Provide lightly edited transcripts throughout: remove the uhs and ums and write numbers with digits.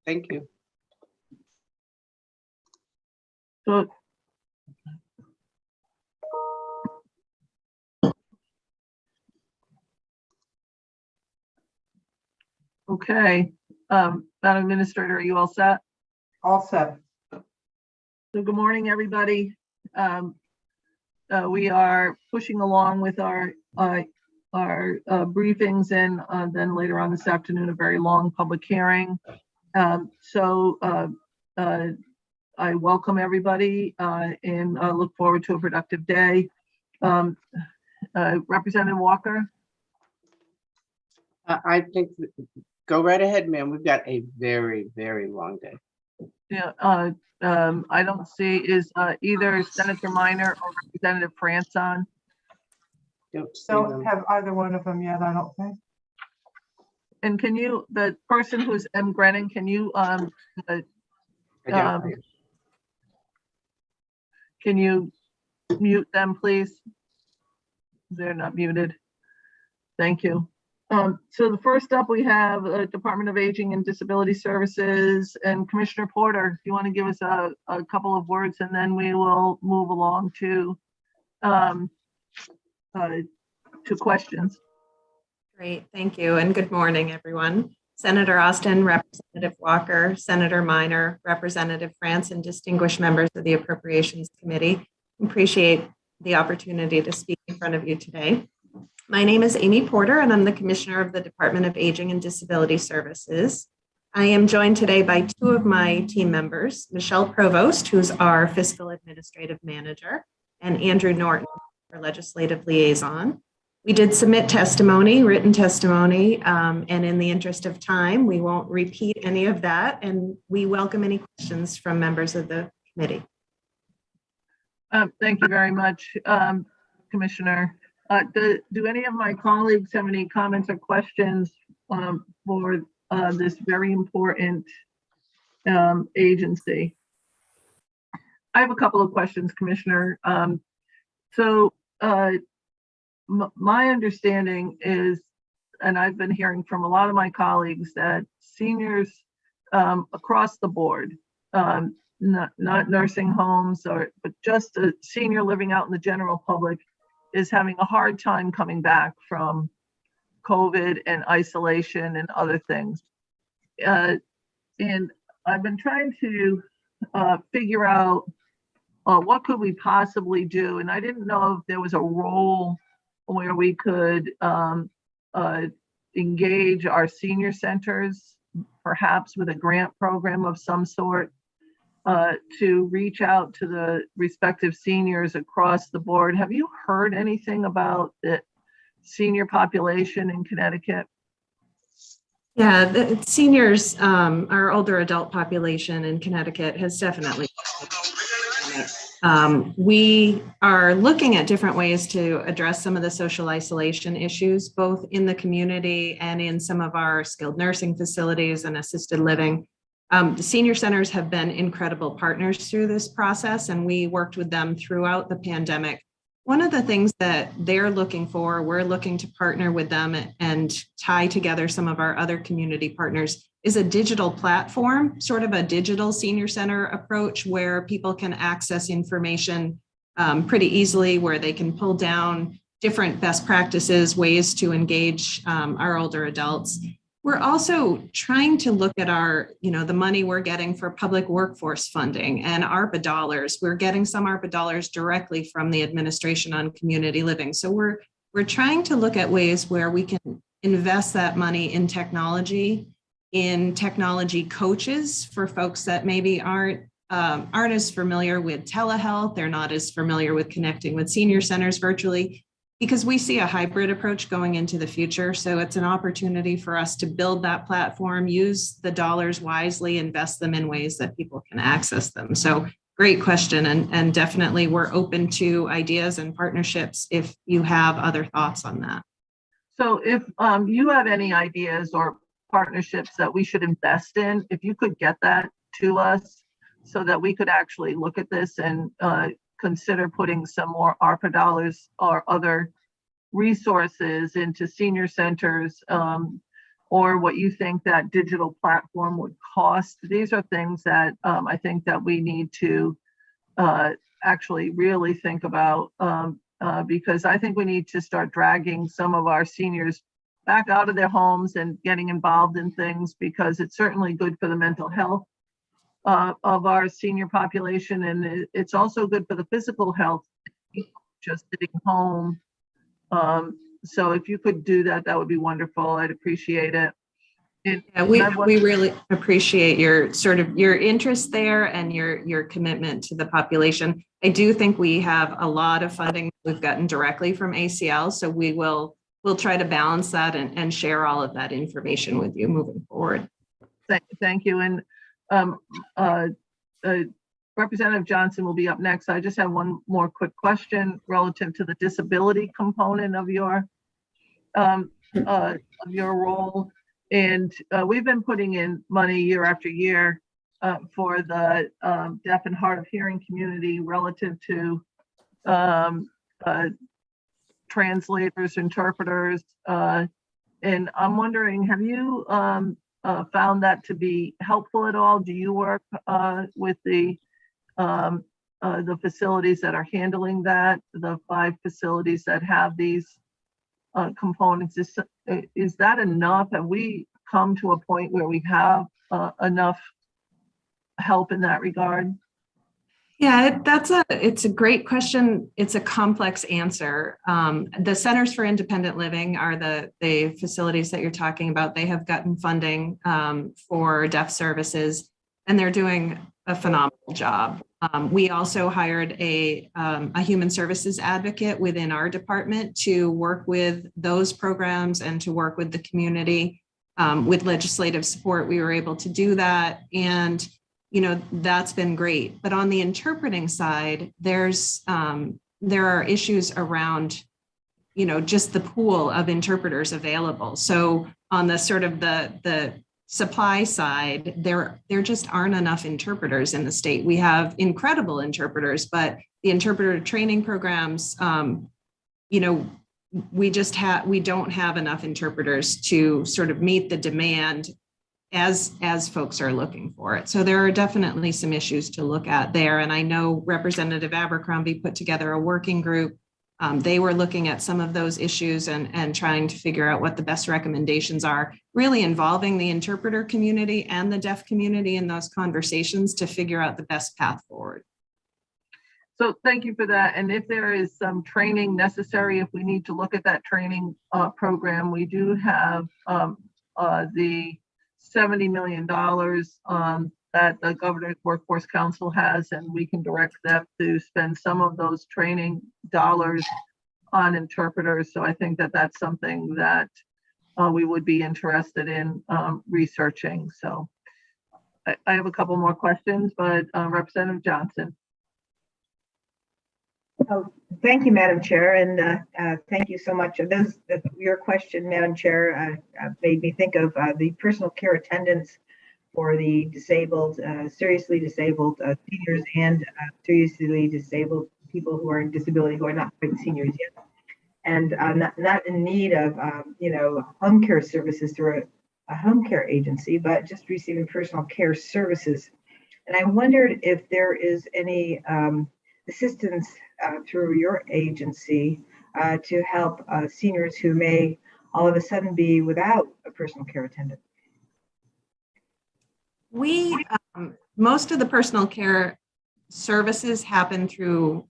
Thank you. So, okay, Madam Administrator, are you all set? All set. So good morning, everybody. We are pushing along with our briefings, and then later on this afternoon, a very long public hearing. I welcome everybody and look forward to a productive day. Representative Walker. I think, go right ahead, ma'am. We've got a very, very long day. Yeah, I don't see, is either Senator Minor or Representative France on? Don't see Don't them. have either one of them yet, I don't think. And can you, the person who's M. Grennan, can you can you mute them, please? They're not muted. Thank you. So the first up, we have Department of Aging and Disability Services, and Commissioner Porter, if you want to give us a couple of words, and then we will move along to questions. Great, thank you, and good morning, everyone. Senator Austin, Representative Walker, Senator Minor, Representative France, and distinguished members of the Appropriations Committee. Appreciate the opportunity to speak in front of you today. My name is Amy Porter, and I'm the Commissioner of the Department of Aging and Disability Services. I am joined today by two of my team members, Michelle Provost, who's our Fiscal Administrative Manager, and Andrew Norton, our Legislative Liaison. We did submit testimony, written testimony, and in the interest of time, we won't repeat any of that, and we welcome any questions from members of the committee. Thank you very much, Commissioner. Do any of my colleagues have any comments or questions for this very important agency? I have a couple of questions, Commissioner. My understanding is, and I've been hearing from a lot of my colleagues, that seniors across the board, not nursing homes, but just a senior living out in the general public, is having a hard time coming back from COVID and isolation and other things. And I've been trying to figure out what could we possibly do, and I didn't know if there was a role where we could engage our senior centers, perhaps with a grant program of some sort, to reach out to the respective seniors across the board. Have you heard anything about the senior population in Connecticut? Yeah, the seniors, our older adult population in Connecticut has definitely. We are looking at different ways to address some of the social isolation issues, both in the community and in some of our skilled nursing facilities and assisted living. The senior centers have been incredible partners through this process, and we worked with them throughout the pandemic. One of the things that they're looking for, we're looking to partner with them and tie together some of our other community partners, is a digital platform, sort of a digital senior center approach where people can access information pretty easily, where they can pull down different best practices, ways to engage our older adults. We're also trying to look at our, the money we're getting for public workforce funding and ARPA dollars. We're getting some ARPA dollars directly from the Administration on Community Living. So we're trying to look at ways where we can invest that money in technology coaches for folks that maybe aren't as familiar with telehealth. They're not as familiar with connecting with senior centers virtually, because we see a hybrid approach going into the future. So it's an opportunity for us to build that platform, use the dollars wisely, invest them in ways that people can access them. So great question. And definitely we're open to ideas and partnerships if you have other thoughts on that. So if you have any ideas or partnerships that we should invest in, if you could get that to us so that we could actually look at this and consider putting some more ARPA dollars or other resources into senior centers or what you think that digital platform would cost. These are things that I think that we need to actually really think about, because I think we need to start dragging some of our seniors back out of their homes and getting involved in things, because it's certainly good for the mental health of our senior population, and it's also good for the physical health, just sitting home. So if you could do that, that would be wonderful. I'd appreciate it. Yeah, we really appreciate your your interest there and your commitment to the population. I do think we have a lot of funding we've gotten directly from ACL, so we'll try to balance that and share all of that information with you moving forward. Thank you. And Representative Johnson will be up next. I just have one more quick question relative to the disability component of your role. And we've been putting in money year after year for the deaf and hard of hearing community relative to translators, interpreters. And I'm wondering, have you found that to be helpful at all? Do you work with the facilities that are handling that, the 5 facilities that have these components? Is that enough? Have we come to a point where we have enough help in that regard? Yeah, it's a great question. It's a complex answer. The Centers for Independent Living are the facilities that you're talking about. They have gotten funding for deaf services, and they're doing a phenomenal job. We also hired a human services advocate within our department to work with those programs and to work with the community. With legislative support, we were able to do that. And that's been great. But on the interpreting side, there are issues around, just the pool of interpreters available. So on the the supply side, there just aren't enough interpreters in the state. We have incredible interpreters, but the interpreter training programs, we don't have enough interpreters to meet the demand as folks are looking for it. So there are definitely some issues to look at there. And I know Representative Abercrombie put together a working group. They were looking at some of those issues and trying to figure out what the best recommendations are, really involving the interpreter community and the deaf community in those conversations to figure out the best path forward. So thank you for that. And if there is some training necessary, if we need to look at that training program, we do have the $70 million that the Governor's Workforce Council has, and we can direct them to spend some of those training dollars on interpreters. So I think that that's something that we would be interested in researching. So I have a couple more questions, but Representative Johnson. Oh, thank you, Madam Chair, and thank you so much. Your question, Madam Chair, made me think of the personal care attendants for the disabled, seriously disabled seniors and seriously disabled people who are in disability who are not quite seniors yet, and not in need of home care services through a home care agency, but just receiving personal care services. And I wondered if there is any assistance through your agency to help seniors who may all of a sudden be without a personal care attendant. We most of the personal care services happen through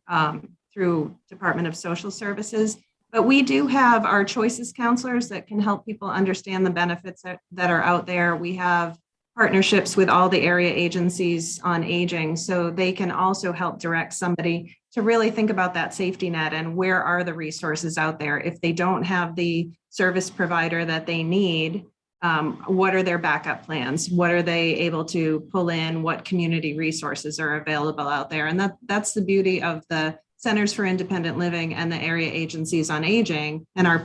Department of Social Services, but we do have our choices counselors that can help people understand the benefits that are out there. We have partnerships with all the area agencies on aging, so they can also help direct somebody to really think about that safety net and where are the resources out there. If they don't have the service provider that they need, what are their backup plans? What are they able to pull in? What community resources are available out there? And that's the beauty of the Centers for Independent Living and the area agencies on aging and our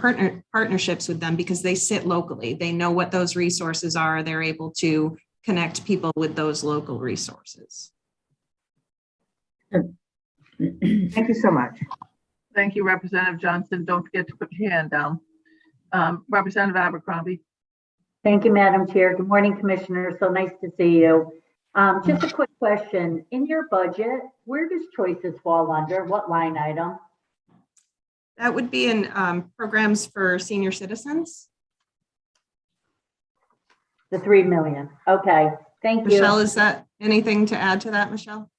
partnerships with them, because they sit locally. They know what those resources are. They're able to connect people with those local resources. Thank you so much. Thank you, Representative Johnson. Don't forget to put your hand down. Representative Abercrombie. Thank you, Madam Chair. Good morning, Commissioner. So nice to see you. Just a quick question. In your budget, where does choices fall under? What line item? That would be in programs for senior citizens. The 3 million. Okay, thank you. Michelle, is that anything to add to that, Michelle?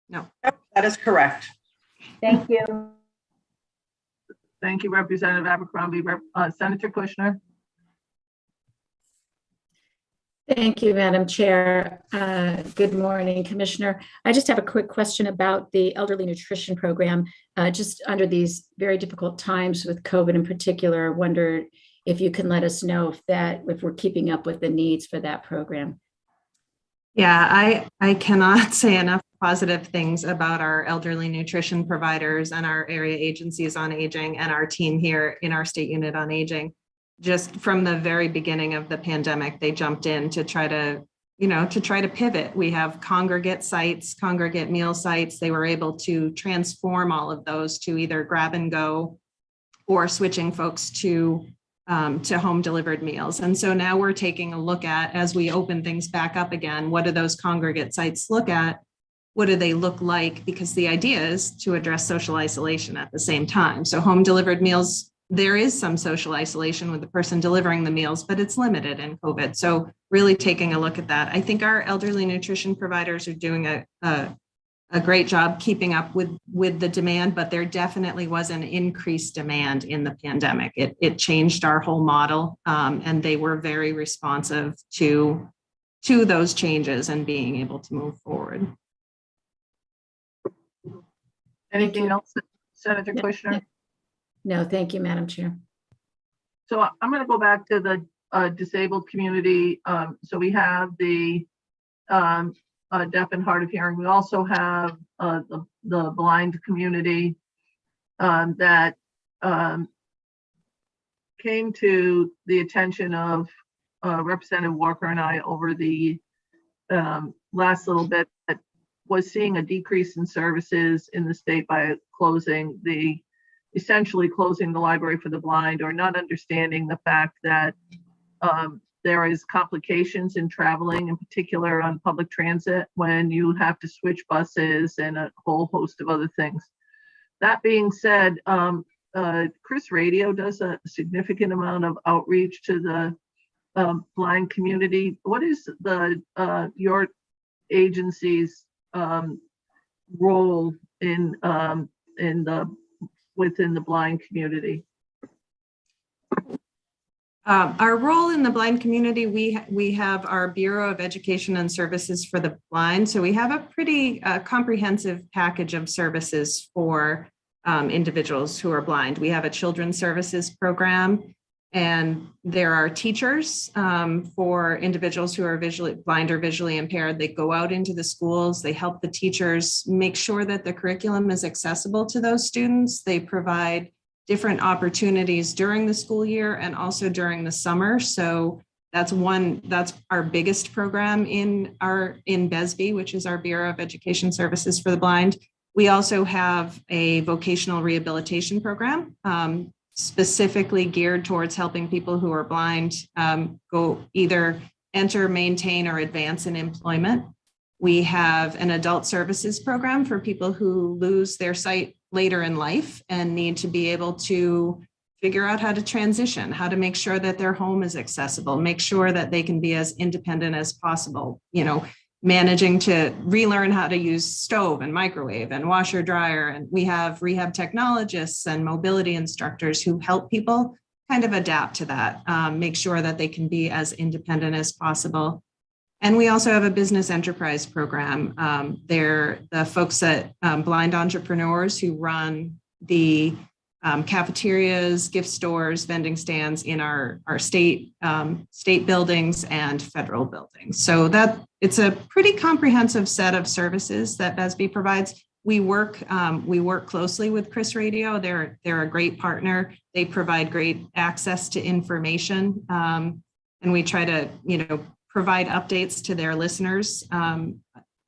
No. That is correct. Thank you. Thank you, Representative Abercrombie. Senator Kushner. Thank you, Madam Chair. Good morning, Commissioner. I just have a quick question about the elderly nutrition program. Just under these very difficult times with COVID in particular, I wonder if you can let us know if we're keeping up with the needs for that program. Yeah, I cannot say enough positive things about our elderly nutrition providers and our area agencies on aging and our team here in our state unit on aging. Just from the very beginning of the pandemic, they jumped in to try to pivot. We have congregate sites, congregate meal sites. They were able to transform all of those to either grab and go or switching folks to home delivered meals. And so now we're taking a look at, as we open things back up again, what do those congregate sites look at? What do they look like? Because the idea is to address social isolation at the same time. So home delivered meals, there is some social isolation with the person delivering the meals, but it's limited in COVID. So really taking a look at that. I think our elderly nutrition providers are doing a great job keeping up with the demand, but there definitely was an increased demand in the pandemic. It changed our whole model, and they were very responsive to those changes and being able to move forward. Anything else, Senator Kushner? No, thank you, Madam Chair. So I'm going to go back to the disabled community. So we have the deaf and hard of hearing. We also have the blind community that came to the attention of Representative Walker and I over the last little bit, that was seeing a decrease in services in the state by essentially closing the library for the blind, or not understanding the fact that there is complications in traveling, in particular on public transit, when you have to switch buses and a whole host of other things. That being said, Chris Radio does a significant amount of outreach to the blind community. What is your agency's role within the blind community? Our role in the blind community, we have our Bureau of Education and Services for the Blind. So we have a pretty comprehensive package of services for individuals who are blind. We have a children's services program, and there are teachers for individuals who are visually blind or visually impaired. They go out into the schools, they help the teachers make sure that the curriculum is accessible to those students. They provide different opportunities during the school year and also during the summer. So that's our biggest program in BESB, which is our Bureau of Education Services for the Blind. We also have a vocational rehabilitation program specifically geared towards helping people who are blind go either enter, maintain, or advance in employment. We have an adult services program for people who lose their sight later in life and need to be able to figure out how to transition, how to make sure that their home is accessible, make sure that they can be as independent as possible, managing to relearn how to use stove and microwave and washer dryer. And we have rehab technologists and mobility instructors who help people kind of adapt to that, make sure that they can be as independent as possible. And we also have a business enterprise program. They're the folks at Blind Entrepreneurs who run the cafeterias, gift stores, vending stands in our state buildings and federal buildings. So that it's a pretty comprehensive set of services that BESB provides. We work closely with Chris Radio. They're a great partner. They provide great access to information, and we try to provide updates to their listeners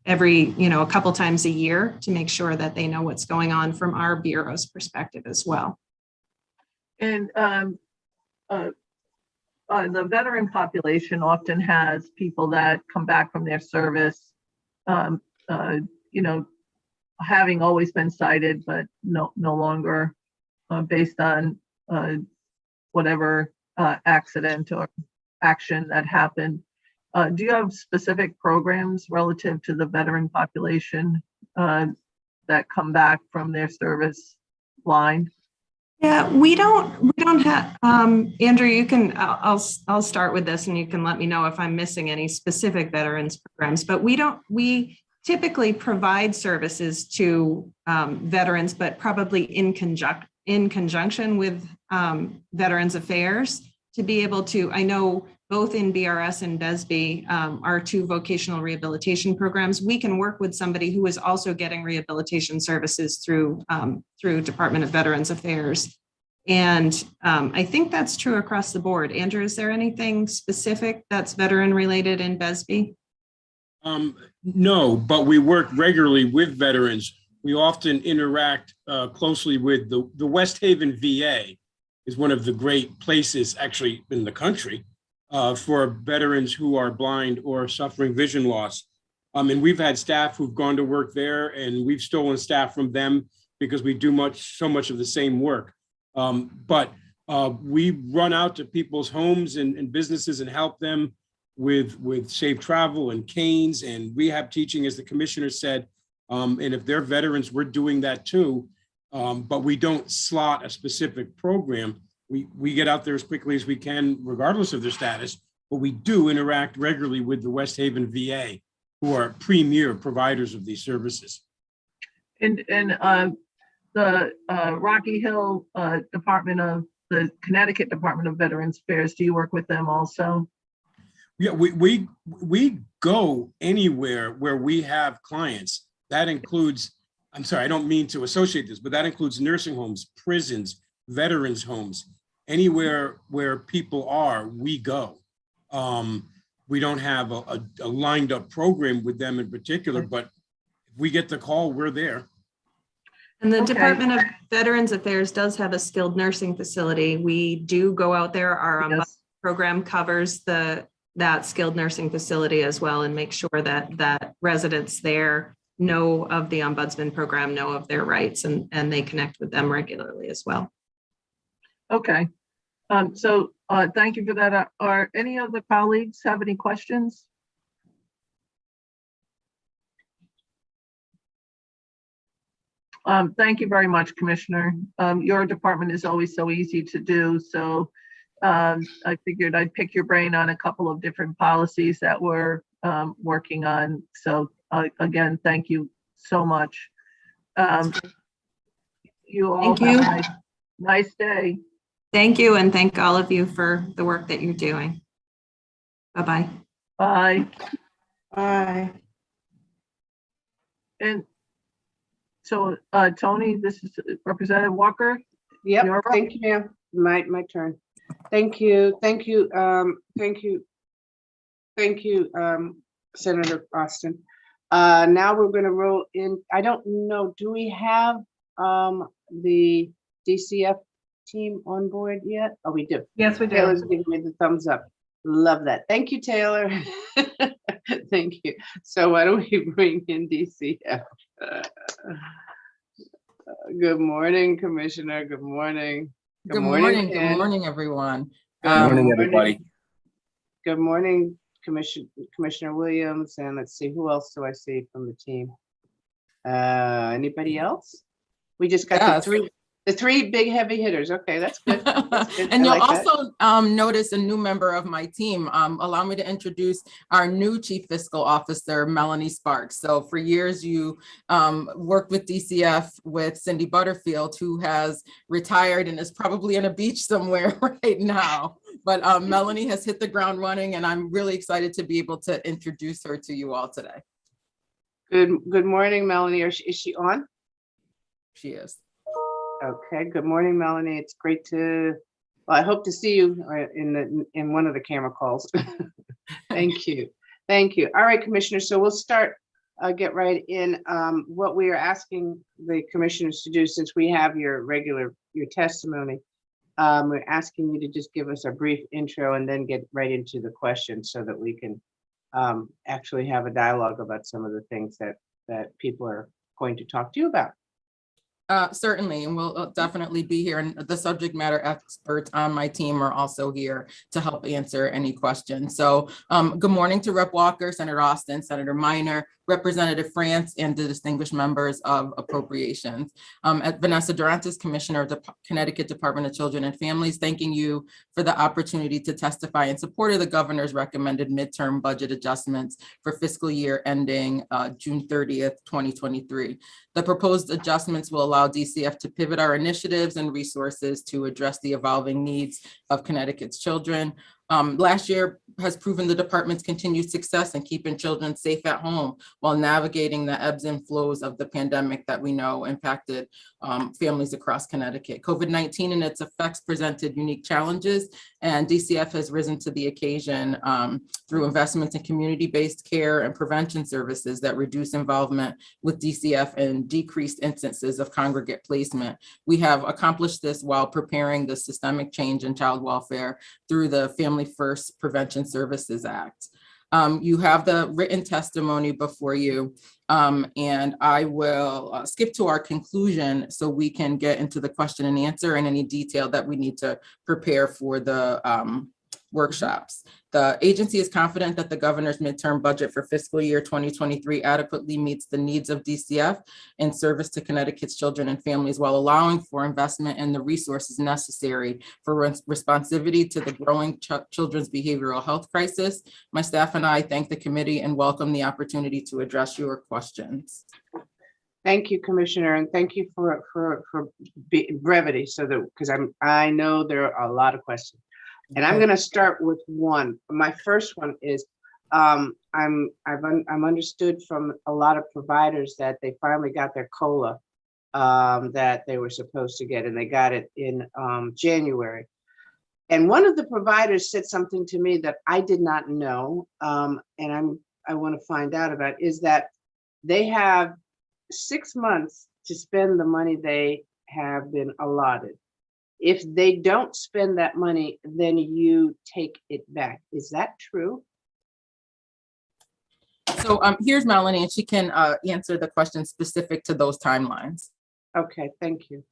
every a couple times a year to make sure that they know what's going on from our bureau's perspective as well. And the veteran population often has people that come back from their service, you know, having always been cited, but no longer based on whatever accident or action that happened. Do you have specific programs relative to the veteran population that come back from their service line? Yeah, we don't have, Andrew, you can, I'll start with this and you can let me know if I'm missing any specific veterans programs, but we typically provide services to veterans, but probably in conjunction with Veterans Affairs to be able to, I know both in BRS and DESB, our two vocational rehabilitation programs, we can work with somebody who is also getting rehabilitation services through Department of Veterans Affairs. And I think that's true across the board. Andrew, is there anything specific that's veteran related in DESB? No, but we work regularly with veterans. We often interact closely with the West Haven VA is one of the great places actually in the country for veterans who are blind or suffering vision loss. And we've had staff who've gone to work there, and we've stolen staff from them because we do so much of the same work. But we run out to people's homes and businesses and help them with safe travel and canes and rehab teaching, as the commissioner said. And if they're veterans, we're doing that too. But we don't slot a specific program. We get out there as quickly as we can, regardless of their status, but we do interact regularly with the West Haven VA, who are premier providers of these services. And the Rocky Hill Department of the Connecticut Department of Veterans Affairs, do you work with them also? Yeah, we go anywhere where we have clients. That includes, I'm sorry, I don't mean to associate this, but that includes nursing homes, prisons, veterans homes, anywhere where people are, we go. We don't have a lined up program with them in particular, but if we get the call, we're there. And the Department of Veterans Affairs does have a skilled nursing facility. We do go out there. Our program covers that skilled nursing facility as well, and make sure that residents there know of the ombudsman program, know of their rights, and they connect with them regularly as well. Okay. So thank you for that. Are any of the colleagues have any questions? Thank you very much, Commissioner. Your department is always so easy to do. So I figured I'd pick your brain on a couple of different policies that we're working on. So again, thank you so much. You all have a nice day. Thank you, and thank all of you for the work that you're doing. Bye-bye. Bye. Bye. And so, Tony, this is Representative Walker. Yep, You're up. thank you, ma'am. My turn. Thank you, Senator Austin. Now we're going to roll in. I don't know, do we have the DCF team on board yet? Oh, we do. Yes, we do. Taylor's giving me the thumbs up. Love that. Thank you, Taylor. Thank you. So why don't we bring in DCF? Good morning, Commissioner. Good morning. Good morning. Good morning, everyone. Good morning, everybody. Good morning, Commissioner Williams. And let's see, who else do I see from the team? Anybody else? We just got the three big heavy hitters. Okay, that's good. That's good. And you'll also notice a new member of my team. Allow me to introduce our new Chief Fiscal Officer, Melanie Sparks. So for years, you worked with DCF with Cindy Butterfield, who has retired and is probably on a beach somewhere right now. But Melanie has hit the ground running, and I'm really excited to be able to introduce her to you all today. Good morning, Melanie. Is she on? She is. Okay, good morning, Melanie. It's great to, well, I hope to see you in one of the camera calls. Thank you. Thank you. All right, Commissioner. So we'll start, get right in. What we are asking the commissioners to do, since we have your testimony, we're asking you to just give us a brief intro and then get right into the questions so that we can actually have a dialogue about some of the things that people are going to talk to you about. Certainly, and we'll definitely be here. And the subject matter experts on my team are also here to help answer any questions. So good morning to Rep. Walker, Senator Austin, Senator Minor, Representative France, and the distinguished members of Appropriations. At Vanessa Durantes, Commissioner of the Connecticut Department of Children and Families, thanking you for the opportunity to testify in support of the governor's recommended midterm budget adjustments for fiscal year ending June 30th, 2023. The proposed adjustments will allow DCF to pivot our initiatives and resources to address the evolving needs of Connecticut's children. Last year has proven the department's continued success in keeping children safe at home while navigating the ebbs and flows of the pandemic that we know impacted families across Connecticut. COVID-19 and its effects presented unique challenges, and DCF has risen to the occasion through investments in community-based care and prevention services that reduce involvement with DCF and decreased instances of congregate placement. We have accomplished this while preparing the systemic change in child welfare through the Family First Prevention Services Act. You have the written testimony before you, and I will skip to our conclusion so we can get into the question and answer and any detail that we need to prepare for the workshops. The agency is confident that the governor's midterm budget for fiscal year 2023 adequately meets the needs of DCF in service to Connecticut's children and families while allowing for investment in the resources necessary for responsivity to the growing children's behavioral health crisis. My staff and I thank the committee and welcome the opportunity to address your questions. Thank you, Commissioner, and thank you for brevity, so that because I know there are a lot of questions. And I'm going to start with one. My first one is I'm understood from a lot of providers that they finally got their COLA that they were supposed to get, and they got it in January. And one of the providers said something to me that I did not know, and I want to find out about, is that they have 6 months to spend the money they have been allotted. If they don't spend that money, then you take it back. Is that true? So here's Melanie, and she can answer the question specific to those timelines. Okay, thank you.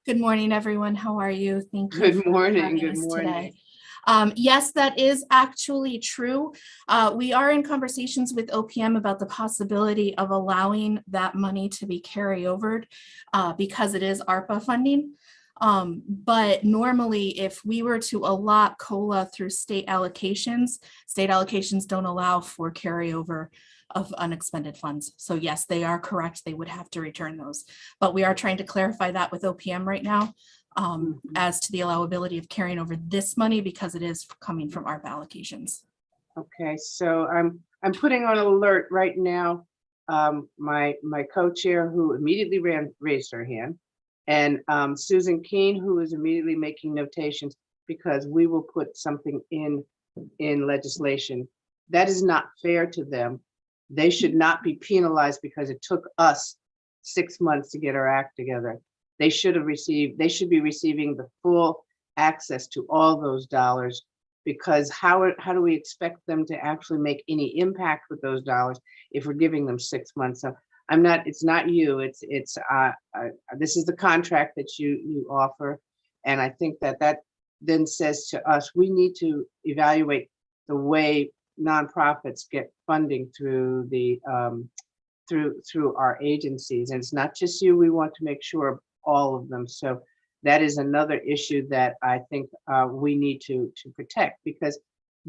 Good morning, everyone. How are you? Thank you. Good for morning. having Good us morning. today. Yes, that is actually true. We are in conversations with OPM about the possibility of allowing that money to be carryover because it is ARPA funding. But normally, if we were to allot COLA through state allocations don't allow for carryover of unexpended funds. So yes, they are correct. They would have to return those. But we are trying to clarify that with OPM right now. As to the allowability of carrying over this money because it is coming from ARPA allocations. Okay, so I'm putting on alert right now. My co-chair who immediately raised her hand, and Susan Keene, who is immediately making notations because we will put something in legislation. That is not fair to them. They should not be penalized because it took us 6 months to get our act together. They should be receiving the full access to all those dollars, because how do we expect them to actually make any impact with those dollars if we're giving them 6 months? So it's not you, it's this is the contract that you offer. And I think that then says to us, we need to evaluate the way nonprofits get funding through the through our agencies. And it's not just you, we want to make sure all of them. So that is another issue that I think we need to protect, because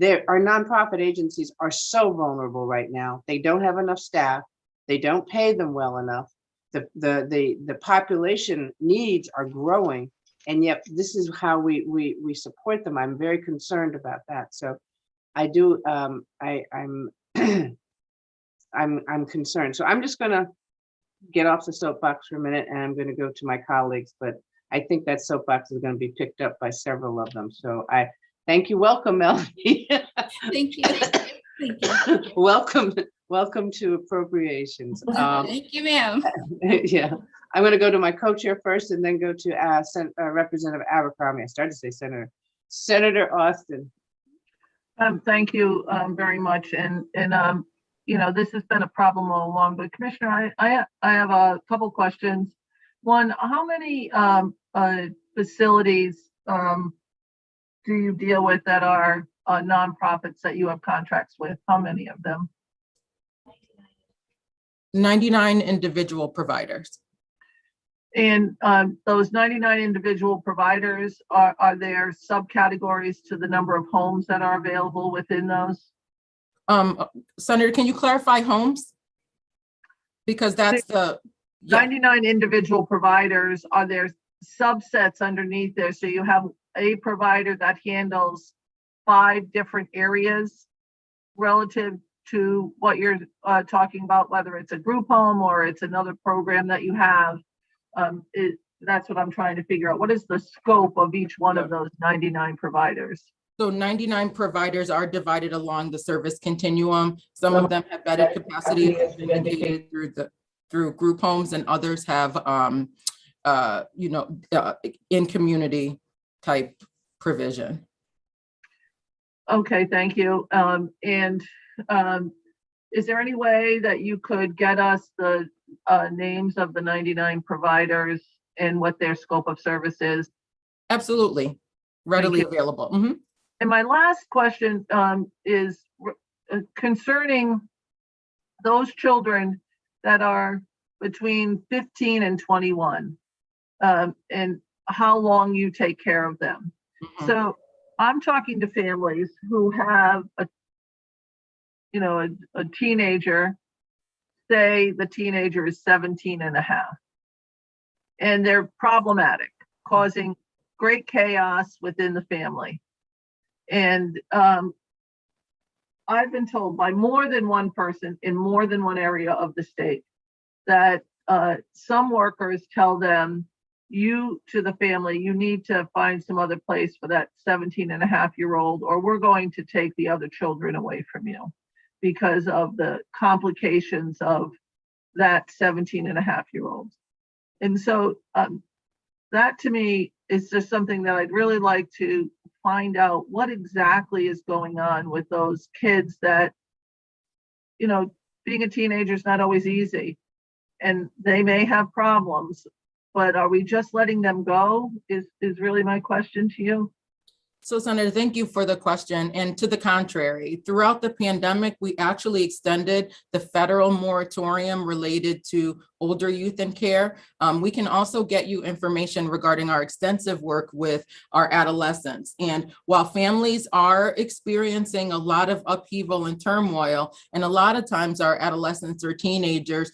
our nonprofit agencies are so vulnerable right now. They don't have enough staff. They don't pay them well enough. The population needs are growing, and yet this is how we support them. I'm very concerned about that. So I do I'm concerned. So I'm just gonna get off the soapbox for a minute, and I'm going to go to my colleagues, but I think that soapbox is going to be picked up by several of them. So I thank you. Welcome, Melanie. Thank you. Thank you. Welcome to Appropriations. Thank you, ma'am. Yeah, I'm going to go to my co-chair first and then go to Representative Abercrombie. I started to say Senator Austin. Thank you very much. And this has been a problem all along, but Commissioner, I have a couple questions. One, how many facilities do you deal with that are nonprofits that you have contracts with? How many of them? 99 individual providers. And those 99 individual providers, are there subcategories to the number of homes that are available within those? Senator, can you clarify homes? Because that's the 99 individual providers, are there subsets underneath there? So you have a provider that handles 5 different areas relative to what you're talking about, whether it's a group home or it's another program that you have. That's what I'm trying to figure out. What is the scope of each one of those 99 providers? So 99 providers are divided along the service continuum. Some of them have bedded capacity as been indicated through group homes, and others have in community type provision. Okay, thank you. Is there any way that you could get us the names of the 99 providers and what their scope of service is? Absolutely, readily available. Mm-hmm. And my last question is concerning those children that are between 15 and 21 and how long you take care of them. Mm-hmm. So I'm talking to families who have a teenager, say the teenager is 17 and a half, and they're problematic, causing great chaos within the family. And I've been told by more than one person in more than one area of the state that some workers tell them, to the family, you need to find some other place for that 17 and a half year old, or we're going to take the other children away from you because of the complications of that 17 and a half year old. And so that to me is just something that I'd really like to find out what exactly is going on with those kids that, being a teenager is not always easy and they may have problems, but are we just letting them go is really my question to you. So, Senator, thank you for the question. And to the contrary, throughout the pandemic, we actually extended the federal moratorium related to older youth in care. We can also get you information regarding our extensive work with our adolescents. And while families are experiencing a lot of upheaval and turmoil, and a lot of times our adolescents or teenagers,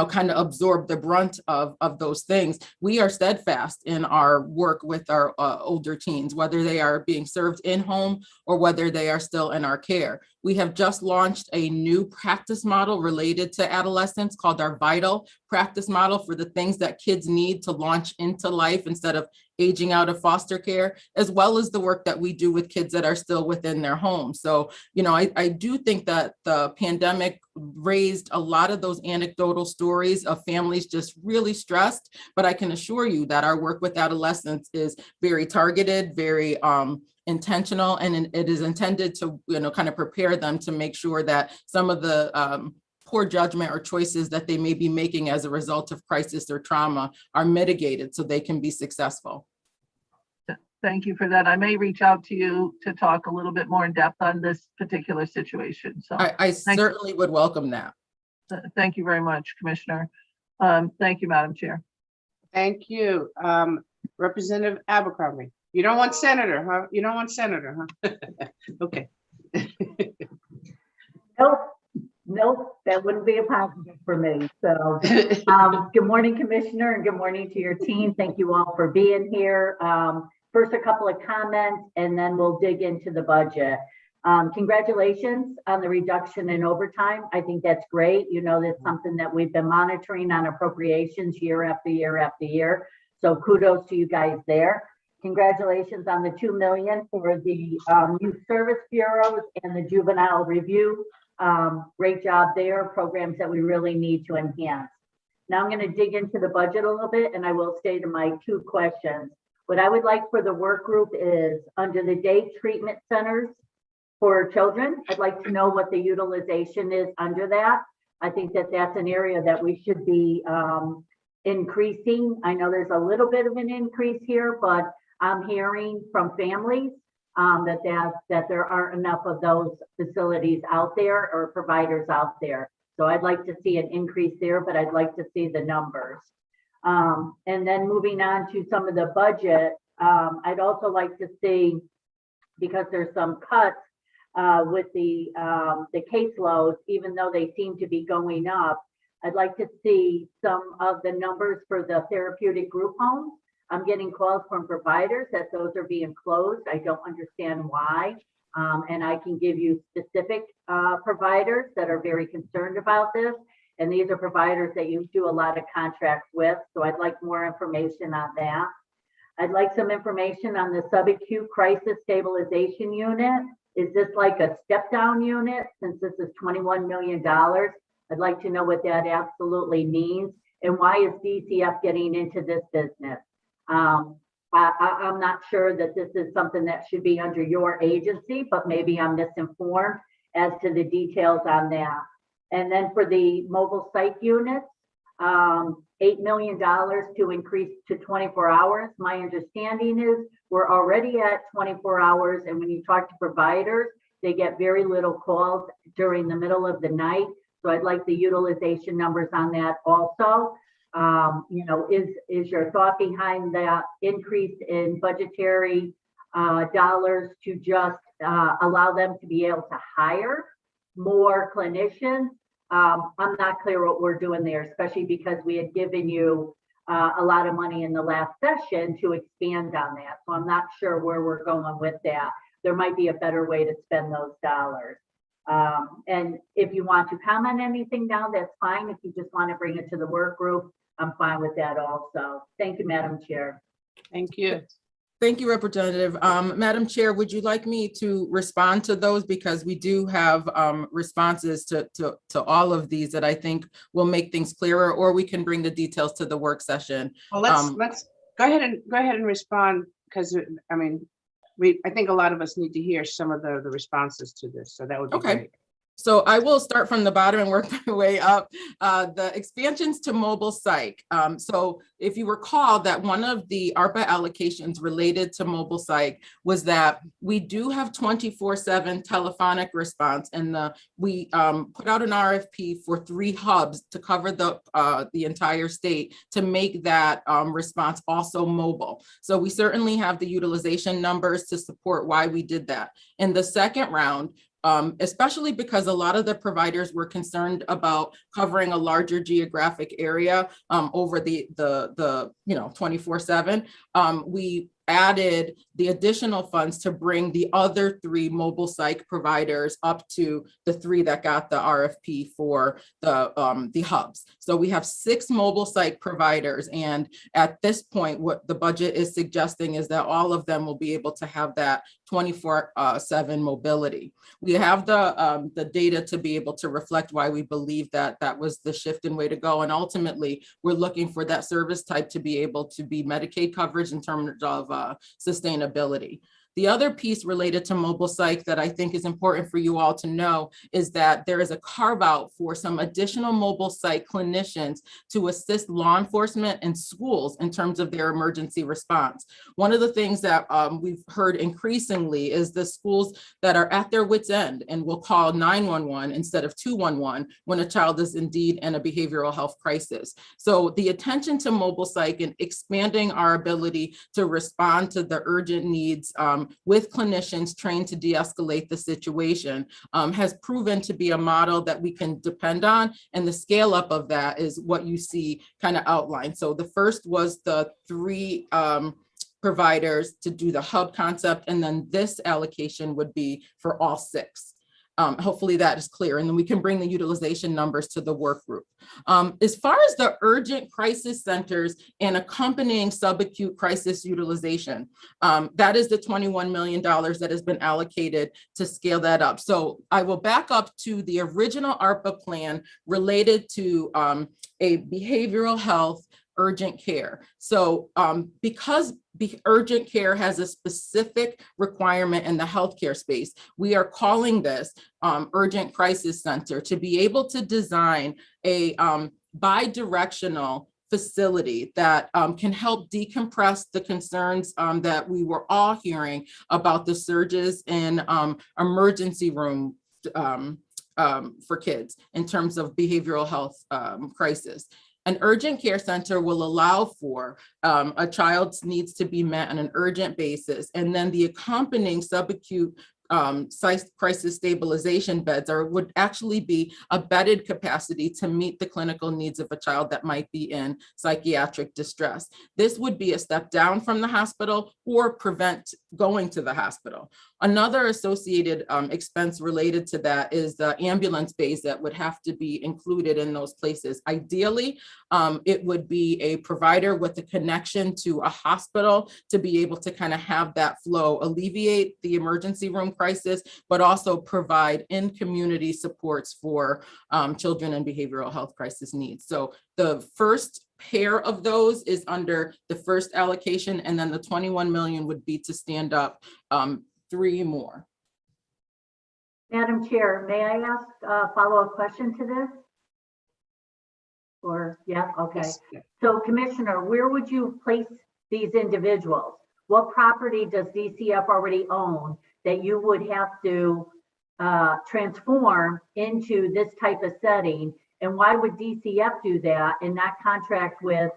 kind of absorb the brunt of those things, we are steadfast in our work with our older teens, whether they are being served in home or whether they are still in our care. We have just launched a new practice model related to adolescents called our Vital practice model for the things that kids need to launch into life instead of aging out of foster care, as well as the work that we do with kids that are still within their homes. So, I do think that the pandemic raised a lot of those anecdotal stories of families just really stressed, but I can assure you that our work with adolescents is very targeted, very intentional, and it is intended to, kind of prepare them to make sure that some of the poor judgment or choices that they may be making as a result of crisis or trauma are mitigated so they can be successful. Thank you for that. I may reach out to you to talk a little bit more in depth on this particular situation. So I certainly would welcome that. Thank you very much, Commissioner. Thank you, Madam Chair. Thank you. Representative Abercrombie. You don't want senator, huh? You don't want senator, huh? Okay. Nope, that wouldn't be a positive for me. So good morning, Commissioner, and good morning to your team. Thank you all for being here. First, a couple of comments, and then we'll dig into the budget. Congratulations on the reduction in overtime. I think that's great. That's something that we've been monitoring on appropriations year after year after year. So kudos to you guys there. Congratulations on the 2 million for the youth service bureaus and the juvenile review. Great job there, programs that we really need to enhance. Now I'm going to dig into the budget a little bit, and I will stay to my 2 questions. What I would like for the work group is under the day treatment centers for children. I'd like to know what the utilization is under that. I think that that's an area that we should be increasing. I know there's a little bit of an increase here, but I'm hearing from families that there aren't enough of those facilities out there or providers out there. So I'd like to see an increase there, but I'd like to see the numbers. And then moving on to some of the budget, I'd also like to see, because there's some cuts with the caseloads, even though they seem to be going up, I'd like to see some of the numbers for the therapeutic group homes. I'm getting calls from providers that those are being closed. I don't understand why. And I can give you specific providers that are very concerned about this. And these are providers that you do a lot of contracts with. So I'd like more information on that. I'd like some information on the subacute crisis stabilization unit. Is this like a step down unit since this is $21 million? I'd like to know what that absolutely means. And why is DCF getting into this business? I'm not sure that this is something that should be under your agency, but maybe I'm misinformed as to the details on that. And then for the mobile psych units, $8 million to increase to 24 hours. My understanding is we're already at 24 hours. And when you talk to providers, they get very little calls during the middle of the night. So I'd like the utilization numbers on that also. You know, is your thought behind that increase in budgetary dollars to just allow them to be able to hire more clinicians? I'm not clear what we're doing there, especially because we had given you a lot of money in the last session to expand on that. So I'm not sure where we're going with that. There might be a better way to spend those dollars. And if you want to comment anything now, that's fine. If you just want to bring it to the work group, I'm fine with that also. Thank you, Madam Chair. Thank you. Thank you, Representative. Madam Chair, would you like me to respond to those? Because we do have responses to all of these that I think will make things clearer, or we can bring the details to the work session. Well, let's go ahead and respond, because I mean, I think a lot of us need to hear some of the responses to this. So that would be great. So I will start from the bottom and work my way up. The expansions to mobile psych. So if you recall that one of the ARPA allocations related to mobile psych was that we do have 24/7 telephonic response, and we put out an RFP for 3 hubs to cover the entire state to make that response also mobile. So we certainly have the utilization numbers to support why we did that. In the second round, especially because a lot of the providers were concerned about covering a larger geographic area over the 24/7. We added the additional funds to bring the other 3 mobile psych providers up to the 3 that got the RFP for the hubs. So we have 6 mobile psych providers, and at this point, what the budget is suggesting is that all of them will be able to have that 24/7 mobility. We have the data to be able to reflect why we believe that that was the shift and way to go. And ultimately, we're looking for that service type to be able to be Medicaid coverage in terms of sustainability. The other piece related to mobile psych that I think is important for you all to know is that there is a carve out for some additional mobile psych clinicians to assist law enforcement and schools in terms of their emergency response. One of the things that we've heard increasingly is the schools that are at their wits' end and will call 911 instead of 211 when a child is indeed in a behavioral health crisis. So the attention to mobile psych and expanding our ability to respond to the urgent needs with clinicians trained to de-escalate the situation has proven to be a model that we can depend on. And the scale up of that is what you see kind of outlined. So the first was the 3 providers to do the hub concept. And then this allocation would be for all 6. hopefully that is clear, and then we can bring the utilization numbers to the work group. As far as the urgent crisis centers and accompanying subacute crisis utilization, that is the $21 million that has been allocated to scale that up. So I will back up to the original ARPA plan related to a behavioral health urgent care. So because urgent care has a specific requirement in the healthcare space, we are calling this urgent crisis center to be able to design a bi-directional facility that can help decompress the concerns that we were all hearing about the surges in emergency room for kids in terms of behavioral health crisis. An urgent care center will allow for a child's needs to be met on an urgent basis, and then the accompanying subacute crisis stabilization beds would actually be a bedded capacity to meet the clinical needs of a child that might be in psychiatric distress. This would be a step down from the hospital or prevent going to the hospital. Another associated expense related to that is the ambulance bays that would have to be included in those places. Ideally, it would be a provider with a connection to a hospital to be able to kind of have that flow, alleviate the emergency room crisis, but also provide in-community supports for children and behavioral health crisis needs. So the first pair of those is under the first allocation, and then the 21 million would be to stand up 3 more. Madam Chair, may I ask a follow-up question to this? Or, yeah, okay. Yes. So Commissioner, where would you place these individuals? What property does DCF already own that you would have to transform into this type of setting? And why would DCF do that and not contract with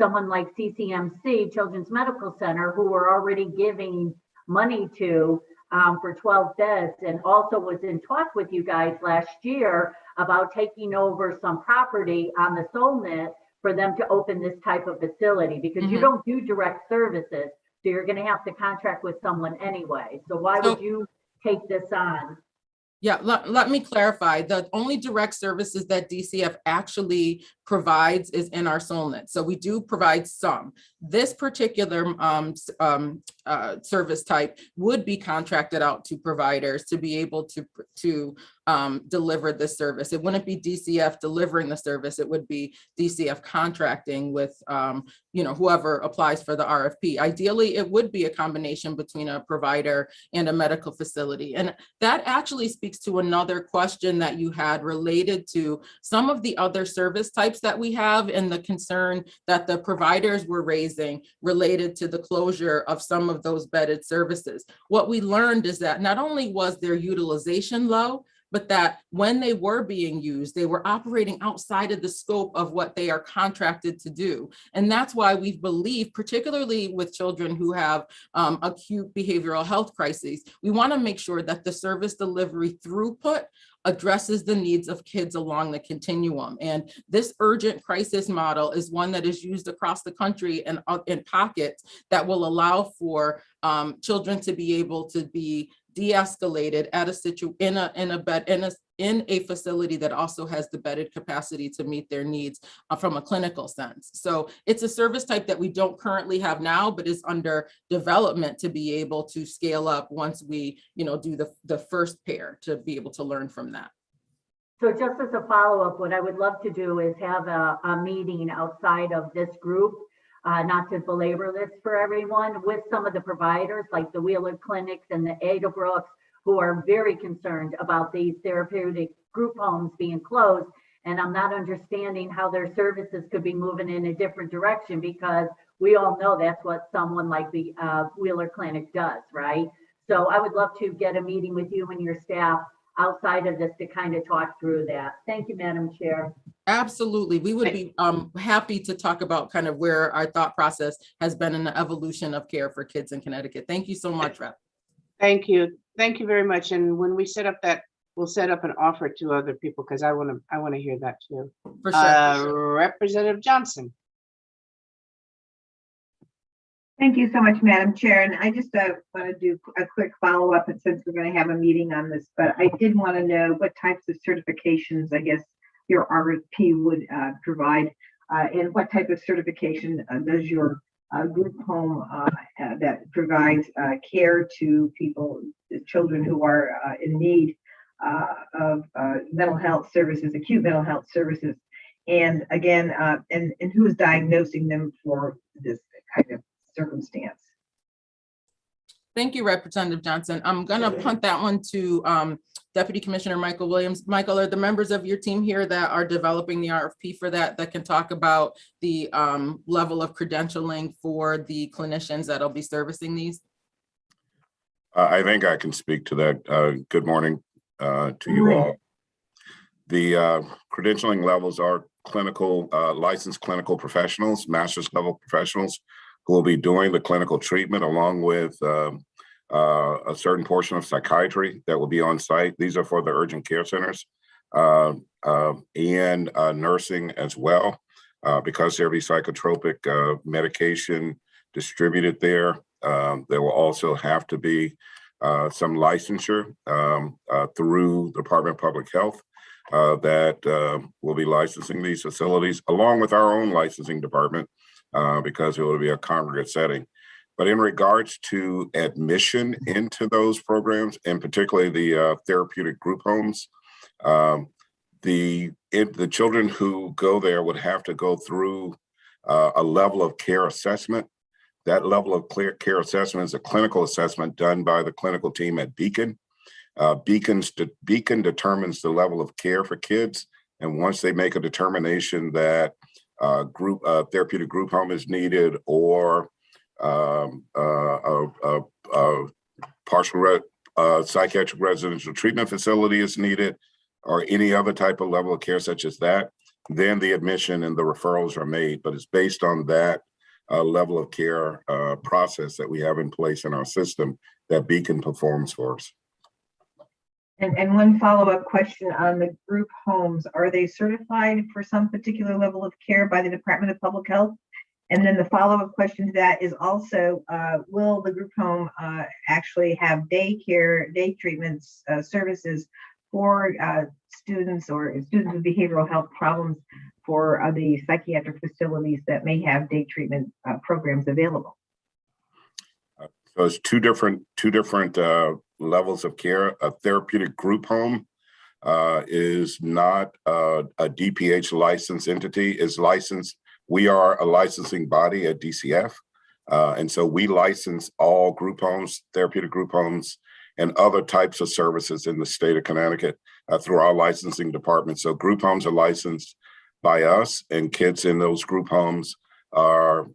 someone like CCMC, Children's Medical Center, who we're already giving money to for 12 beds, and also was in talk with you guys last year about taking over some property on the Solnet for them to open this type of facility, because you don't do direct services, so you're going to have to contract with someone anyway. So why would you take this on? Yeah, let me clarify. The only direct services that DCF actually provides is in our Solnet. So we do provide some. This particular service type would be contracted out to providers to be able to deliver this service. It wouldn't be DCF delivering the service. It would be DCF contracting with whoever applies for the RFP. Ideally, it would be a combination between a provider and a medical facility. And that actually speaks to another question that you had related to some of the other service types that we have and the concern that the providers were raising related to the closure of some of those bedded services. What we learned is that not only was their utilization low, but that when they were being used, they were operating outside of the scope of what they are contracted to do. And that's why we believe, particularly with children who have acute behavioral health crises, we want to make sure that the service delivery throughput addresses the needs of kids along the continuum. And this urgent crisis model is one that is used across the country and in pockets that will allow for children to be able to be de-escalated at in a facility that also has the bedded capacity to meet their needs from a clinical sense. So it's a service type that we don't currently have now, but is under development to be able to scale up once we, do the first pair to be able to learn from that. So just as a follow-up, what I would love to do is have a meeting outside of this group, not to belabor this for everyone, with some of the providers like the Wheeler clinics and the Ada Brooks, who are very concerned about these therapeutic group homes being closed. And I'm not understanding how their services could be moving in a different direction, because we all know that's what someone like the Wheeler clinic does, right? So I would love to get a meeting with you and your staff outside of this to kind of talk through that. Thank you, Madam Chair. Absolutely. We would be happy to talk about kind of where our thought process has been in the evolution of care for kids in Connecticut. Thank you so much, Rep. Thank you. Thank you very much. And when we set up that, we'll set up an offer to other people, because I want to hear that too. For sure. Representative Johnson. Thank you so much, Madam Chair. And I just want to do a quick follow-up, and since we're going to have a meeting on this, but I did want to know what types of certifications, I guess, your RFP would provide, and what type of certification does your group home that provides care to people, children who are in need of mental health services, acute mental health services, and again, and who is diagnosing them for this kind of circumstance? Thank you, Representative Johnson. I'm gonna punt that one to Deputy Commissioner Michael Williams. Michael, are the members of your team here that are developing the RFP for that can talk about the level of credentialing for the clinicians that'll be servicing these? I think I can speak to that. Good morning to you all. The credentialing levels are clinical, licensed clinical professionals, master's level professionals who will be doing the clinical treatment along with a certain portion of psychiatry that will be on site. These are for the urgent care centers and nursing as well, because there'll be psychotropic medication distributed there. There will also have to be some licensure through the Department of Public Health that will be licensing these facilities along with our own licensing department because it will be a congregate setting. But in regards to admission into those programs, and particularly the therapeutic group homes, the children who go there would have to go through a level of care assessment. That level of care assessment is a clinical assessment done by the clinical team at Beacon. Beacon determines the level of care for kids, and once they make a determination that therapeutic group home is needed or partial psychiatric residential treatment facility is needed, or any other type of level of care such as that, then the admission and the referrals are made. But it's based on that level of care process that we have in place in our system that Beacon performs for us. And one follow-up question on the group homes, are they certified for some particular level of care by the Department of Public Health? And then the follow-up question to that is also, will the group home actually have day treatments, services for students or students with behavioral health problems for the psychiatric facilities that may have day treatment programs available? So it's two different levels of care. A therapeutic group home is not a DPH licensed entity, is licensed. We are a licensing body at DCF. And so we license all group homes, therapeutic group homes, and other types of services in the state of Connecticut through our licensing department. So group homes are licensed by us, and kids in those group homes are,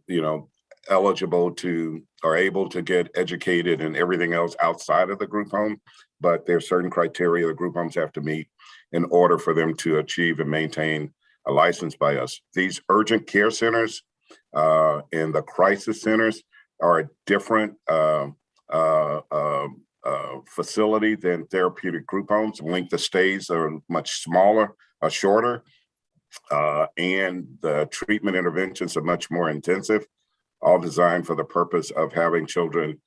eligible to are able to get educated and everything else outside of the group home, but there's certain criteria the group homes have to meet in order for them to achieve and maintain a license by us. These urgent care centers and the crisis centers are a different facility than therapeutic group homes. Length of stays are much smaller, shorter, and the treatment interventions are much more intensive, all designed for the purpose of having children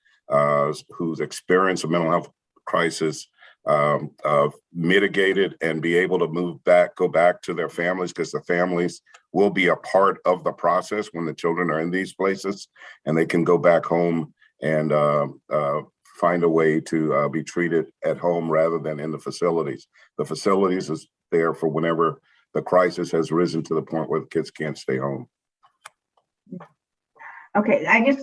who's experienced a mental health crisis mitigated and be able to go back to their families, because the families will be a part of the process when the children are in these places, and they can go back home and find a way to be treated at home rather than in the facilities. The facilities is there for whenever the crisis has risen to the point where the kids can't stay home. Okay, I just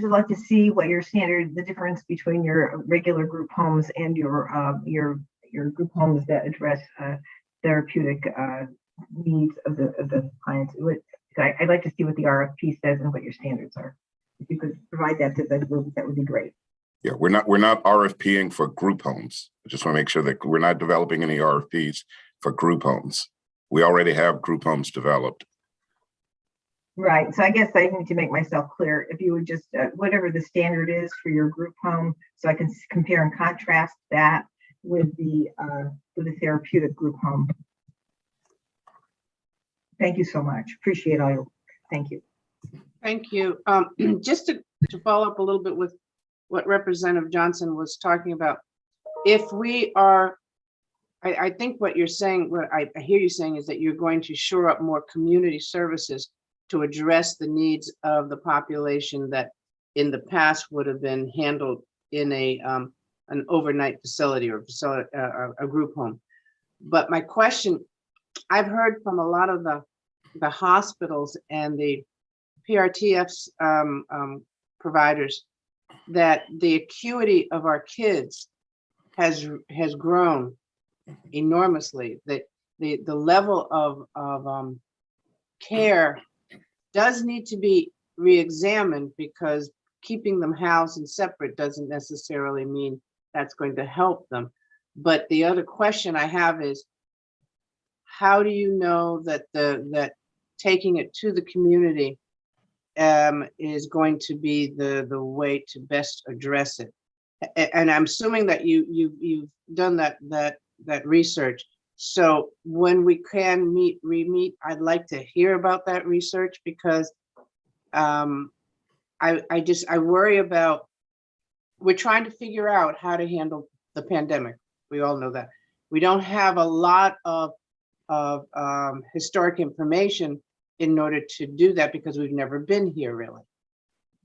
would like to see what your the difference between your regular group homes and your group homes that address therapeutic needs of the clients. I'd like to see what the RFP says and what your standards are. If you could provide that to the group, that would be great. Yeah, we're not RFPing for group homes. I just want to make sure that we're not developing any RFPs for group homes. We already have group homes developed. Right. So I guess I need to make myself clear. If you would just, whatever the standard is for your group home, so I can compare and contrast that with the therapeutic group home. Thank you so much. Appreciate all your, thank you. Thank you. Just to to follow up a little bit with what Representative Johnson was talking about, if we are, I think what you're saying, what I hear you saying is that you're going to shore up more community services to address the needs of the population that in the past would have been handled in an overnight facility or facility, a group home. But my question, I've heard from a lot of the hospitals and the PRTF's providers that the acuity of our kids has grown enormously. That the level of care does need to be re-examined, because keeping them housed and separate doesn't necessarily mean that's going to help them. But the other question I have is, how do you know that that taking it to the community is going to be the way to best address it? And I'm assuming that you've done that research. So when we can re-meet, I'd like to hear about that research, because I worry about, we're trying to figure out how to handle the pandemic. We all know that. We don't have a lot of historic information in order to do that, because we've never been here really.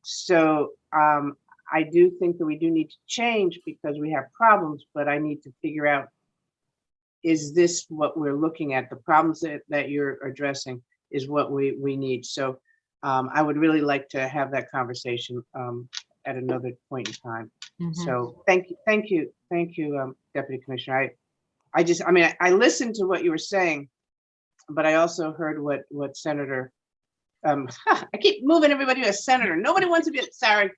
So I do think that we do need to change because we have problems, but I need to figure out, is this what we're looking at? The problems that you're addressing is what we need. So I would really like to have that conversation at another point in time. So thank you, Deputy Commissioner. I listened to what you were saying, but I also heard what Senator, I keep moving everybody to a senator. Nobody wants to be, sorry.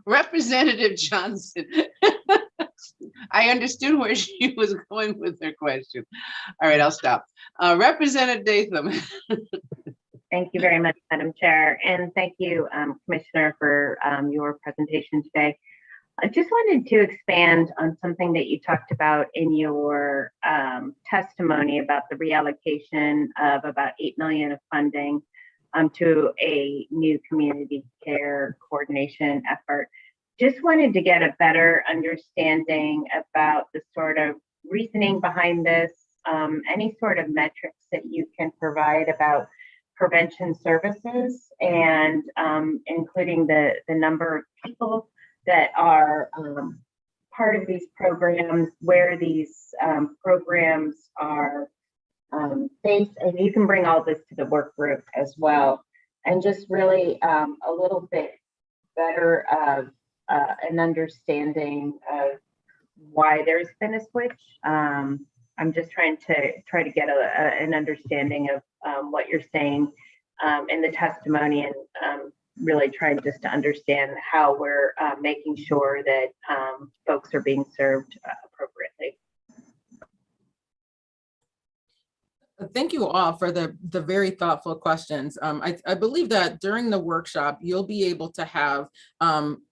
Representative Johnson. I understood where she was going with her question. All right, I'll stop. Representative Datham. Thank you very much, Madam Chair, and thank you, Commissioner, for your presentation today. I just wanted to expand on something that you talked about in your testimony about the reallocation of about $8 million of funding to a new community care coordination effort. Just wanted to get a better understanding about the sort of reasoning behind this, any sort of metrics that you can provide about prevention services, and including the number of people that are part of these programs, where these programs are based, and you can bring all this to the work group as well, and just really a little bit better of an understanding of why there's been a switch. I'm just trying to get an understanding of what you're saying in the testimony, and really trying just to understand how we're making sure that folks are being served appropriately. Thank you all for the very thoughtful questions. I believe that during the workshop, you'll be able to have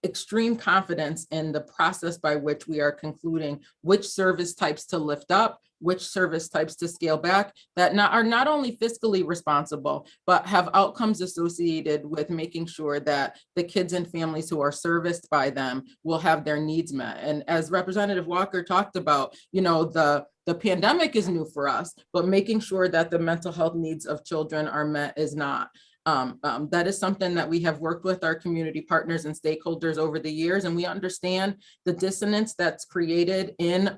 extreme confidence in the process by which we are concluding which service types to lift up, which service types to scale back, that are not only fiscally responsible, but have outcomes associated with making sure that the kids and families who are serviced by them will have their needs met. And as Representative Walker talked about, the pandemic is new for us, but making sure that the mental health needs of children are met is not. That is something that we have worked with our community partners and stakeholders over the years, and we understand the dissonance that's created in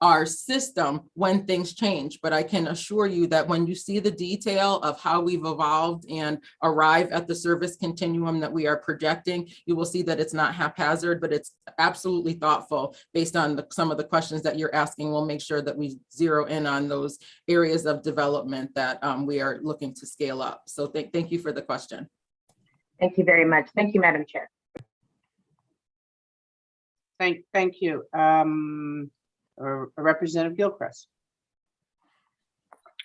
our system when things change. But I can assure you that when you see the detail of how we've evolved and arrive at the service continuum that we are projecting, you will see that it's not haphazard, but it's absolutely thoughtful based on some of the questions that you're asking. We'll make sure that we zero in on those areas of development that we are looking to scale up. So thank you for the question. Thank you very much. Thank you, Madam Chair. Thank you. Representative Gilchrist.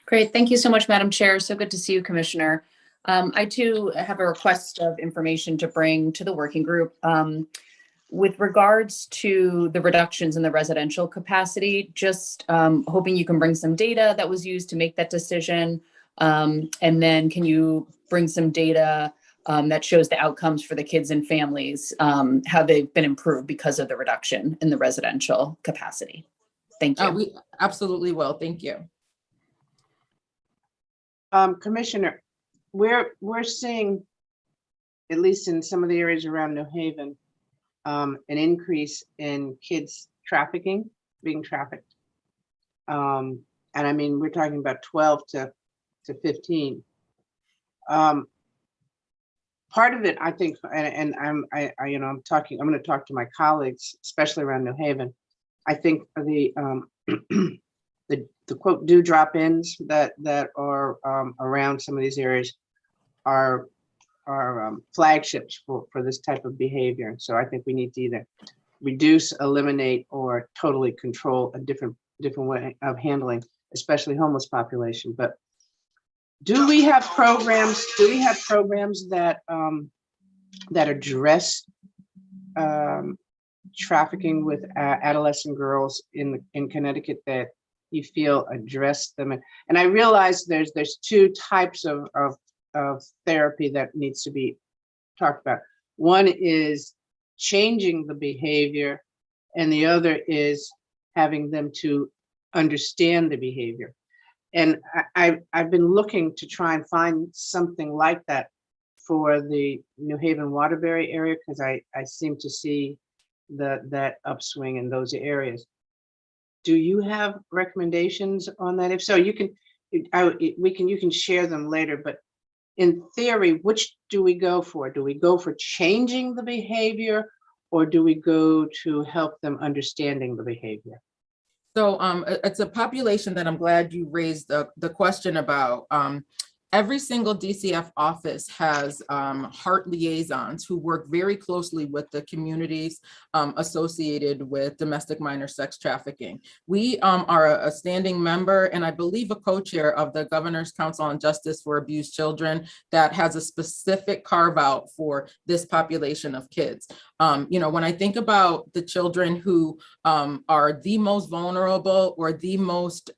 Great. Thank you so much, Madam Chair. So good to see you, Commissioner. I too have a request of information to bring to the working group. With regards to the reductions in the residential capacity, just hoping you can bring some data that was used to make that decision. And then can you bring some data that shows the outcomes for the kids and families, how they've been improved because of the reduction in the residential capacity. Thank you. We absolutely will. Thank you. Commissioner, we're seeing, at least in some of the areas around New Haven, an increase in kids trafficking, being trafficked. And I mean, we're talking about 12 to 15. Part of it, I think, and I'm going to talk to my colleagues, especially around New Haven. I think the quote do drop-ins that are around some of these areas are flagships for this type of behavior. So I think we need to either reduce, eliminate, or totally control a different way of handling, especially homeless population. But do we have programs? Do we have programs that address trafficking with adolescent girls in Connecticut that you feel address them? And I realize there's two types of therapy that needs to be talked about. One is changing the behavior, and the other is having them to understand the behavior. And I've been looking to try and find something like that for the New Haven Waterbury area, because I seem to see that upswing in those areas. Do you have recommendations on that? If so, you can share them later, but in theory, which do we go for? Do we go for changing the behavior, or do we go to help them understanding the behavior? So it's a population that I'm glad you raised the question about. Every single DCF office has heart liaisons who work very closely with the communities associated with domestic minor sex trafficking. We are a standing member, and I believe a co-chair of the Governor's Council on Justice for Abused Children that has a specific carve out for this population of kids. When I think about the children who are the most vulnerable or the most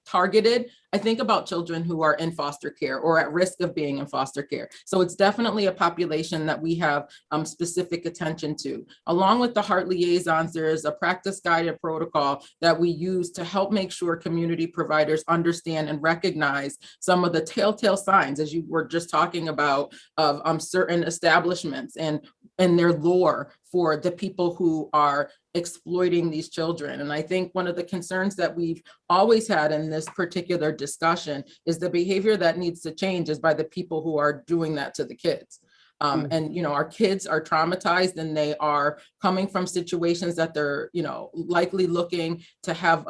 targeted, I think about children who are in foster care or at risk of being in foster care. So it's definitely a population that we have specific attention to. Along with the heart liaisons, there is a practice guided protocol that we use to help make sure community providers understand and recognize some of the telltale signs, as you were just talking about, of certain establishments and their lore for the people who are exploiting these children. And I think one of the concerns that we've always had in this particular discussion is the behavior that needs to change is by the people who are doing that to the kids. And our kids are traumatized, and they are coming from situations that they're likely looking to have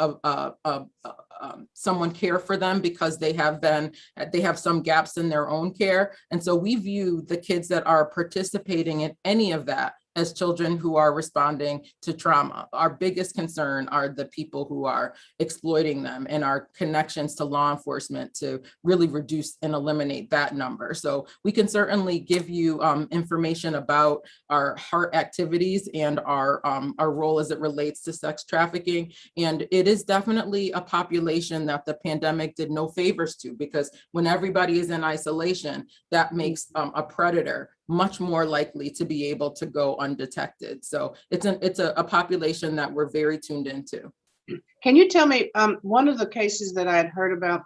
someone care for them because they have some gaps in their own care. And so we view the kids that are participating in any of that as children who are responding to trauma. Our biggest concern are the people who are exploiting them, and our connections to law enforcement to really reduce and eliminate that number. So we can certainly give you information about our heart activities and our role as it relates to sex trafficking. And it is definitely a population that the pandemic did no favors to, because when everybody is in isolation, that makes a predator much more likely to be able to go undetected. So it's a population that we're very tuned into. Can you tell me, one of the cases that I had heard about,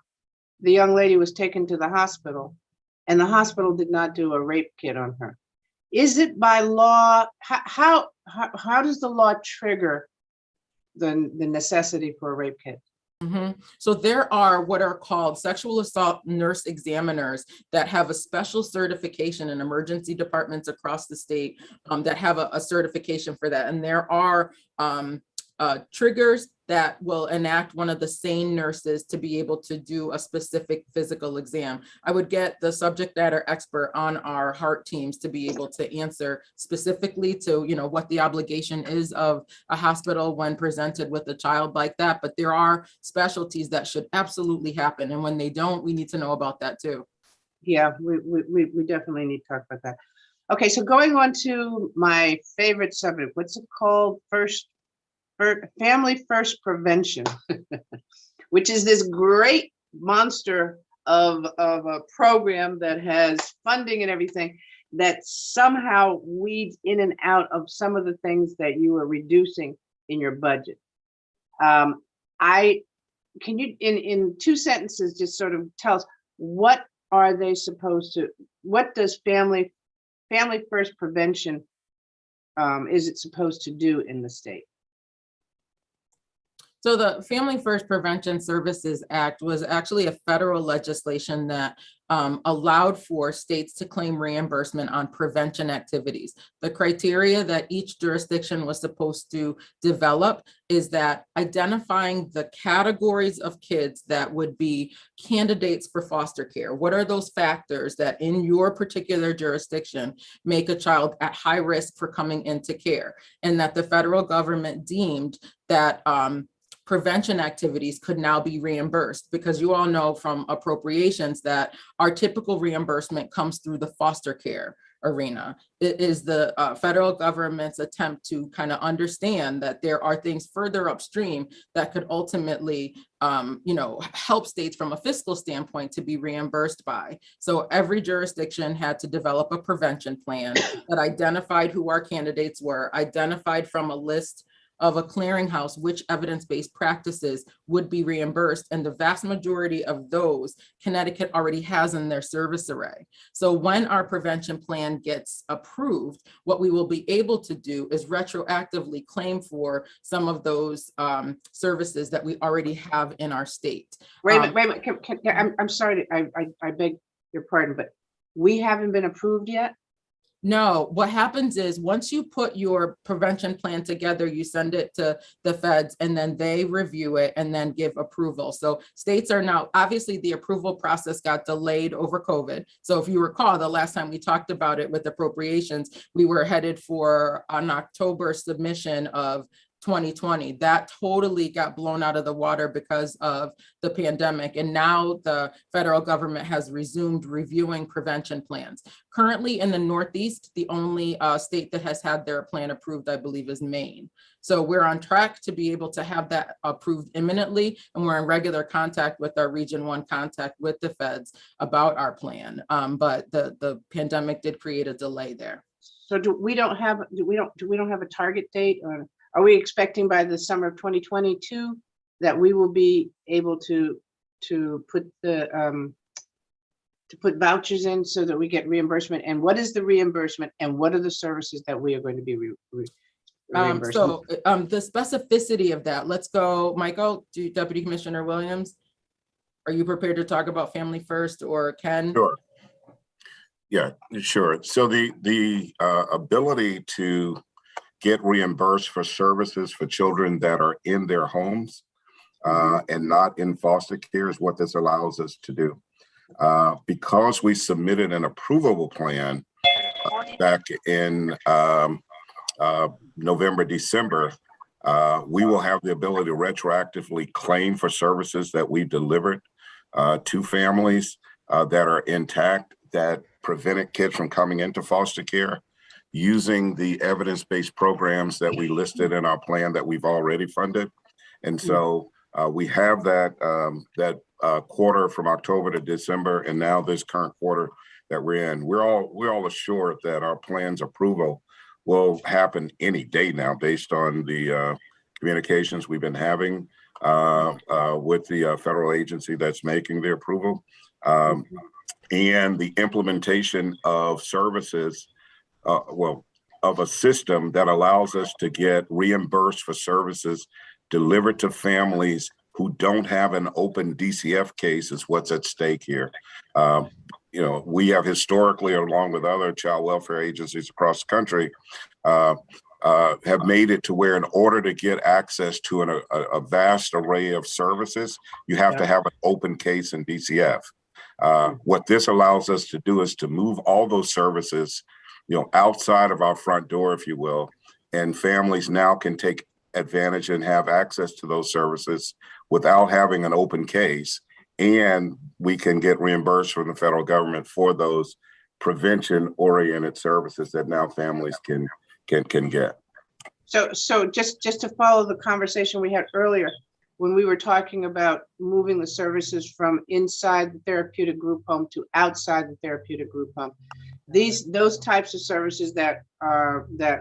the young lady was taken to the hospital and the hospital did not do a rape kit on her. Is it by law? How does the law trigger the necessity for a rape kit? So there are what are called sexual assault nurse examiners that have a special certification in emergency departments across the state that have a certification for that. And there are triggers that will enact one of the sane nurses to be able to do a specific physical exam. I would get the subject matter expert on our heart teams to be able to answer specifically to, what the obligation is of a hospital when presented with a child like that. But there are specialties that should absolutely happen. And when they don't, we need to know about that too. Yeah, we definitely need to talk about that. Okay, so going on to my favorite subject, what's it called? Family First Prevention, which is this great monster of a program that has funding and everything. that somehow weeds in and out of some of the things that you are reducing in your budget. Can you, in 2 sentences, just sort of tell us what are they supposed to, what does family first prevention, is it supposed to do in the state? So the Family First Prevention Services Act was actually a federal legislation that allowed for states to claim reimbursement on prevention activities. The criteria that each jurisdiction was supposed to develop is that identifying the categories of kids that would be candidates for foster care. What are those factors that in your particular jurisdiction make a child at high risk for coming into care? And that the federal government deemed that prevention activities could now be reimbursed, because you all know from appropriations that our typical reimbursement comes through the foster care arena. It is the federal government's attempt to kind of understand that there are things further upstream that could ultimately help states from a fiscal standpoint to be reimbursed by. So every jurisdiction had to develop a prevention plan that identified who our candidates were, identified from a list of a clearinghouse which evidence-based practices would be reimbursed, and the vast majority of those Connecticut already has in their service array. So when our prevention plan gets approved, what we will be able to do is retroactively claim for some of those services that we already have in our state. Raymond, I'm sorry, I beg your pardon, but we haven't been approved yet? No, what happens is once you put your prevention plan together, you send it to the feds and then they review it and then give approval. So states are now, obviously the approval process got delayed over COVID. So if you recall, the last time we talked about it with appropriations, we were headed for an October submission of 2020. That totally got blown out of the water because of the pandemic. And now the federal government has resumed reviewing prevention plans. Currently in the Northeast, the only state that has had their plan approved, I believe, is Maine. So we're on track to be able to have that approved imminently. And we're in regular contact with our Region 1 contact with the feds about our plan. But the pandemic did create a delay there. So do we don't have a target date, or are we expecting by the summer of 2022 that we will be able to put the to put vouchers in so that we get reimbursement? And what is the reimbursement, and what are the services that we are going to be reimbursed? So the specificity of that, let's go, Michael, Deputy Commissioner Williams. Are you prepared to talk about Family First, or Ken? Sure. Yeah, sure. So the ability to get reimbursed for services for children that are in their homes and not in foster care is what this allows us to do. Because we submitted an approvable plan back in November, December, we will have the ability to retroactively claim for services that we delivered to families that are intact, that prevented kids from coming into foster care, using the evidence-based programs that we listed in our plan that we've already funded. And so we have that quarter from October to December, and now this current quarter that we're in. We're all assured that our plan's approval will happen any day now, based on the communications we've been having with the federal agency that's making the approval, and the implementation of services, of a system that allows us to get reimbursed for services delivered to families who don't have an open DCF case is what's at stake here. We have historically, along with other child welfare agencies across the country, have made it to where in order to get access to a vast array of services, you have to have an open case in DCF. What this allows us to do is to move all those services outside of our front door, if you will, and families now can take advantage and have access to those services without having an open case, and we can get reimbursed from the federal government for those prevention-oriented services that now families can get. So just to follow the conversation we had earlier, when we were talking about moving the services from inside the therapeutic group home to outside the therapeutic group home. Those types of services that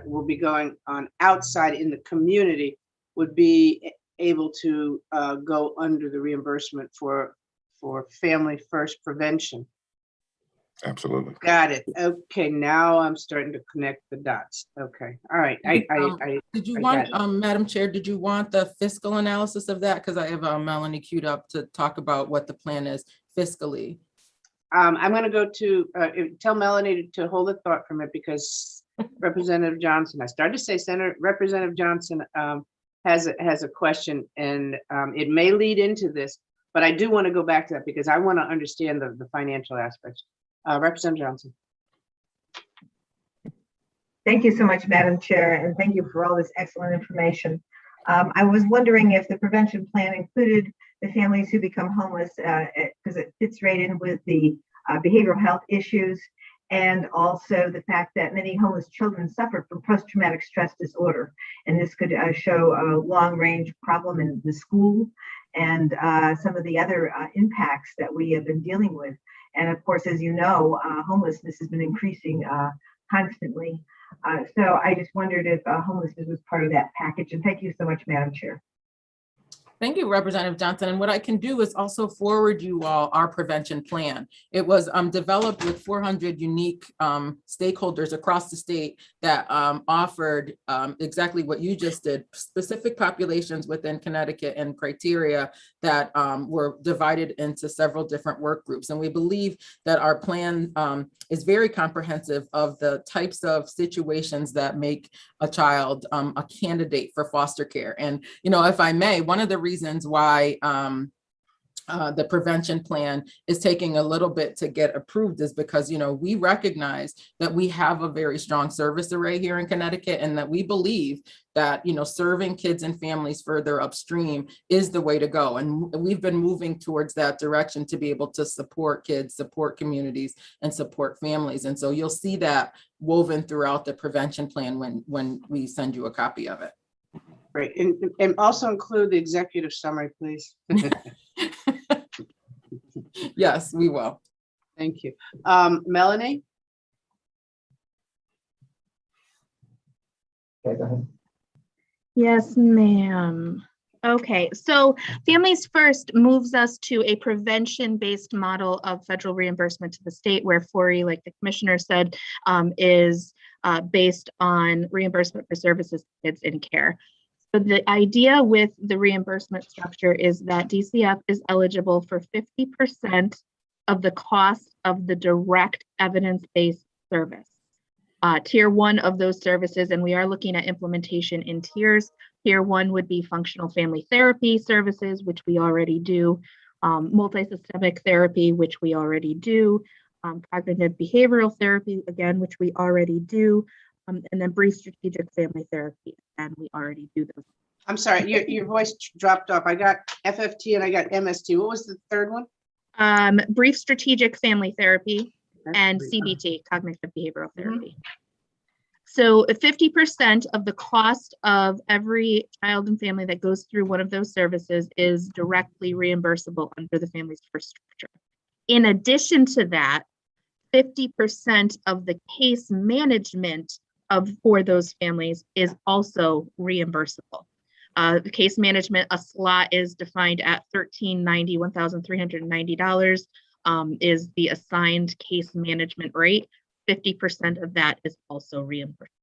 will be going on outside in the community would be able to go under the reimbursement for family first prevention. Absolutely. Got it. Okay, now I'm starting to connect the dots. Okay, all right. Did you I want, got it. Madam Chair, did you want the fiscal analysis of that? Because I have Melanie queued up to talk about what the plan is fiscally. I'm going to go to tell Melanie to hold the thought for a minute, because Representative Johnson, I started to say Representative Johnson has a question, and it may lead into this, but I do want to go back to that because I want to understand the financial aspects. Representative Johnson. Thank you so much, Madam Chair, and thank you for all this excellent information. I was wondering if the prevention plan included the families who become homeless, because it fits right in with the behavioral health issues, and also the fact that many homeless children suffer from post-traumatic stress disorder. And this could show a long-range problem in the school and some of the other impacts that we have been dealing with. And of course, as you know, homelessness has been increasing constantly. So I just wondered if homelessness was part of that package. And thank you so much, Madam Chair. Thank you, Representative Johnson. And what I can do is also forward you all our prevention plan. It was developed with 400 unique stakeholders across the state that offered exactly what you just did, specific populations within Connecticut and criteria that were divided into several different work groups. And we believe that our plan is very comprehensive of the types of situations that make a child a candidate for foster care. And, you know, if I may, one of the reasons why the prevention plan is taking a little bit to get approved is because, you know, we recognize that we have a very strong service array here in Connecticut, and that we believe that, you know, serving kids and families further upstream is the way to go. And we've been moving towards that direction to be able to support kids, support communities, and support families. And so you'll see that woven throughout the prevention plan when we send you a copy of it. Great, and also include the executive summary, please. Yes, we will. Thank you. Melanie? Okay, go ahead. Yes, ma'am. Okay, so Families First moves us to a prevention-based model of federal reimbursement to the state, where FORI, like the commissioner said, is based on reimbursement for services to kids in care. So the idea with the reimbursement structure is that DCF is eligible for 50% of the cost of the direct evidence-based service. Tier 1 of those services, and we are looking at implementation in tiers. Tier 1 would be functional family therapy services, which we already do, multisystemic therapy, which we already do, cognitive behavioral therapy, again, which we already do, and then brief strategic family therapy, and we already do those. I'm sorry, your voice dropped off. I got FFT and I got MST. What was the third one? Brief strategic family therapy and CBT, cognitive behavioral therapy. So 50% of the cost of every child and family that goes through one of those services is directly reimbursable under the Families First structure. In addition to that, 50% of the case management for those families is also reimbursable. The case management, a slot is defined at $1,390 is the assigned case management rate. 50% of that is also reimbursed.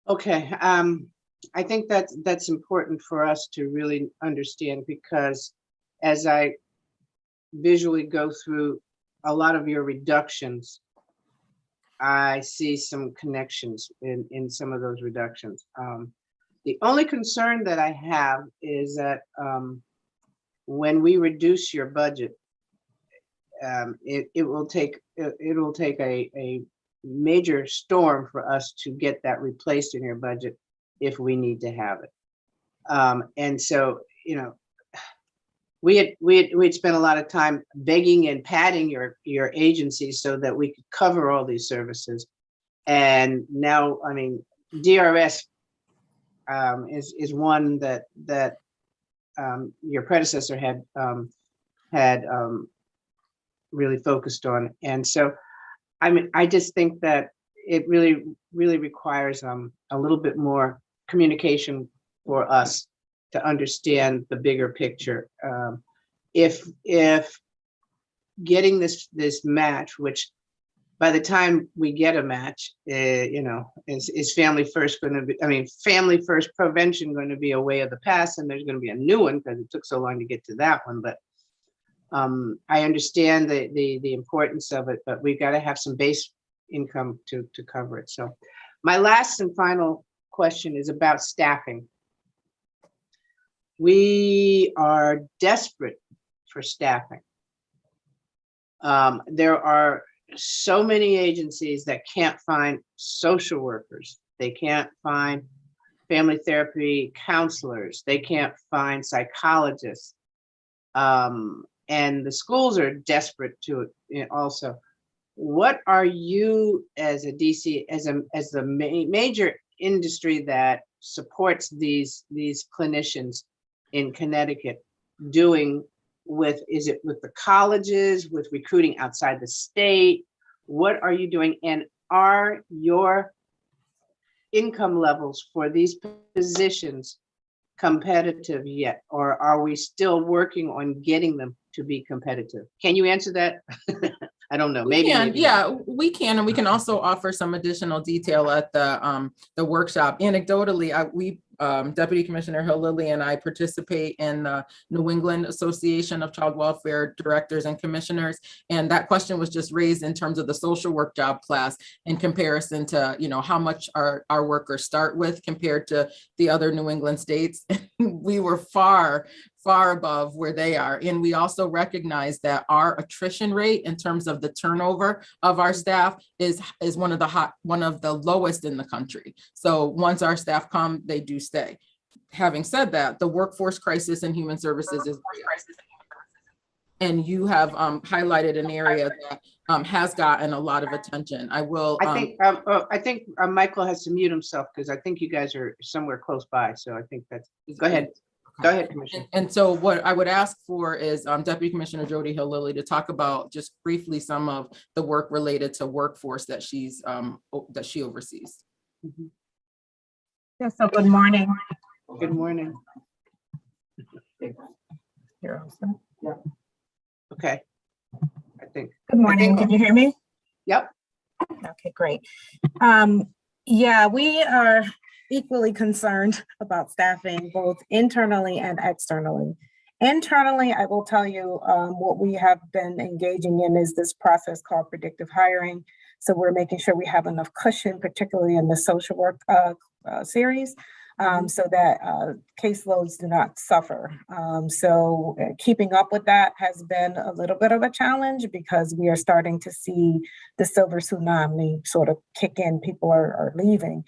Okay, I think that's important for us to really understand, because as I visually go through a lot of your reductions, I see some connections in some of those reductions. The only concern that I have is that when we reduce your budget, it will take a major storm for us to get that replaced in your budget if we need to have it. And so, you know, we'd spent a lot of time begging and padding your agency so that we could cover all these services. And now, I mean, DRS, is one that your predecessor had really focused on. And so, I mean, I just think that it really requires a little bit more communication for us to understand the bigger picture. If getting this match, which by the time we get a match, is family first going to be, I mean, family first prevention going to be a way of the past, and there's going to be a new one because it took so long to get to that one. But I understand the importance of it, but we've got to have some base income to cover it. So my last and final question is about staffing. We are desperate for staffing. There are so many agencies that can't find social workers. They can't find family therapy counselors. They can't find psychologists. And the schools are desperate to it also. What are you as a DC, as the major industry that supports these clinicians in Connecticut doing with, is it with the colleges, with recruiting outside the state? What are you doing? And are your income levels for these positions competitive yet? Or are we still working on getting them to be competitive? Can you answer that? I don't know. Maybe. Yeah, we can, and we can also offer some additional detail at the workshop. Anecdotally, we Deputy Commissioner Hill Lilly and I participate in the New England Association of Child Welfare Directors and Commissioners, and that question was just raised in terms of the social work job class in comparison to how much our workers start with compared to the other New England states. We were far above where they are. And we also recognize that our attrition rate in terms of the turnover of our staff is one of the lowest in the country. So once our staff come, they do stay. Having said that, the workforce crisis in human services is real. And you have highlighted an area that has gotten a lot of attention. I think Michael has to mute himself because I think you guys are somewhere close by. So I think that's, go ahead. Go ahead, Commissioner. And so what I would ask for is Deputy Commissioner Jody Hill Lilly to talk about just briefly some of the work related to workforce that she oversees. Mm-hmm. Yes, so good morning. Good morning. Here also. Yeah. Okay. I think. Good morning. Can you hear me? Yep. Okay, great. Yeah, we are equally concerned about staffing, both internally and externally. Internally, I will tell you what we have been engaging in is this process called predictive hiring. So we're making sure we have enough cushion, particularly in the social work series, so that caseloads do not suffer. So keeping up with that has been a little bit of a challenge because we are starting to see the silver tsunami sort of kick in. People are leaving.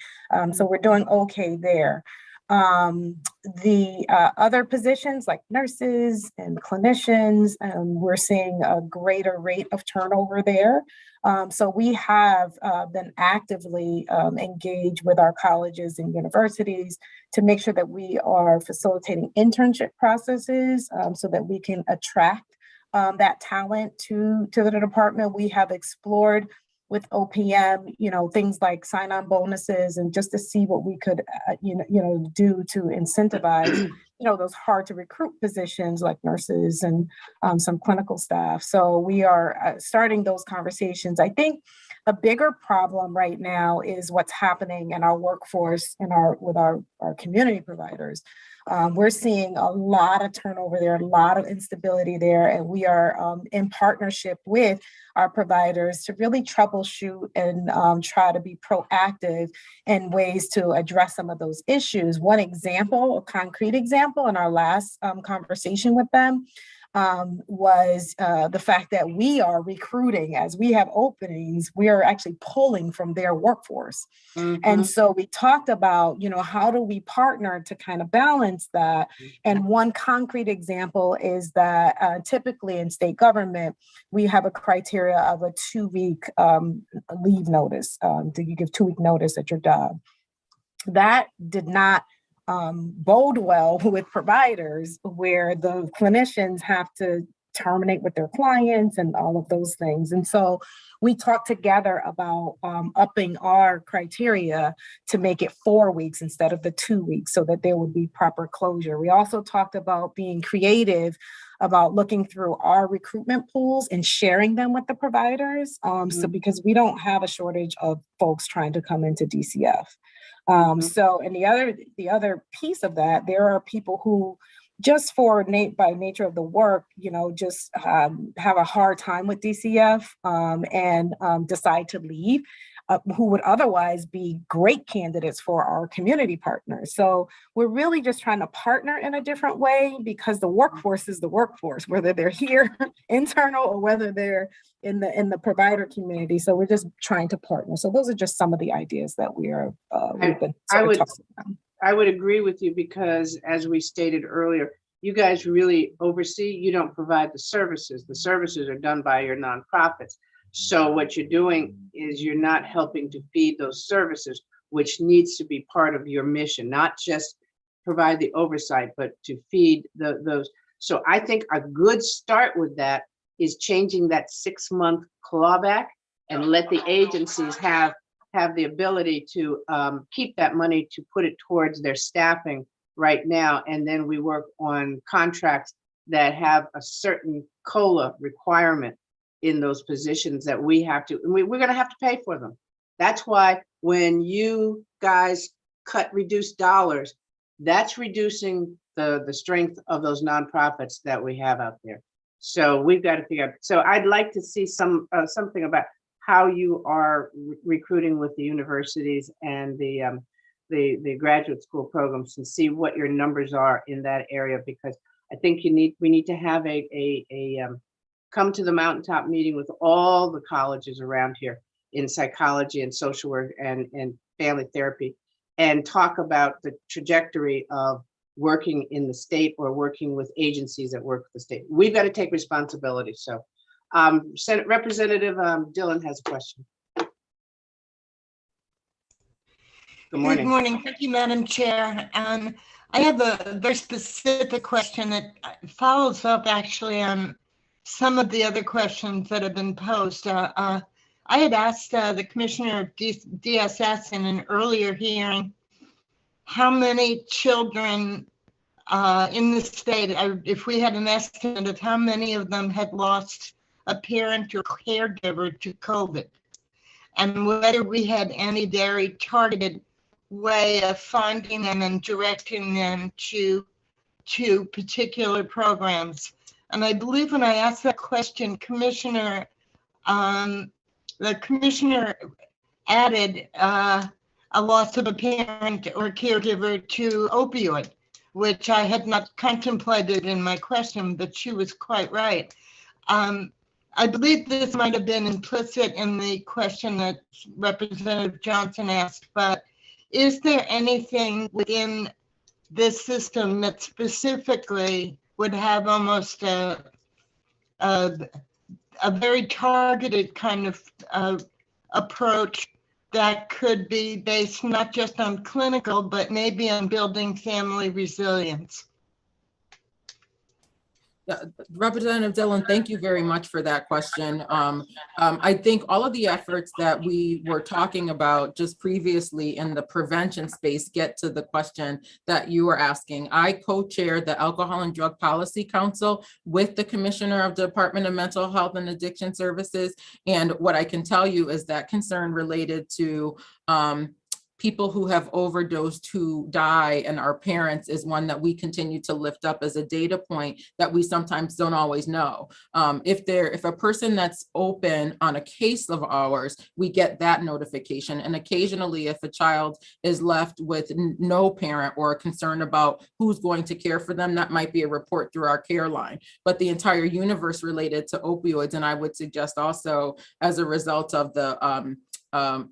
So we're doing okay there. The other positions like nurses and clinicians, we're seeing a greater rate of turnover there. So we have been actively engaged with our colleges and universities to make sure that we are facilitating internship processes so that we can attract that talent to the department. We have explored with OPM, things like sign-on bonuses and just to see what we could, do to incentivize, those hard to recruit positions like nurses and some clinical staff. So we are starting those conversations. I think a bigger problem right now is what's happening in our workforce and with our community providers. We're seeing a lot of turnover there, a lot of instability there, and we are in partnership with our providers to really troubleshoot and try to be proactive in ways to address some of those issues. One example, a concrete example in our last conversation with them was the fact that we are recruiting as we have openings, we are actually pulling from their workforce. Mm-hmm. And so we talked about, how do we partner to kind of balance that? And one concrete example is that typically in state government, we have a criteria of a 2-week leave notice. Do you give 2-week notice at your job? That did not bode well with providers, where the clinicians have to terminate with their clients and all of those things. And so we talked together about upping our criteria to make it 4 weeks instead of the 2 weeks, so that there would be proper closure. We also talked about being creative about looking through our recruitment pools and sharing them with the providers. So because we don't have a shortage of folks trying to come into DCF. So, and the other piece of that, there are people who just by nature of the work, just have a hard time with DCF and decide to leave, who would otherwise be great candidates for our community partners. So we're really just trying to partner in a different way, because the workforce is the workforce, whether they're here internal or whether they're in the provider community. So we're just trying to partner. So those are just some of the ideas that we've been talking about. I would agree with you, because as we stated earlier, you guys really oversee, you don't provide the services. The services are done by your nonprofits. So what you're doing is you're not helping to feed those services, which needs to be part of your mission, not just provide the oversight, but to feed those. So I think a good start with that is changing that 6-month clawback and let the agencies have the ability to keep that money to put it towards their staffing right now. And then we work on contracts that have a certain COLA requirement in those positions that we have to, and we're going to have to pay for them. That's why when you guys reduce dollars, that's reducing the strength of those nonprofits that we have out there. So we've got to figure out. So I'd like to see something about how you are recruiting with the universities and the graduate school programs, and see what your numbers are in that area, because I think we need to have a come to the mountaintop meeting with all the colleges around here in psychology and social work and family therapy, and talk about the trajectory of working in the state or working with agencies that work with the state. We've got to take responsibility. So Senate Representative Dillon has a question. Good morning. Good morning. Thank you, Madam Chair. I have a very specific question that follows up actually on some of the other questions that have been posed. I had asked the Commissioner of DSS in an earlier hearing how many children in the state, if we had an estimate of how many of them had lost a parent or caregiver to COVID, and whether we had any very targeted way of finding them and directing them to particular programs. And I believe when I asked that question, the commissioner added a loss of a parent or caregiver to opioid, which I had not contemplated in my question, but she was quite right. I believe this might have been implicit in the question that Representative Johnson asked, but is there anything within this system that specifically would have almost a very targeted kind of approach that could be based not just on clinical, but maybe on building family resilience? Representative Dillon, thank you very much for that question. I think all of the efforts that we were talking about just previously in the prevention space get to the question that you were asking. I co-chair the Alcohol and Drug Policy Council with the Commissioner of the Department of Mental Health and Addiction Services. And what I can tell you is that concern related to people who have overdosed who die and our parents is one that we continue to lift up as a data point that we sometimes don't always know. If a person that's open on a case of ours, we get that notification. And occasionally if a child is left with no parent or a concern about who's going to care for them, that might be a report through our care line. But the entire universe related to opioids, and I would suggest also as a result of the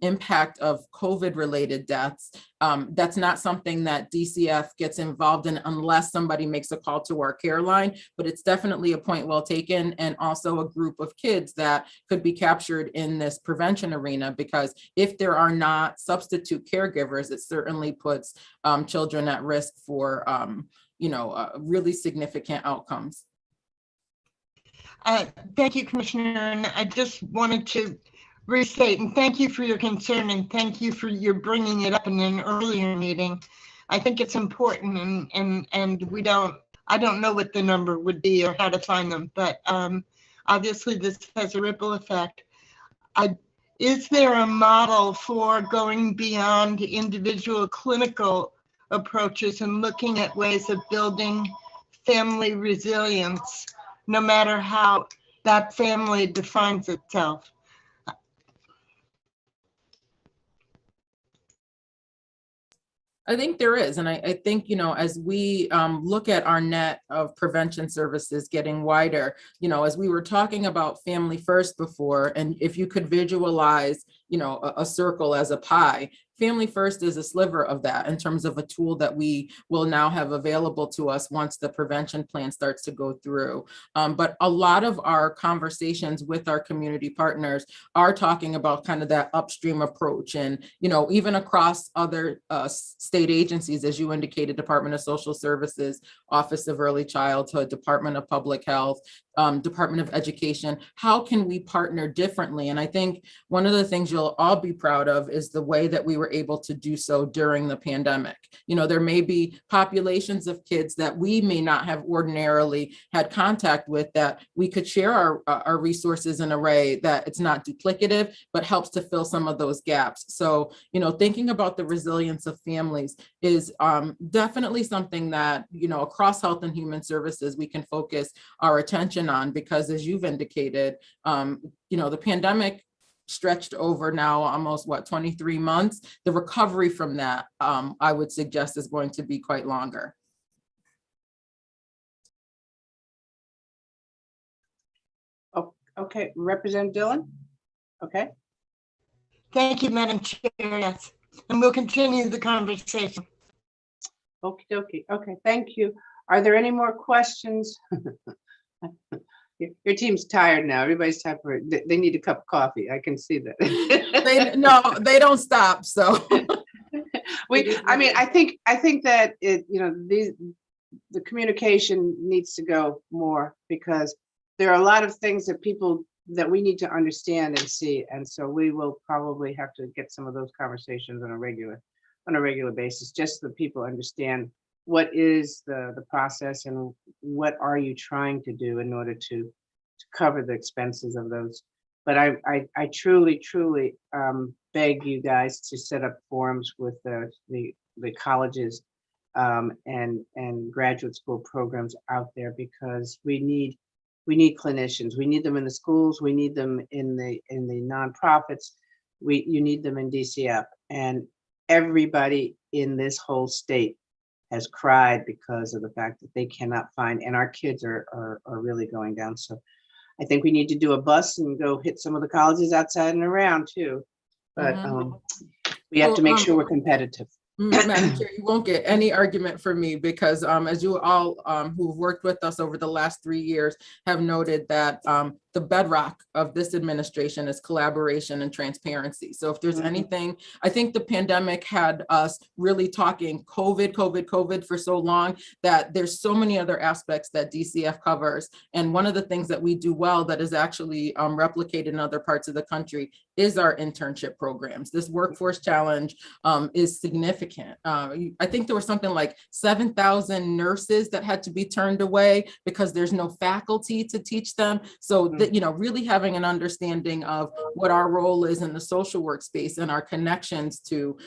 impact of COVID-related deaths. That's not something that DCF gets involved in unless somebody makes a call to our care line, but it's definitely a point well taken, and also a group of kids that could be captured in this prevention arena, because if there are not substitute caregivers, it certainly puts children at risk for really significant outcomes. Thank you, Commissioner. And I just wanted to restate and thank you for your concern, and thank you for your bringing it up in an earlier meeting. I think it's important, and I don't know what the number would be or how to find them, but obviously this has a ripple effect. Is there a model for going beyond individual clinical approaches and looking at ways of building family resilience, no matter how that family defines itself? I think there is. And I think, as we look at our net of prevention services getting wider, as we were talking about family first before, and if you could visualize, a circle as a pie, Family First is a sliver of that in terms of a tool that we will now have available to us once the prevention plan starts to go through. But a lot of our conversations with our community partners are talking about kind of that upstream approach, and even across other state agencies, as you indicated, Department of Social Services, Office of Early Childhood, Department of Public Health, Department of Education. How can we partner differently? And I think one of the things you'll all be proud of is the way that we were able to do so during the pandemic. There may be populations of kids that we may not have ordinarily had contact with, that we could share our resources in a way that it's not duplicative, but helps to fill some of those gaps. So, thinking about the resilience of families is definitely something that, across Health and Human Services, we can focus our attention on, because as you've indicated, the pandemic stretched over now almost 23 months. The recovery from that, I would suggest, is going to be quite longer. Oh, okay, Representative Dillon. Okay. Thank you, Madam Chair. Yes, and we'll continue the conversation. Okie dokie. Okay, thank you. Are there any more questions? Your team's tired now. Everybody's tired for it. They need a cup of coffee. I can see that. No, they don't stop. So I think that the communication needs to go more, because there are a lot of things that we need to understand and see. And so we will probably have to get some of those conversations on a regular basis, just so that people understand what is the process and what are you trying to do in order to cover the expenses of those. But I truly beg you guys to set up forums with the colleges and graduate school programs out there, because we need clinicians. We need them in the schools. We need them in the nonprofits. You need them in DCF, and everybody in this whole state has cried because of the fact that they cannot find, and our kids are really going down. So I think we need to do a bus and go hit some of the colleges outside and around too. But we have to make sure we're competitive. Madam Chair, you won't get any argument from me, because as you all who've worked with us over the last 3 years have noted, that the bedrock of this administration is collaboration and transparency. So if there's anything, I think the pandemic had us really talking COVID for so long that there's so many other aspects that DCF covers. And one of the things that we do well that is actually replicated in other parts of the country is our internship programs. This workforce challenge is significant. I think there was something like 7,000 nurses that had to be turned away because there's no faculty to teach them. So that, really having an understanding of what our role is in the social work space and our connections to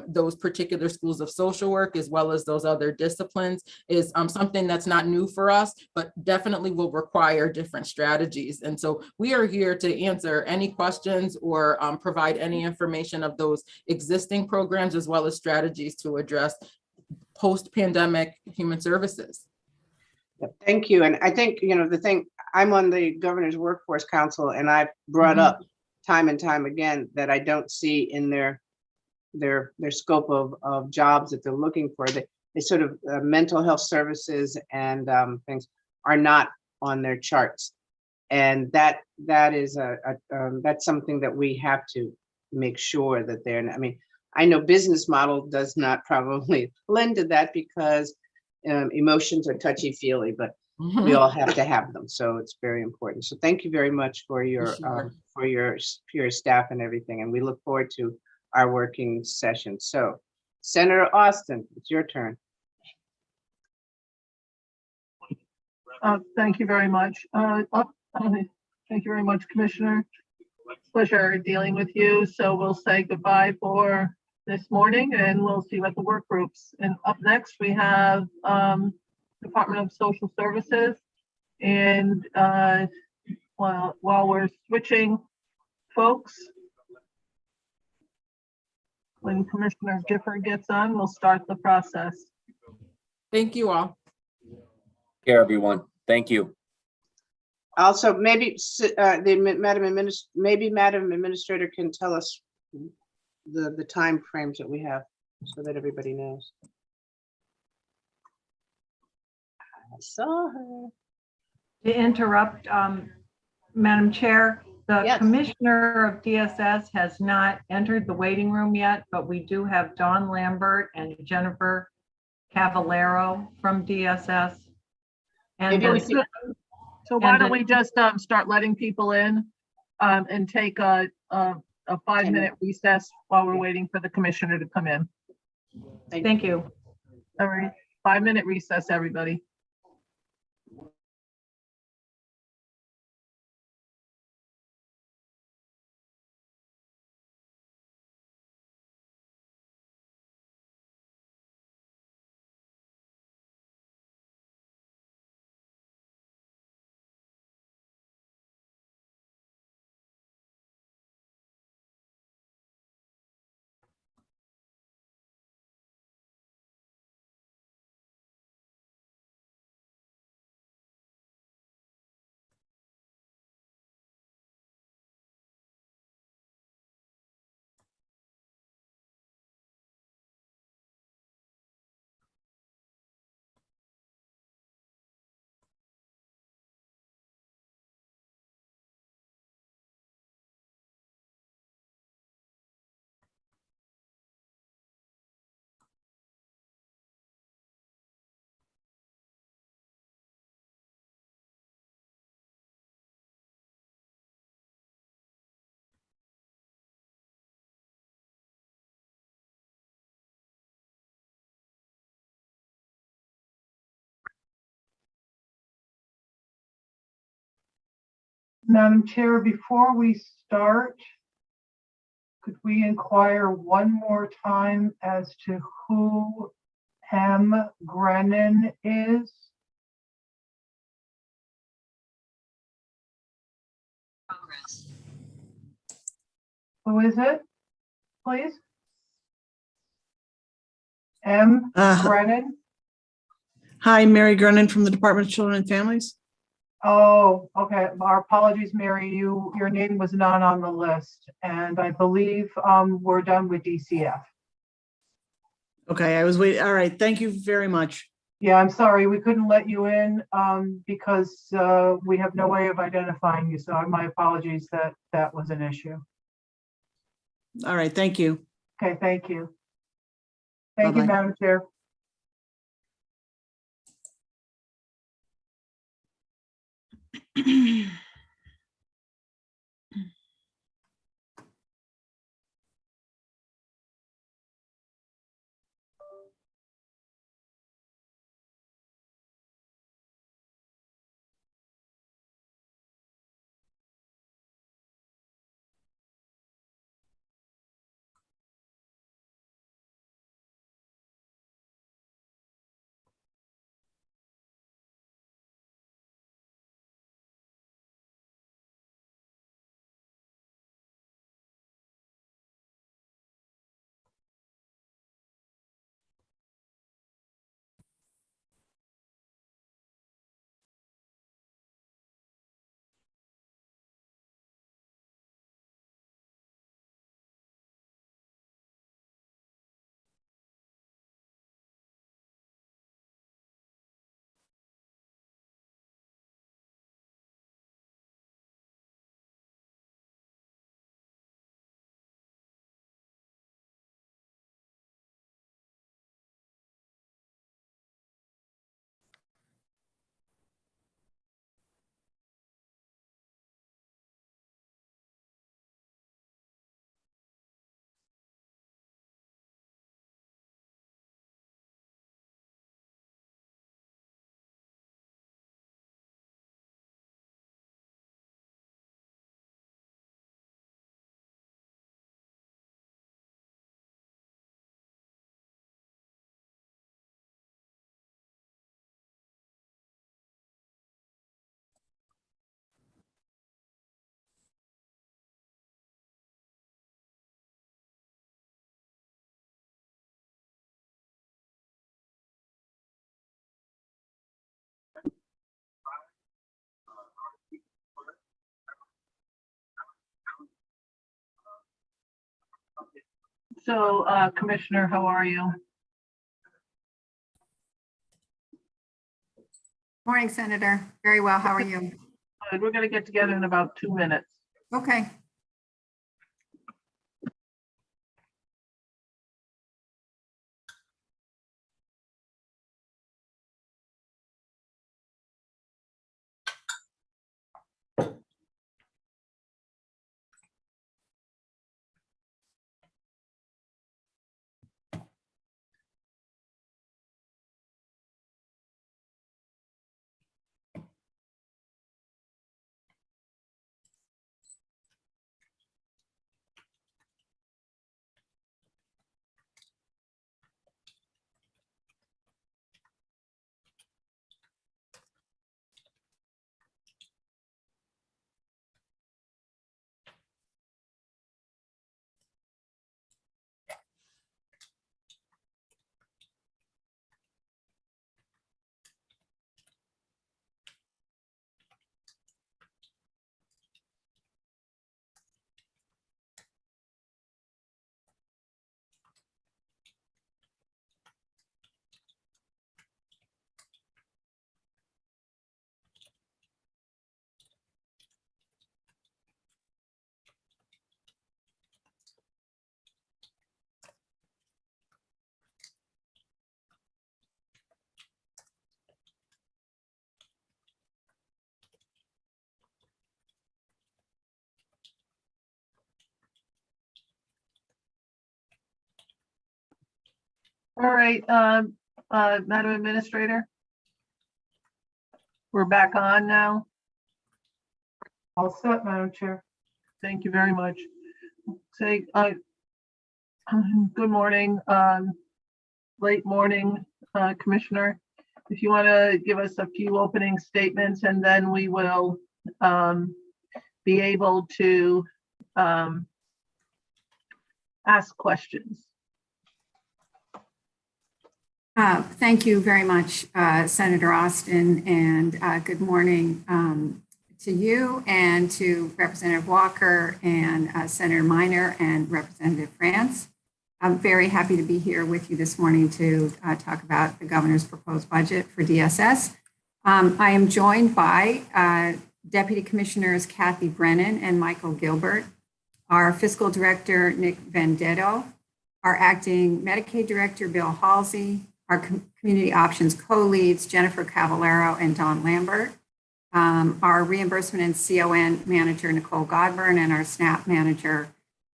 those particular schools of social work, as well as those other disciplines, is something that's not new for us, but definitely will require different strategies. And so we are here to answer any questions or provide any information of those existing programs, as well as strategies to address post-pandemic human services. Thank you. And I think, the thing, I'm on the Governor's Workforce Council, and I brought up time and time again that I don't see in their scope of jobs that they're looking for. They sort of mental health services and things are not on their charts. And that is that's something that we have to make sure that they're, I mean, I know business model does not probably lend to that because emotions are touchy-feely, but we all have to have them. So it's very important. So thank you very much for your staff and everything. And we look forward to our working session. So Senator Austin, it's your turn. Thank you very much. Thank you very much, Commissioner. Pleasure dealing with you. So we'll say goodbye for this morning and we'll see you at the work groups. And up next we have Department of Social Services. And while we're switching folks, when Commissioner Gifford gets on, we'll start the process. Thank you all. Care, everyone. Thank you. Also, maybe Madam Administrator can tell us the time frames that we have so that everybody knows. I saw her. To interrupt, Madam Chair, the Yes. Commissioner of DSS has not entered the waiting room yet, but we do have Dawn Lambert and Jennifer Cavallero from DSS. And Maybe we the- So why And don't the- we just start letting people in and take a 5-minute recess while we're waiting for the commissioner to come in. Thank you. All right, 5-minute recess, everybody. Madam Chair, before we start, could we inquire one more time as to who M. Grennan is? Who is it, please? M. Grennan? Hi, Mary Grennan from the Department of Children and Families. Oh, okay. Our apologies, Mary. Your name was not on the list, and I believe we're done with DCF. Okay, I was waiting. All right, thank you very much. Yeah, I'm sorry. We couldn't let you in because we have no way of identifying you. So my apologies that was an issue. All right, thank you. Okay, thank you. Thank you, Bye-bye. Madam Chair. So, Commissioner, how are you? Morning, Senator. Very well. How are you? Good. We're going to get together in about 2 minutes. Okay. All right, Madam Administrator. We're back on now. All set, Madam Chair. Thank you very much. Say, good morning, late morning, Commissioner. If you want to give us a few opening statements, and then we will be able to ask questions. Thank you very much, Senator Austin, and good morning to you and to Representative Walker and Senator Minor and Representative France. I'm very happy to be here with you this morning to talk about the governor's proposed budget for DSS. I am joined by Deputy Commissioners Kathy Brennan and Michael Gilbert, our Fiscal Director Nick Vendetto, our Acting Medicaid Director Bill Halsey, our Community Options Co-Leads Jennifer Cavallaro and Don Lambert, our Reimbursement and CON Manager Nicole Godburn, and our SNAP Manager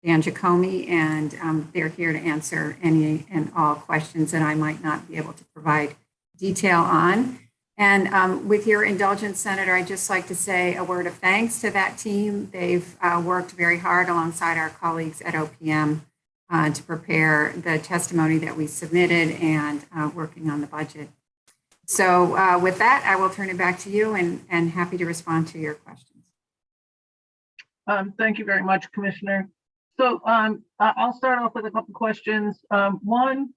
Dan Giacomi, and they're here to answer any and all questions that I might not be able to provide detail on. And with your indulgence, Senator, I'd just like to say a word of thanks to that team. They've worked very hard alongside our colleagues at OPM to prepare the testimony that we submitted and working on the budget. So with that, I will turn it back to you and happy to respond to your questions. Thank you very much, Commissioner. So I'll start off with a couple questions. One,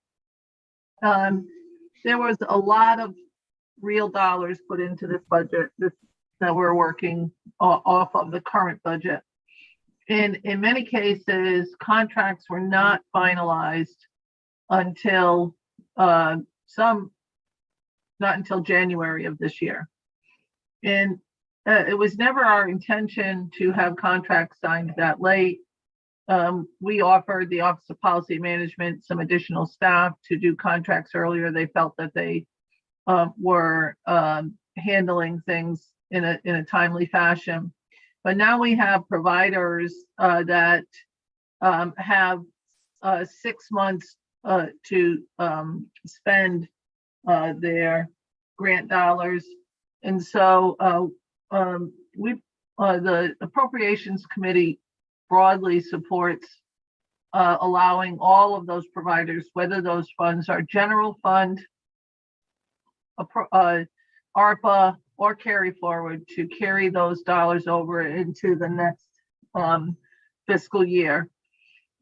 there was a lot of real dollars put into this budget that we're working off of the current budget. In many cases, contracts were not finalized until not until January of this year. And it was never our intention to have contracts signed that late. We offered the Office of Policy Management some additional staff to do contracts earlier. They felt that they were handling things in a timely fashion. But now we have providers that have 6 months to spend their grant dollars. And so the Appropriations Committee broadly supports allowing all of those providers, whether those funds are general fund, ARPA, or carry forward, to carry those dollars over into the next fiscal year.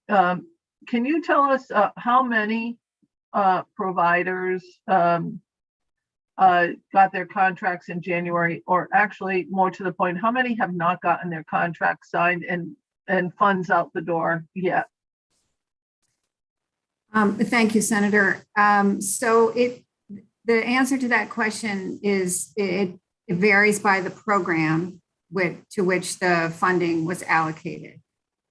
Can you tell us how many providers got their contracts in January, or actually more to the point, how many have not gotten their contracts signed and funds out the door yet? Thank you, Senator. The answer to that question is it varies by the program to which the funding was allocated.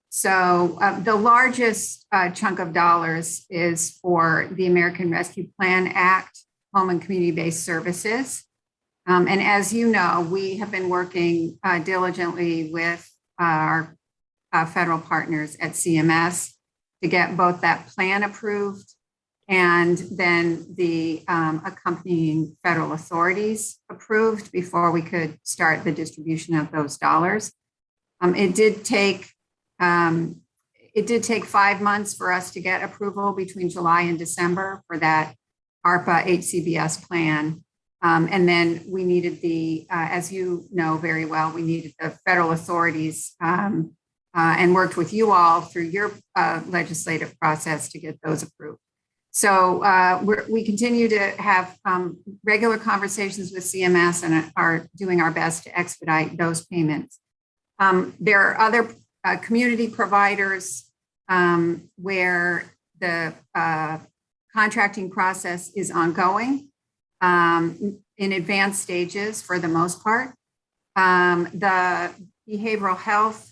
So the largest chunk of dollars is for the American Rescue Plan Act, Home and Community-Based Services. And as you know, we have been working diligently with our federal partners at CMS to get both that plan approved and then the accompanying federal authorities approved before we could start the distribution of those dollars. It did take 5 months for us to get approval between July and December for that ARPA HCBS plan. And then we needed as you know very well, we needed the federal authorities and worked with you all through your legislative process to get those approved. So we continue to have regular conversations with CMS and are doing our best to expedite those payments. There are other community providers where the contracting process is ongoing in advanced stages for the most part. The behavioral health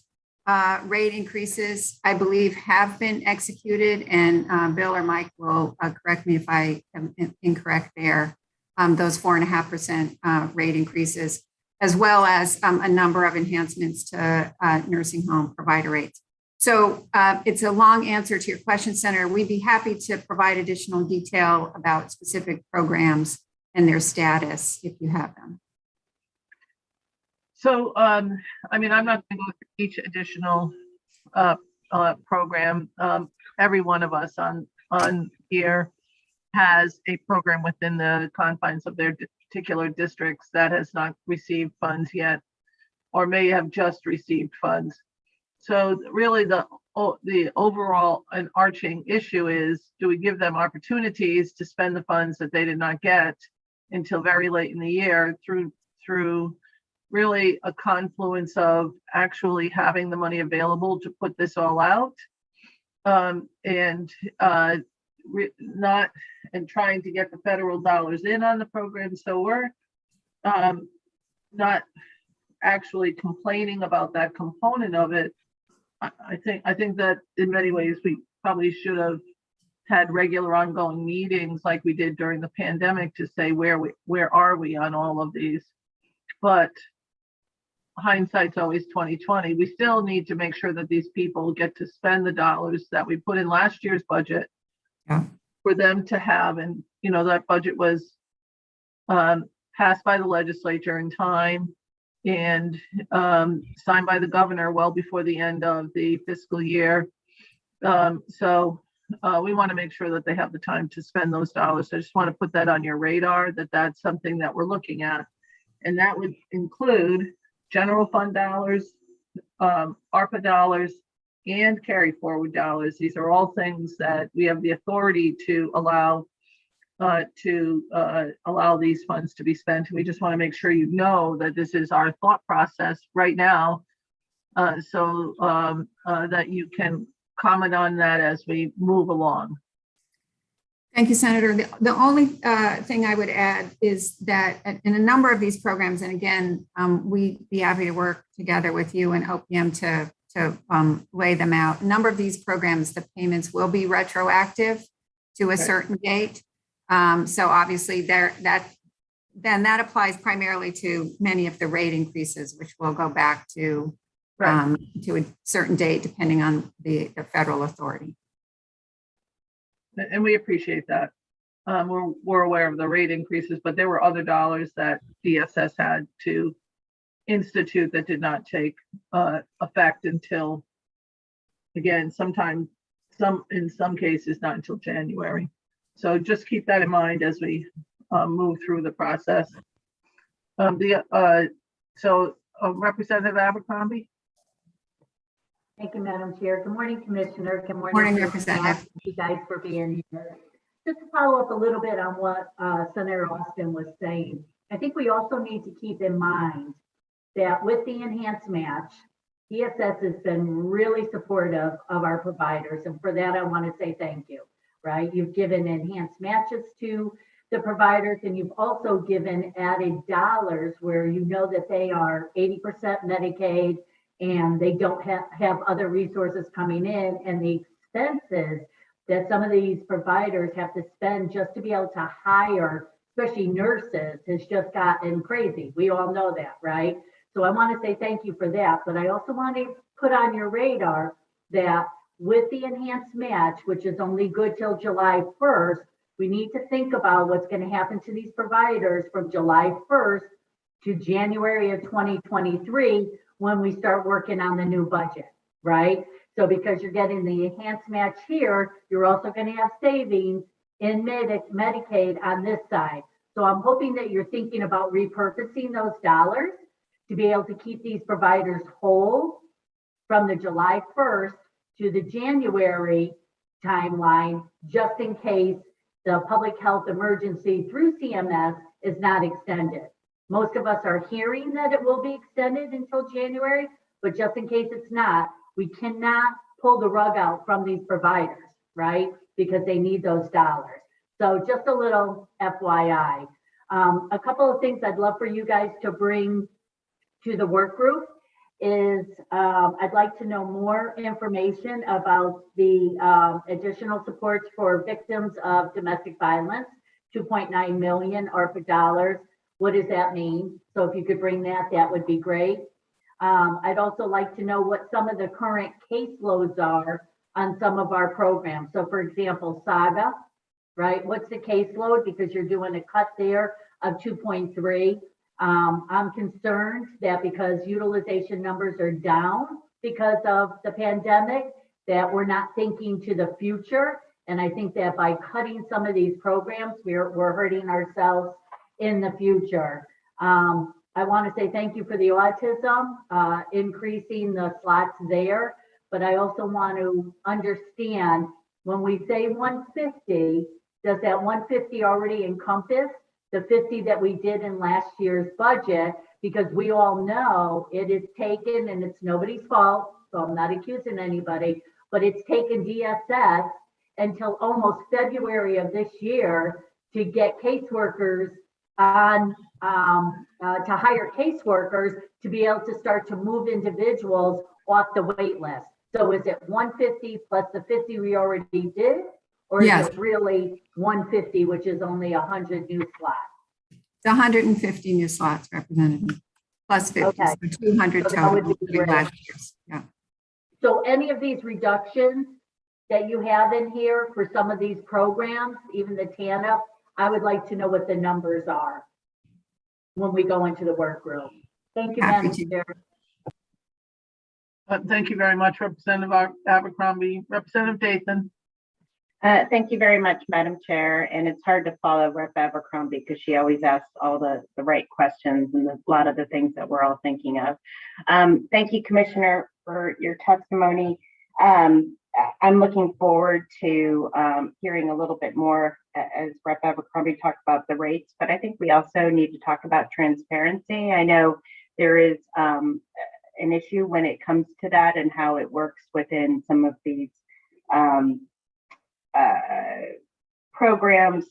rate increases, I believe, have been executed, and Bill or Mike will correct me if I am incorrect there. Those 4.5% rate increases, as well as a number of enhancements to nursing home provider rates. So it's a long answer to your question, Senator. We'd be happy to provide additional detail about specific programs and their status if you have them. So, I mean, I'm not going to go through each additional program. Every one of us on here has a program within the confines of their particular districts that has not received funds yet, or may have just received funds. So really the overall and arching issue is, do we give them opportunities to spend the funds that they did not get until very late in the year through really a confluence of actually having the money available to put this all out, and trying to get the federal dollars in on the program. So we're not actually complaining about that component of it. I think that in many ways we probably should have had regular ongoing meetings like we did during the pandemic to say where are we on all of these. But hindsight's always 20/20. We still need to make sure that these people get to spend the dollars that we put in last year's budget for them to have. And, you know, that budget was passed by the legislature in time and signed by the governor well before the end of the fiscal year. So we want to make sure that they have the time to spend those dollars. So I just want to put that on your radar, that that's something that we're looking at. And that would include general fund dollars, ARPA dollars, and carry forward dollars. These are all things that we have the authority to allow these funds to be spent. We just want to make sure you know that this is our thought process right now, so that you can comment on that as we move along. Thank you, Senator. The only thing I would add is that in a number of these programs, and again, we'd be happy to work together with you and OPM to lay them out. A number of these programs, the payments will be retroactive to a certain date. So obviously that applies primarily to many of the rate increases, which will go back to a certain date depending on the federal authority. And we appreciate that. We're aware of the rate increases, but there were other dollars that DSS had to institute that did not take effect until, again, in some cases, not until January. So just keep that in mind as we move through the process. Representative Abercrombie. Thank you, Madam Chair. Good morning, Commissioner. Good morning, Representative. Thank you guys for being here. Just to follow up a little bit on what Senator Austin was saying, I think we also need to keep in mind that with the enhanced match, DSS has been really supportive of our providers. And for that, I want to say thank you. right? You've given enhanced matches to the providers, and you've also given added dollars where you know that they are 80% Medicaid and they don't have other resources coming in, and the expenses that some of these providers have to spend just to be able to hire, especially nurses, has just gotten crazy. We all know that, right? So I want to say thank you for that, but I also want to put on your radar that with the enhanced match, which is only good till July 1st, we need to think about what's going to happen to these providers from July 1st to January of 2023 when we start working on the new budget, right? So because you're getting the enhanced match here, you're also going to have savings in Medicaid on this side. So I'm hoping that you're thinking about repurposing those dollars to be able to keep these providers whole from the July 1st to the January timeline, just in case the public health emergency through CMS is not extended. Most of us are hearing that it will be extended until January, but just in case it's not, we cannot pull the rug out from these providers, right? Because they need those dollars. So just a little FYI. A couple of things I'd love for you guys to bring to the work group is I'd like to know more information about the additional supports for victims of domestic violence, 2.9 million ARPA dollars. What does that mean? So if you could bring that, that would be great. I'd also like to know what some of the current caseloads are on some of our programs. So for example, Saga, right? What's the caseload? Because you're doing a cut there of 2.3. I'm concerned that because utilization numbers are down because of the pandemic, that we're not thinking to the future. And I think that by cutting some of these programs, we're hurting ourselves in the future. I want to say thank you for the autism, increasing the slots there. But I also want to understand when we say 150, does that 150 already encompass the 50 that we did in last year's budget? Because we all know it is taken, and it's nobody's fault, so I'm not accusing anybody, but it's taken DSS until almost February of this year to get caseworkers on, to hire caseworkers to be able to start to move individuals off the wait list. So is it 150 plus the 50 we already did? Or is it really 150, which is only 100 new slots? The 150 new slots, Representative, plus 50, Okay. so 200 So that would total. be great. Last year's. Yeah. So any of these reductions that you have in here for some of these programs, even the TANF, I would like to know what the numbers are when we go into the workroom. Thank you, Madam Chair. Thank you very much, Representative Abercrombie. Representative Dathan. Thank you very much, Madam Chair. And it's hard to follow Rep. Abercrombie because she always asks all the right questions and a lot of the things that we're all thinking of. Thank you, Commissioner, for your testimony. I'm looking forward to hearing a little bit more as Rep. Abercrombie talked about the rates, but I think we also need to talk about transparency. I know there is an issue when it comes to that and how it works within some of these programs,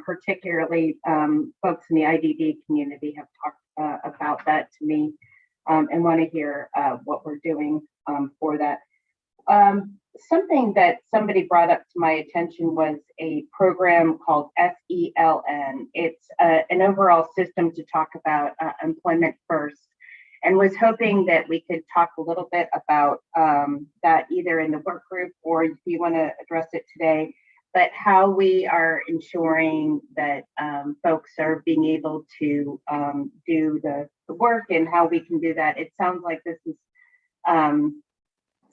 particularly folks in the IDD community have talked about that to me and want to hear what we're doing for that. Something that somebody brought up to my attention was a program called FELN. It's an overall system to talk about employment first, and was hoping that we could talk a little bit about that either in the work group or if you want to address it today, but how we are ensuring that folks are being able to do the work and how we can do that. It sounds like this is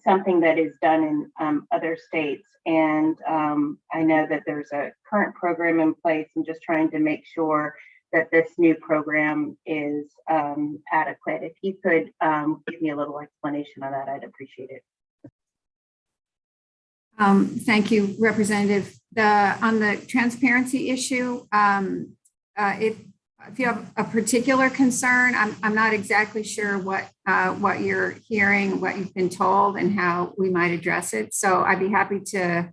something that is done in other states. And I know that there's a current program in place and just trying to make sure that this new program is adequate. If you could give me a little explanation on that, I'd appreciate it. Thank you, Representative. On the transparency issue, if you have a particular concern, I'm not exactly sure what you're hearing, what you've been told, and how we might address it. So I'd be happy to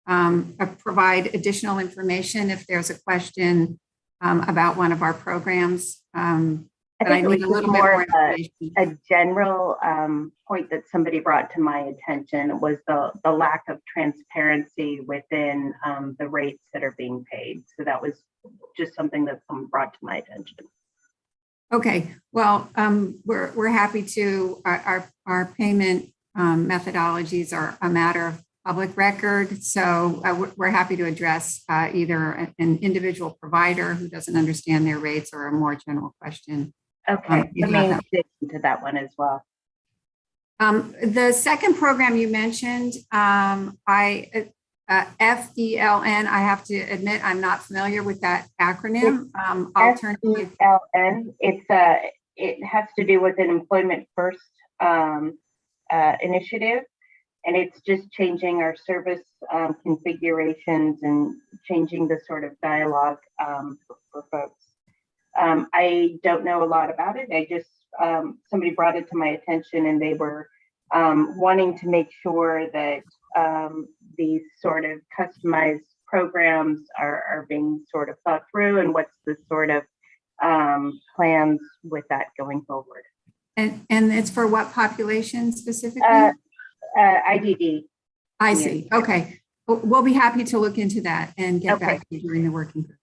provide additional information if there's a question about one of our programs. I But I think it was need a just little bit more more of information. a general point that somebody brought to my attention was the lack of transparency within the rates that are being paid. So that was just something that someone brought to my attention. Okay, well, we're happy to, our payment methodologies are a matter of public record. So we're happy to address either an individual provider who doesn't understand their rates or a more general question. Okay, let me dig into that one as well. The second program you mentioned, FELN, I have to admit, I'm not familiar with that acronym. Alternative FELN, it has to do with an Employment First initiative, and it's just changing our service configurations and changing the sort of dialogue for folks. I don't know a lot about it. I just, somebody brought it to my attention and they were wanting to make sure that these sort of customized programs are being sort of thought through, and what's the sort of plans with that going forward. And it's for what population specifically? IDD. I see. Okay. We'll be happy to look into that and get back to you during the working group.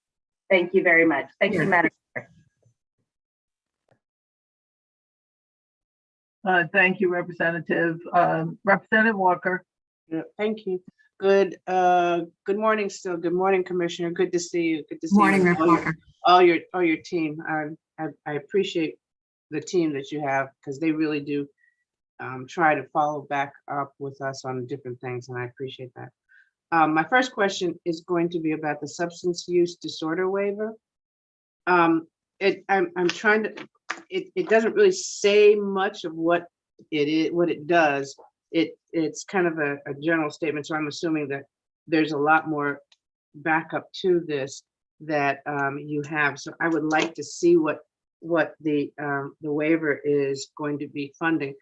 Thank you very much. Thank you, Madam Chair. Thank you, Representative. Representative Walker. Yeah, thank you. Good morning still. Good morning, Commissioner. Good to see you. Good to see Morning, you. Rep. Walker. All your team. I appreciate the team that you have, because they really do try to follow back up with us on different things, and I appreciate that. My first question is going to be about the substance use disorder waiver. I'm trying to, it doesn't really say much of what it is, what it does. It's kind of a general statement, so I'm assuming that there's a lot more backup to this that you have. So I would like to see what the waiver is going to be funding.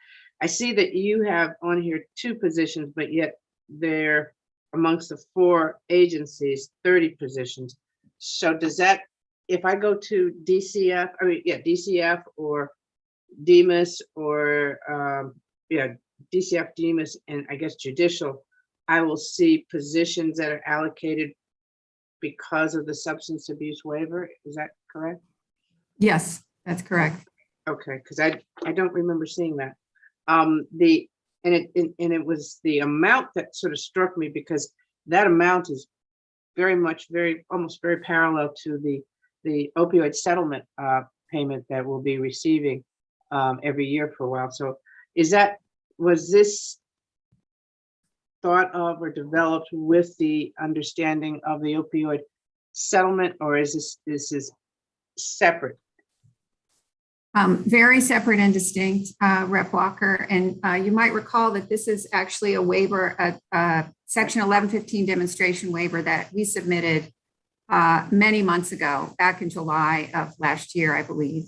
I see that you have on here 2 positions, but yet they're amongst the 4 agencies, 30 positions. So does that, if I go to DCF, DCF or DEMIS or DCF, DEMIS, and I guess judicial, I will see positions that are allocated because of the substance abuse waiver. Is that correct? Yes, that's correct. Okay, because I don't remember seeing that. It was the amount that sort of struck me, because that amount is almost very parallel to the opioid settlement payment that we'll be receiving every year for a while. So was this thought of or developed with the understanding of the opioid settlement, or is this is separate? Very separate and distinct, Rep. Walker. And you might recall that this is actually a waiver, a Section 1115 demonstration waiver that we submitted many months ago, back in July of last year, I believe.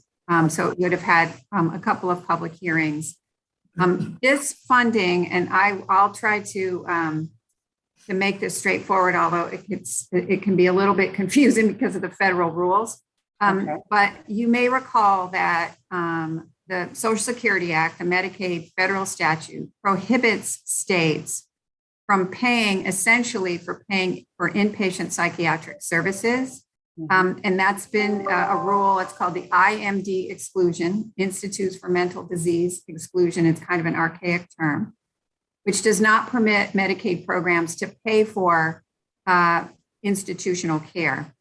So it would have had a couple of public hearings. This funding, and I'll try to make this straightforward, although it can be a little bit confusing because of the federal rules. But you may recall that the Social Security Act, the Medicaid federal statute, prohibits states from paying for inpatient psychiatric services. And that's been a rule. It's called the IMD exclusion, Institutes for Mental Disease exclusion. It's kind of an archaic term, which does not permit Medicaid programs to pay for institutional care.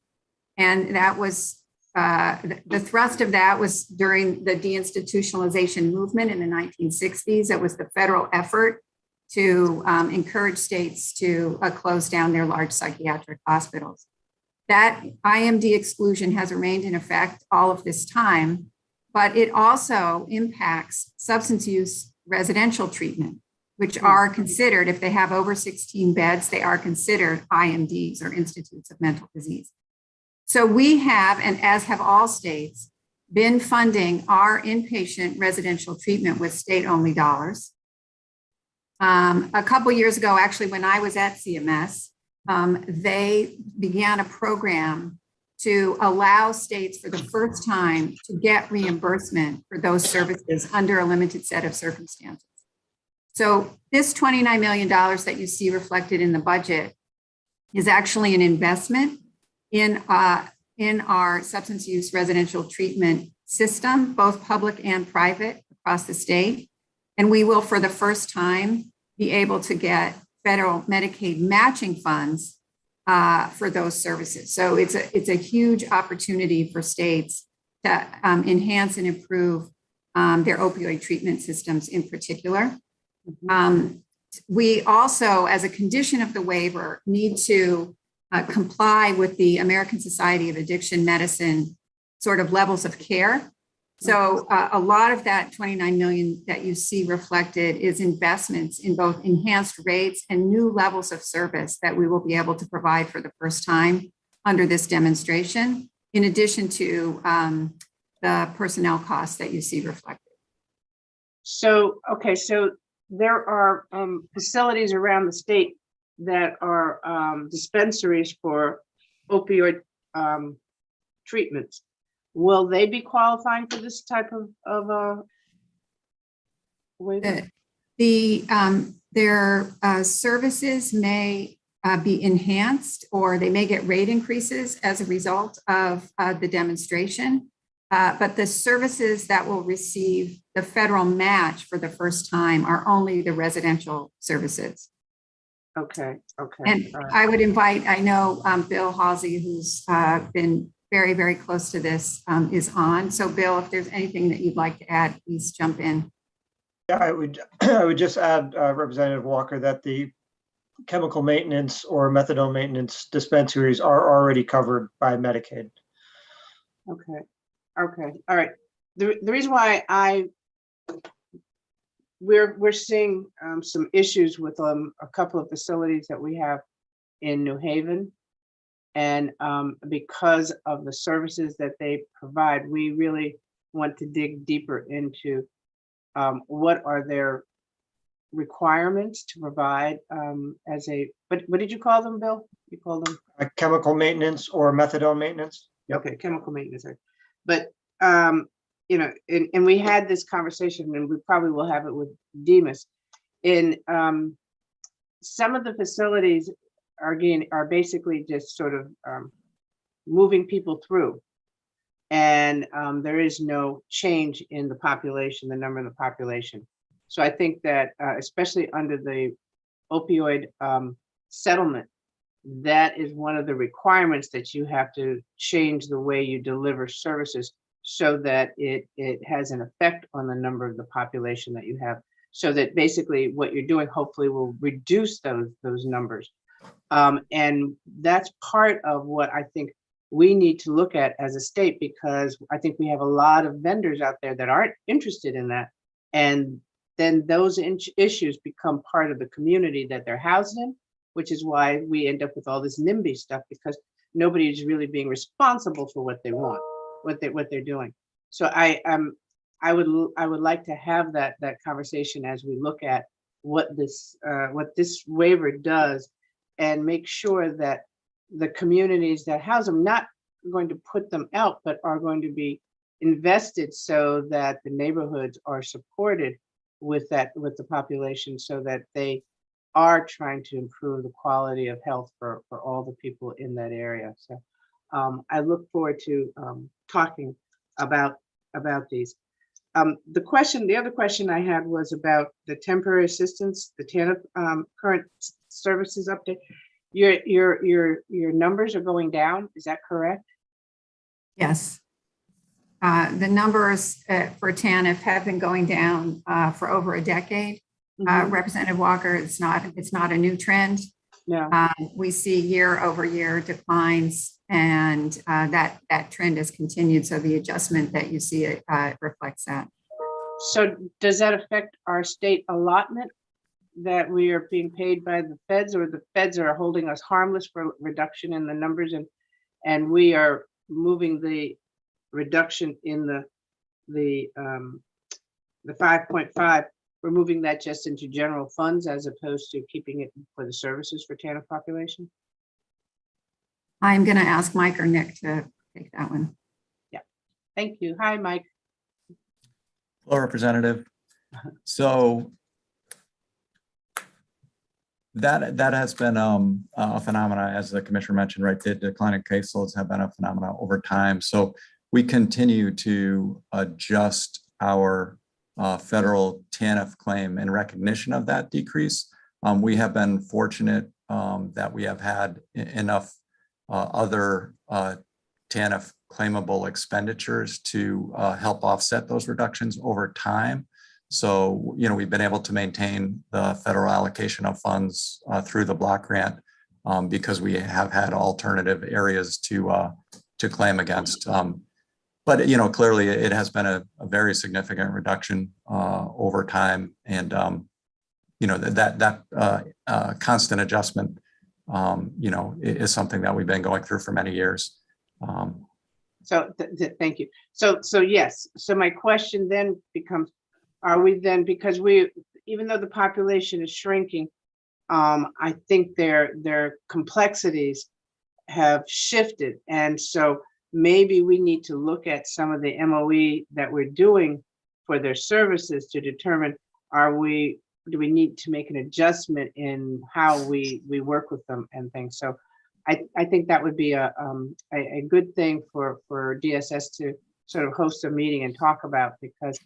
And that was the thrust of that was during the deinstitutionalization movement in the 1960s. It was the federal effort to encourage states to close down their large psychiatric hospitals. That IMD exclusion has remained in effect all of this time, but it also impacts substance use residential treatment, which are considered, if they have over 16 beds, they are considered IMDs, or Institutes of Mental Disease. So we have, and as have all states, been funding our inpatient residential treatment with state-only dollars. A couple years ago, actually, when I was at CMS, they began a program to allow states for the first time to get reimbursement for those services under a limited set of circumstances. So this $29 million that you see reflected in the budget is actually an investment in our substance use residential treatment system, both public and private across the state. And we will, for the first time, be able to get federal Medicaid matching funds for those services. So it's a huge opportunity for states to enhance and improve their opioid treatment systems in particular. We also, as a condition of the waiver, need to comply with the American Society of Addiction Medicine sort of levels of care. So a lot of that 29 million that you see reflected is investments in both enhanced rates and new levels of service that we will be able to provide for the first time under this demonstration, in addition to the personnel costs that you see reflected. So, okay, so there are facilities around the state that are dispensaries for opioid treatments. Will they be qualifying for this type of waiver? Their services may be enhanced, or they may get rate increases as a result of the demonstration. But the services that will receive the federal match for the first time are only the residential services. Okay, okay. And I would invite, I know Bill Halsey, who's been very, very close to this, is on. So Bill, if there's anything that you'd like to add, please jump in. Yeah, I would just add, Representative Walker, that the chemical maintenance or methadone maintenance dispensaries are already covered by Medicaid. Okay, okay, all right. The reason why we're seeing some issues with a couple of facilities that we have in New Haven. And because of the services that they provide, we really want to dig deeper into what are their requirements to provide as a, what did you call them, Bill? You called them? Chemical maintenance or methadone maintenance. Yep. Okay, chemical maintenance. But, you know, and we had this conversation, and we probably will have it with Demas. In some of the facilities are basically just sort of moving people through, and there is no change in the population, the number of the population. So I think that especially under the opioid settlement, that is one of the requirements, that you have to change the way you deliver services so that it has an effect on the number of the population that you have, so that basically what you're doing hopefully will reduce those numbers. And that's part of what I think we need to look at as a state, because I think we have a lot of vendors out there that aren't interested in that. And then those issues become part of the community that they're housed in, which is why we end up with all this NIMBY stuff, because nobody is really being responsible for what they want, what they're doing. So I would like to have that conversation as we look at what this waiver does, and make sure that the communities that house them, not going to put them out, but are going to be invested so that the neighborhoods are supported with the population, so that they are trying to improve the quality of health for all the people in that area. So I look forward to talking about these. The other question I had was about the temporary assistance, the TANF current services update. Your numbers are going down, is that correct? Yes. The numbers for TANF have been going down for over a decade. Representative Walker, it's not a new trend. No. We see year-over-year declines, and that trend has continued. So the adjustment that you see reflects that. So does that affect our state allotment, that we are being paid by the feds, or the feds are holding us harmless for reduction in the numbers, and we are moving the reduction in the 5.5, we're moving that just into general funds as opposed to keeping it for the services for TANF population? I'm going to ask Mike or Nick to take that one. Yeah, thank you. Hi, Mike. Hello, Representative. So that has been a phenomena, as the Commissioner mentioned, right? The declining caseloads have been a phenomena over time. So we continue to adjust our federal TANF claim in recognition of that decrease. We have been fortunate that we have had enough other TANF claimable expenditures to help offset those reductions over time. So, we've been able to maintain the federal allocation of funds through the block grant because we have had alternative areas to claim against. But, clearly it has been a very significant reduction over time. And, that constant adjustment, is something that we've been going through for many years. So thank you. So yes. So my question then becomes, are we then, because even though the population is shrinking, I think their complexities have shifted. And so maybe we need to look at some of the MOE that we're doing for their services to determine, do we need to make an adjustment in how we work with them and things. So I think that would be a good thing for DSS to sort of host a meeting and talk about, because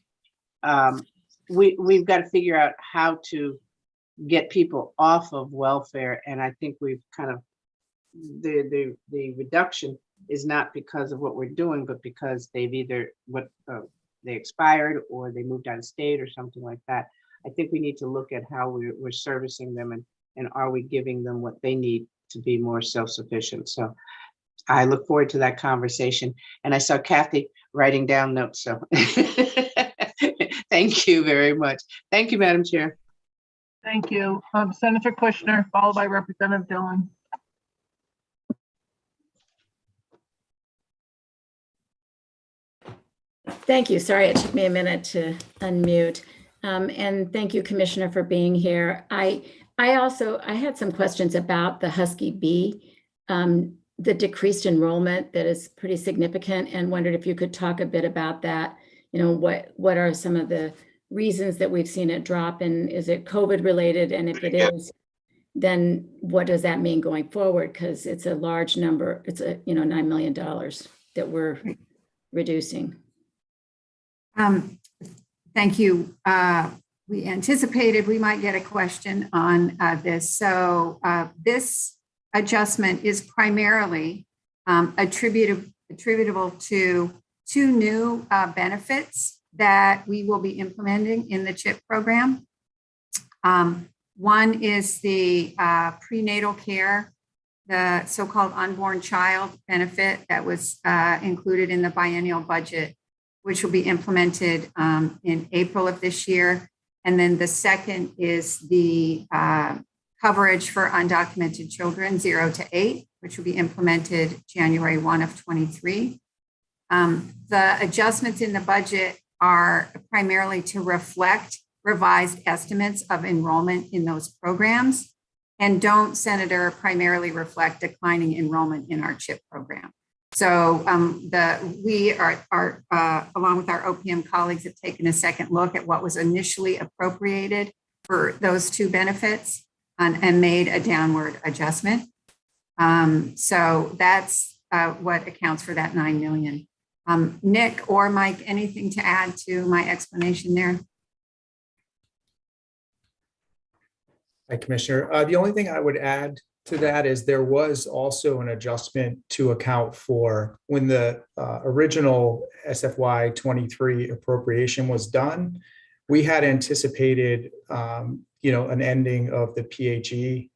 we've got to figure out how to get people off of welfare. And I think we've kind of, the reduction is not because of what we're doing, but because they've either they expired or they moved out of state or something like that. I think we need to look at how we're servicing them and are we giving them what they need to be more self-sufficient. So I look forward to that conversation. And I saw Kathy writing down notes. So thank you very much. Thank you, Madam Chair. Thank you. Senator Kushner, followed by Representative Dillon. Thank you. Sorry, it took me a minute to unmute. And thank you, Commissioner, for being here. I had some questions about the Husky B, the decreased enrollment that is pretty significant, and wondered if you could talk a bit about that. What are some of the reasons that we've seen it drop, and is it COVID related? And if it is, then what does that mean going forward? Because it's a large number. It's $9 million that we're reducing. Thank you. We anticipated we might get a question on this. So this adjustment is primarily attributable to two new benefits that we will be implementing in the CHIP program. One is the prenatal care, the so-called unborn child benefit that was included in the biennial budget, which will be implemented in April of this year. And then the second is the coverage for undocumented children 0 to 8, which will be implemented January 1 of 23. The adjustments in the budget are primarily to reflect revised estimates of enrollment in those programs, and don't, Senator, primarily reflect declining enrollment in our CHIP program. So we are along with our OPM colleagues, have taken a second look at what was initially appropriated for those two benefits and made a downward adjustment. So that's what accounts for that $9 million. Nick or Mike, anything to add to my explanation there? Hi, Commissioner. The only thing I would add to that is there was also an adjustment to account for when the original SFY 23 appropriation was done. We had anticipated, an ending of the PHE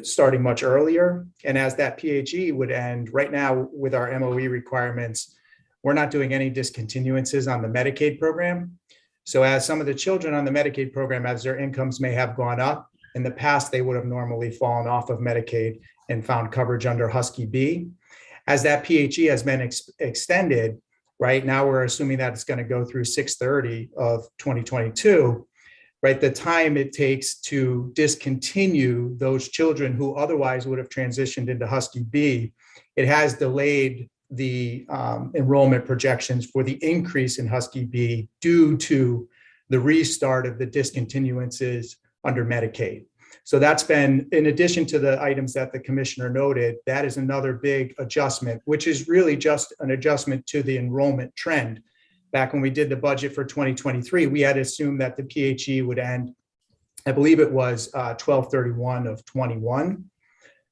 starting much earlier. And as that PHE would end, right now with our MOE requirements, we're not doing any discontinuances on the Medicaid program. So as some of the children on the Medicaid program, as their incomes may have gone up, in the past, they would have normally fallen off of Medicaid and found coverage under Husky B. As that PHE has been extended, right now we're assuming that it's going to go through 6/30 of 2022. right? The time it takes to discontinue those children who otherwise would have transitioned into Husky B, it has delayed the enrollment projections for the increase in Husky B due to the restart of the discontinuances under Medicaid. So that's been, in addition to the items that the commissioner noted, that is another big adjustment, which is really just an adjustment to the enrollment trend. Back when we did the budget for 2023, we had assumed that the PHE would end, I believe it was 12/31 of 21.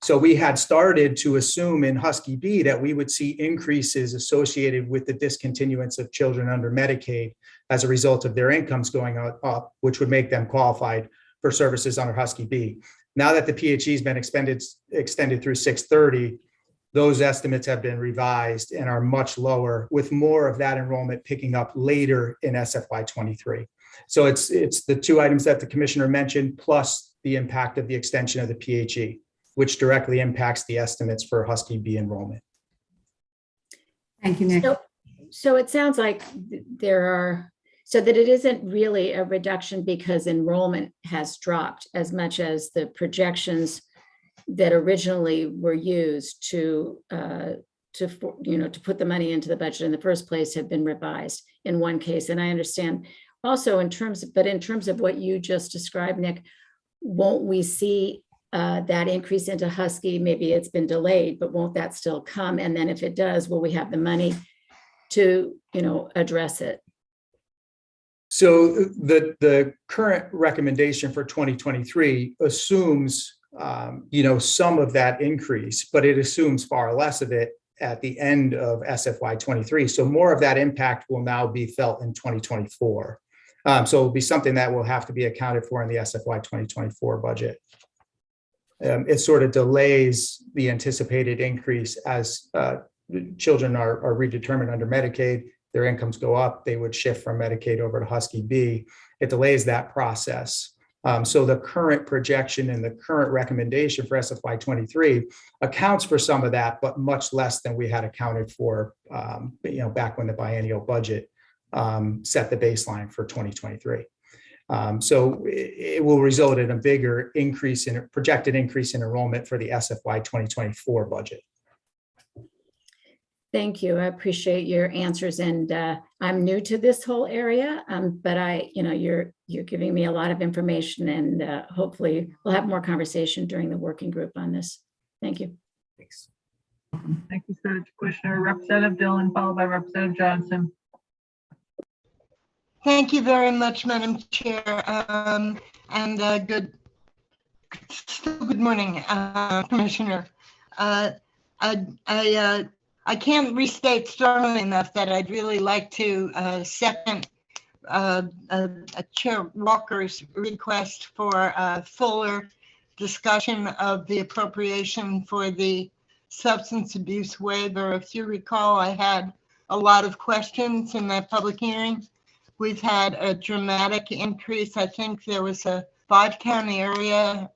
So we had started to assume in Husky B that we would see increases associated with the discontinuance of children under Medicaid as a result of their incomes going up, which would make them qualified for services under Husky B. Now that the PHE has been extended through 6/30, those estimates have been revised and are much lower, with more of that enrollment picking up later in SFY 23. So it's the two items that the commissioner mentioned, plus the impact of the extension of the PHE, which directly impacts the estimates for Husky B enrollment. Thank you, Nick. So it sounds like so that it isn't really a reduction because enrollment has dropped as much as the projections that originally were used to put the money into the budget in the first place have been revised in one case. And I understand also in terms of what you just described, Nick, won't we see that increase into Husky? Maybe it's been delayed, but won't that still come? And then if it does, will we have the money to, address it? So the current recommendation for 2023 assumes, some of that increase, but it assumes far less of it at the end of SFY 23. So more of that impact will now be felt in 2024. So it'll be something that will have to be accounted for in the SFY 2024 budget. It sort of delays the anticipated increase as children are redetermined under Medicaid. Their incomes go up, they would shift from Medicaid over to Husky B. It delays that process. So the current projection and the current recommendation for SFY 23 accounts for some of that, but much less than we had accounted for, back when the biennial budget set the baseline for 2023. So it will result in a bigger projected increase in enrollment for the SFY 2024 budget. Thank you. I appreciate your answers, and I'm new to this whole area, but you're giving me a lot of information, and hopefully we'll have more conversation during the working group on this. Thank you. Thanks. Thank you, Commissioner. Representative Dillon, followed by Representative Johnson. Thank you very much, Madam Chair, and good morning, Commissioner. I can't restate strongly enough that I'd really like to second Chair Walker's request for a fuller discussion of the appropriation for the substance abuse waiver. If you recall, I had a lot of questions in that public hearing. We've had a dramatic increase. I think there was a 5-county area,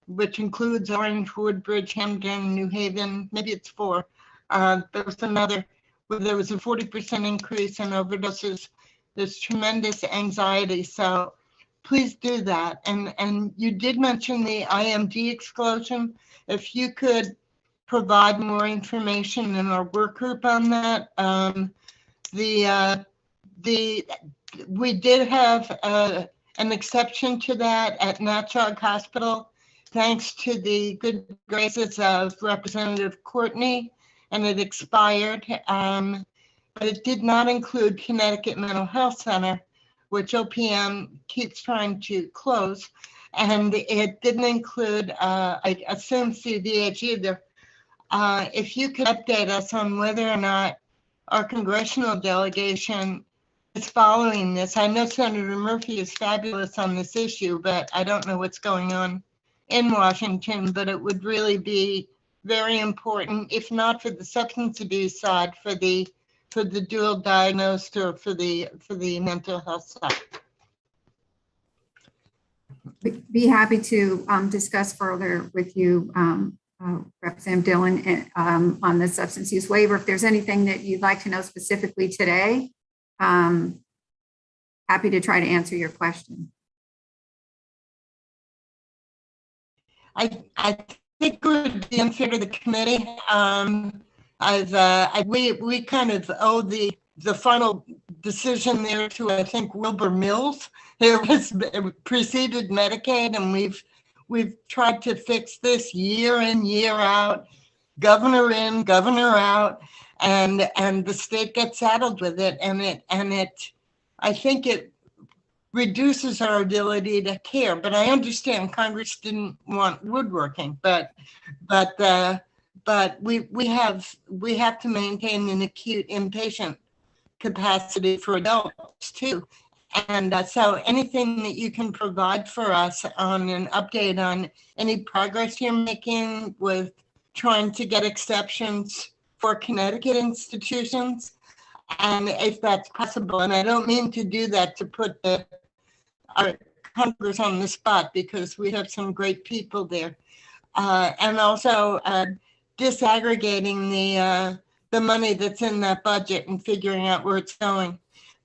which includes Orange, Woodbridge, Hamden, New Haven, maybe it's 4. There was another where there was a 40% increase in overdoses. There's tremendous anxiety. So please do that. And you did mention the IMD exclusion. If you could provide more information in our work group on that. We did have an exception to that at Natchog Hospital, thanks to the good graces of Representative Courtney, and it expired, but it did not include Connecticut Mental Health Center, which OPM keeps trying to close, and it didn't include, I assume, CVH either. If you could update us on whether or not our congressional delegation is following this. I know Senator Murphy is fabulous on this issue, but I don't know what's going on in Washington, but it would really be very important, if not for the substance abuse side, for the dual diagnosed or for the mental health side. Be happy to discuss further with you, Representative Dillon, on the substance use waiver. If there's anything that you'd like to know specifically today, happy to try to answer your question. I think it would be unfair to the committee. We kind of owe the final decision there to, I think, Wilbur Mills. It preceded Medicaid, and we've tried to fix this year in, year out, governor in, governor out, and the state gets saddled with it, I think it reduces our ability to care. But I understand Congress didn't want woodworking, but we have to maintain an acute inpatient capacity for adults too. And so anything that you can provide for us on an update on any progress you're making with trying to get exceptions for Connecticut institutions, and if that's possible. And I don't mean to do that to put our Congress on the spot, because we have some great people there. And also disaggregating the money that's in that budget and figuring out where it's going.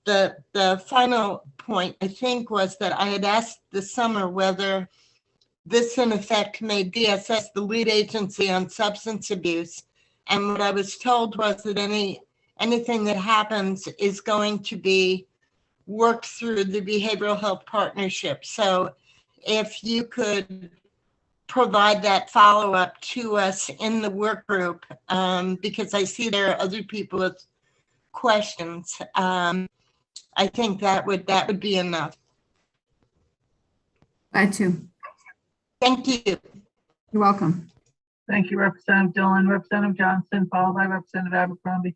The final point, I think, was that I had asked this summer whether this in effect made DSS the lead agency on substance abuse. And what I was told was that anything that happens is going to be worked through the behavioral health partnership. So if you could provide that follow-up to us in the work group, because I see there are other people with questions. I think that would be enough. Glad to. Thank you. You're welcome. Thank you, Representative Dillon. Representative Johnson, followed by Representative Abercrombie.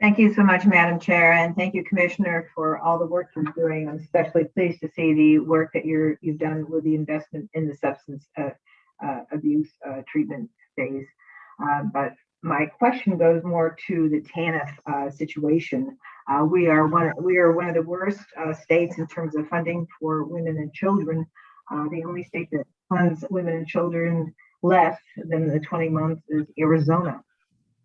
Thank you so much, Madam Chair, and thank you, Commissioner, for all the work you're doing. I'm especially pleased to see the work that you've done with the investment in the substance abuse treatment phase. But my question goes more to the TANF situation. We are one of the worst states in terms of funding for women and children. The only state that funds women and children less than the 20 months is Arizona.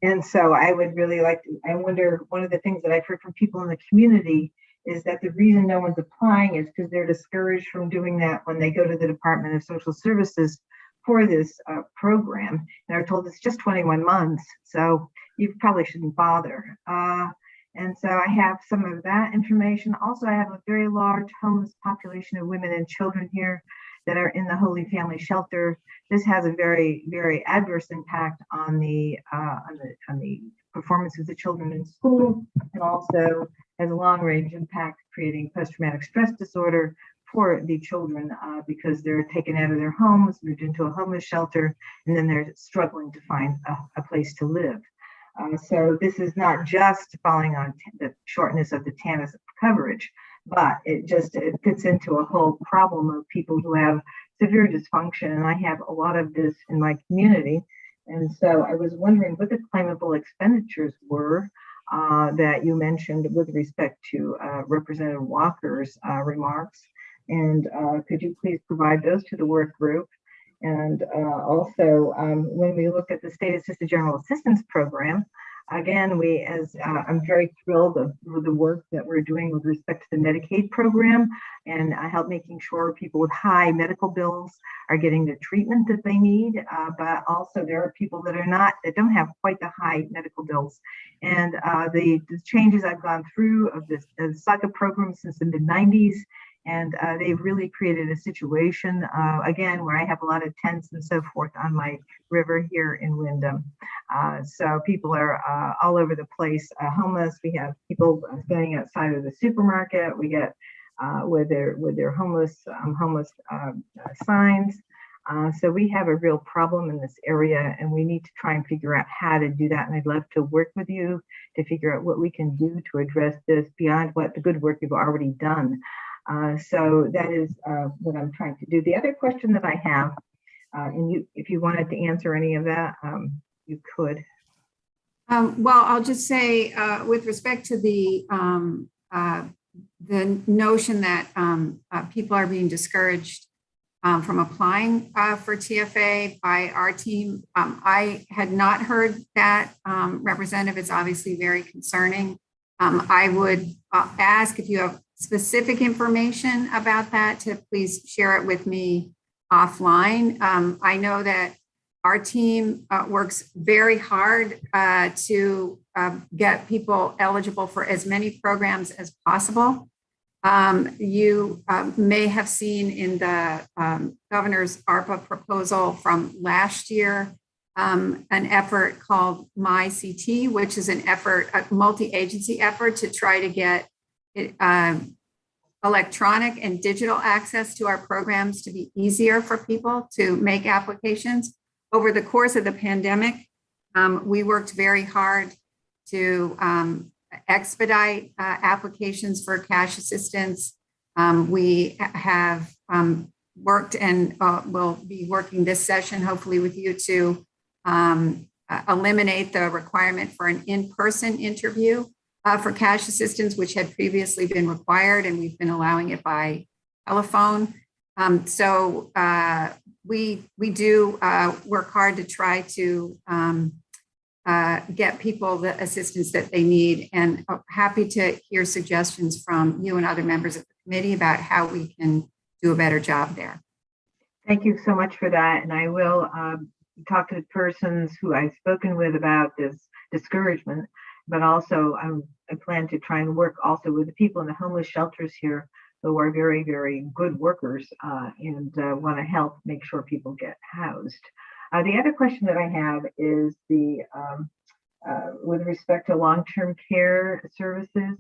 And so I would really like to, I wonder, one of the things that I've heard from people in the community is that the reason no one's applying is because they're discouraged from doing that when they go to the Department of Social Services for this program. And they're told it's just 21 months, so you probably shouldn't bother. And so I have some of that information. Also, I have a very large homeless population of women and children here that are in the Holy Family Shelter. This has a very, very adverse impact on the performance of the children in school, and also has a long-range impact, creating post-traumatic stress disorder for the children because they're taken out of their homes, moved into a homeless shelter, and then they're struggling to find a place to live. So this is not just falling on the shortness of the TANF coverage, but it fits into a whole problem of people who have severe dysfunction. And I have a lot of this in my community. And so I was wondering what the claimable expenditures were that you mentioned with respect to Representative Walker's remarks. And could you please provide those to the work group? And also, when we look at the State Assisted General Assistance Program, again, I'm very thrilled with the work that we're doing with respect to the Medicaid program, and I help making sure people with high medical bills are getting the treatment that they need. But also, there are people that don't have quite the high medical bills. And the changes I've gone through of the Psych program since the mid-90s. And they've really created a situation, again, where I have a lot of tents and so forth on my river here in Wyndham. So people are all over the place, homeless. We have people standing outside of the supermarket. We get with their homeless signs. So we have a real problem in this area, and we need to try and figure out how to do that. And I'd love to work with you to figure out what we can do to address this beyond what the good work you've already done. So that is what I'm trying to do. The other question that I have, and if you wanted to answer any of that, you could. Well, I'll just say with respect to the notion that people are being discouraged from applying for TFA by our team, I had not heard that. Representative, it's obviously very concerning. I would ask if you have specific information about that to please share it with me offline. I know that our team works very hard to get people eligible for as many programs as possible. You may have seen in the governor's ARPA proposal from last year, an effort called MyCT, which is an effort, a multi-agency effort to try to get electronic and digital access to our programs to be easier for people to make applications. Over the course of the pandemic, we worked very hard to expedite applications for cash assistance. We have worked and will be working this session, hopefully with you, to eliminate the requirement for an in-person interview for cash assistance, which had previously been required, and we've been allowing it by telephone. We do work hard to try to get people the assistance that they need, and happy to hear suggestions from you and other members of the committee about how we can do a better job there. Thank you so much for that. And I will talk to the persons who I've spoken with about this discouragement, but also I plan to try and work also with the people in the homeless shelters here who are very, very good workers and want to help make sure people get housed. The other question that I have is with respect to long-term care services,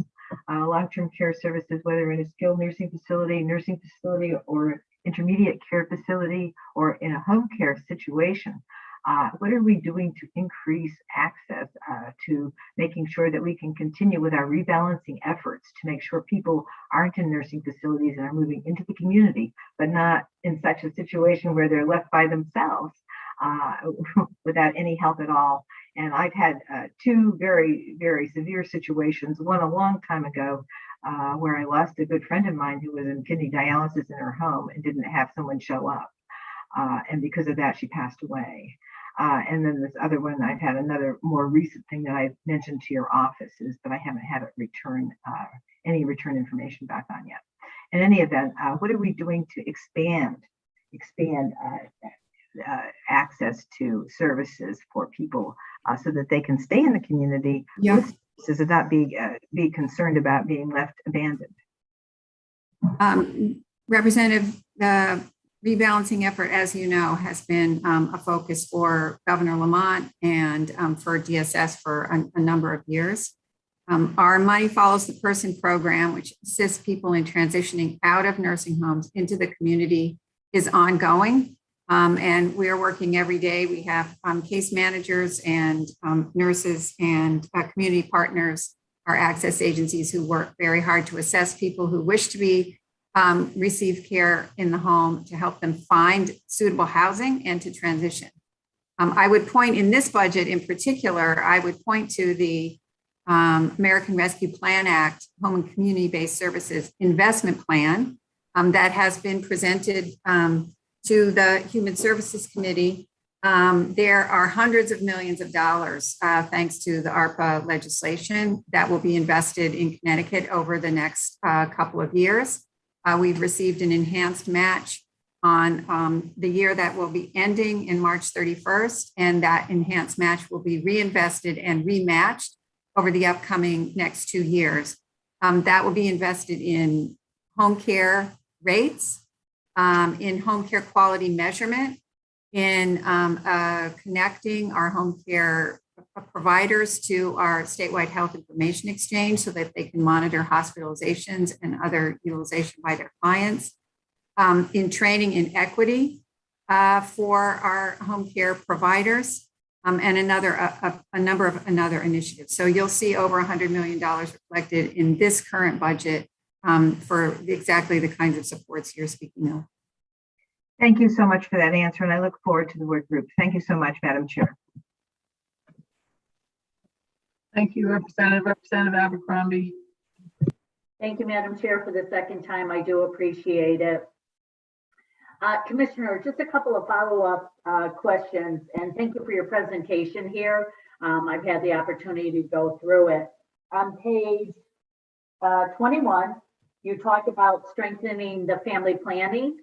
whether in a skilled nursing facility, or intermediate care facility, or in a home care situation. What are we doing to increase access to making sure that we can continue with our rebalancing efforts to make sure people aren't in nursing facilities and are moving into the community, but not in such a situation where they're left by themselves without any help at all? And I've had two very, very severe situations, one a long time ago, where I lost a good friend of mine who was in kidney dialysis in her home and didn't have someone show up. And because of that, she passed away. And then this other one, I've had another more recent thing that I've mentioned to your offices, but I haven't had it any return information back on yet. In any event, what are we doing to expand access to services for people so that they can stay in the community with services and not be concerned about being left abandoned? Representative, the rebalancing effort, as you know, has been a focus for Governor Lamont and for DSS for a number of years. Our Money Follows the Person program, which assists people in transitioning out of nursing homes into the community, is ongoing. And we are working every day. We have case managers and nurses and community partners, our access agencies, who work very hard to assess people who wish to receive care in the home, to help them find suitable housing and to transition. I would point in this budget in particular, I would point to the American Rescue Plan Act Home and Community-Based Services Investment Plan that has been presented to the Human Services Committee. There are hundreds of millions of dollars, thanks to the ARPA legislation, that will be invested in Connecticut over the next couple of years. We've received an enhanced match on the year that will be ending in March 31st, and that enhanced match will be reinvested and rematched over the upcoming next 2 years. That will be invested in home care rates, in home care quality measurement, in connecting our home care providers to our statewide health information exchange so that they can monitor hospitalizations and other utilization by their clients, in training in equity for our home care providers, and a number of other initiatives. So you'll see over $100 million reflected in this current budget for exactly the kinds of supports you're speaking of. Thank you so much for that answer, and I look forward to the work group. Thank you so much, Madam Chair. Thank you, Representative Abercrombie. Thank you, Madam Chair, for the second time. I do appreciate it. Commissioner, just a couple of follow-up questions, and thank you for your presentation here. I've had the opportunity to go through it. On page 21, you talk about strengthening the family planning.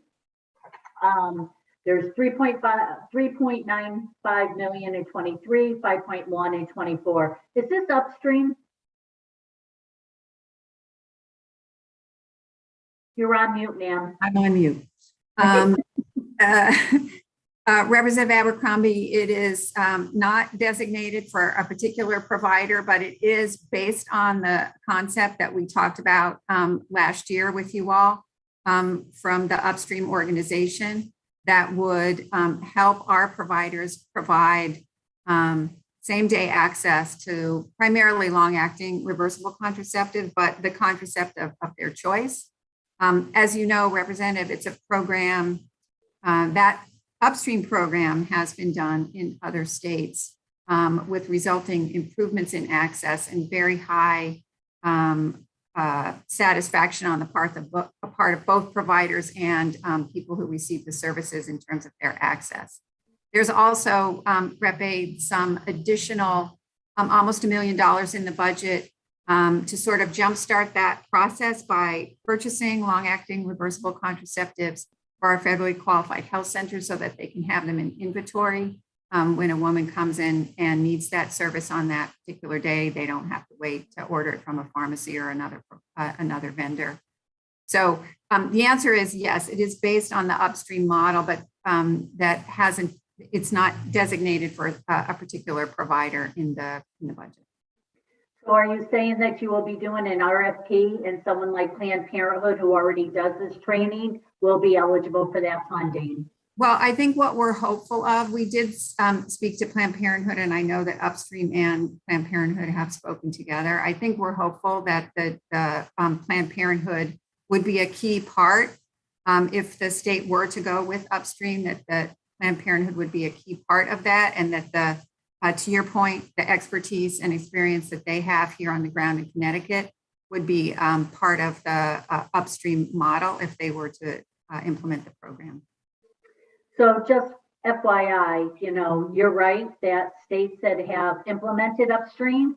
There's 3.95 million in 23, 5.1 in 24. Is this upstream? You're on mute, ma'am. I'm on mute. Representative Abercrombie, it is not designated for a particular provider, but it is based on the concept that we talked about last year with you all from the upstream organization that would help our providers provide same-day access to primarily long-acting reversible contraceptive, but the contraceptive of their choice. As you know, Representative, it's a program that upstream program has been done in other states with resulting improvements in access and very high satisfaction on the part of both providers and people who receive the services in terms of their access. There's also, Rep. Aid, some additional almost $1 million in the budget to sort of jumpstart that process by purchasing long-acting reversible contraceptives for our federally qualified health centers so that they can have them in inventory when a woman comes in and needs that service on that particular day. They don't have to wait to order it from a pharmacy or another vendor. So the answer is yes, it is based on the upstream model, but it's not designated for a particular provider in the budget. So are you saying that you will be doing an RFP and someone like Planned Parenthood who already does this training will be eligible for that funding? Well, I think what we're hopeful of, we did speak to Planned Parenthood, and I know that Upstream and Planned Parenthood have spoken together. I think we're hopeful that the Planned Parenthood would be a key part. If the state were to go with Upstream, that the Planned Parenthood would be a key part of that, and that to your point, the expertise and experience that they have here on the ground in Connecticut would be part of the upstream model if they were to implement the program. So just FYI, you're right that states that have implemented upstream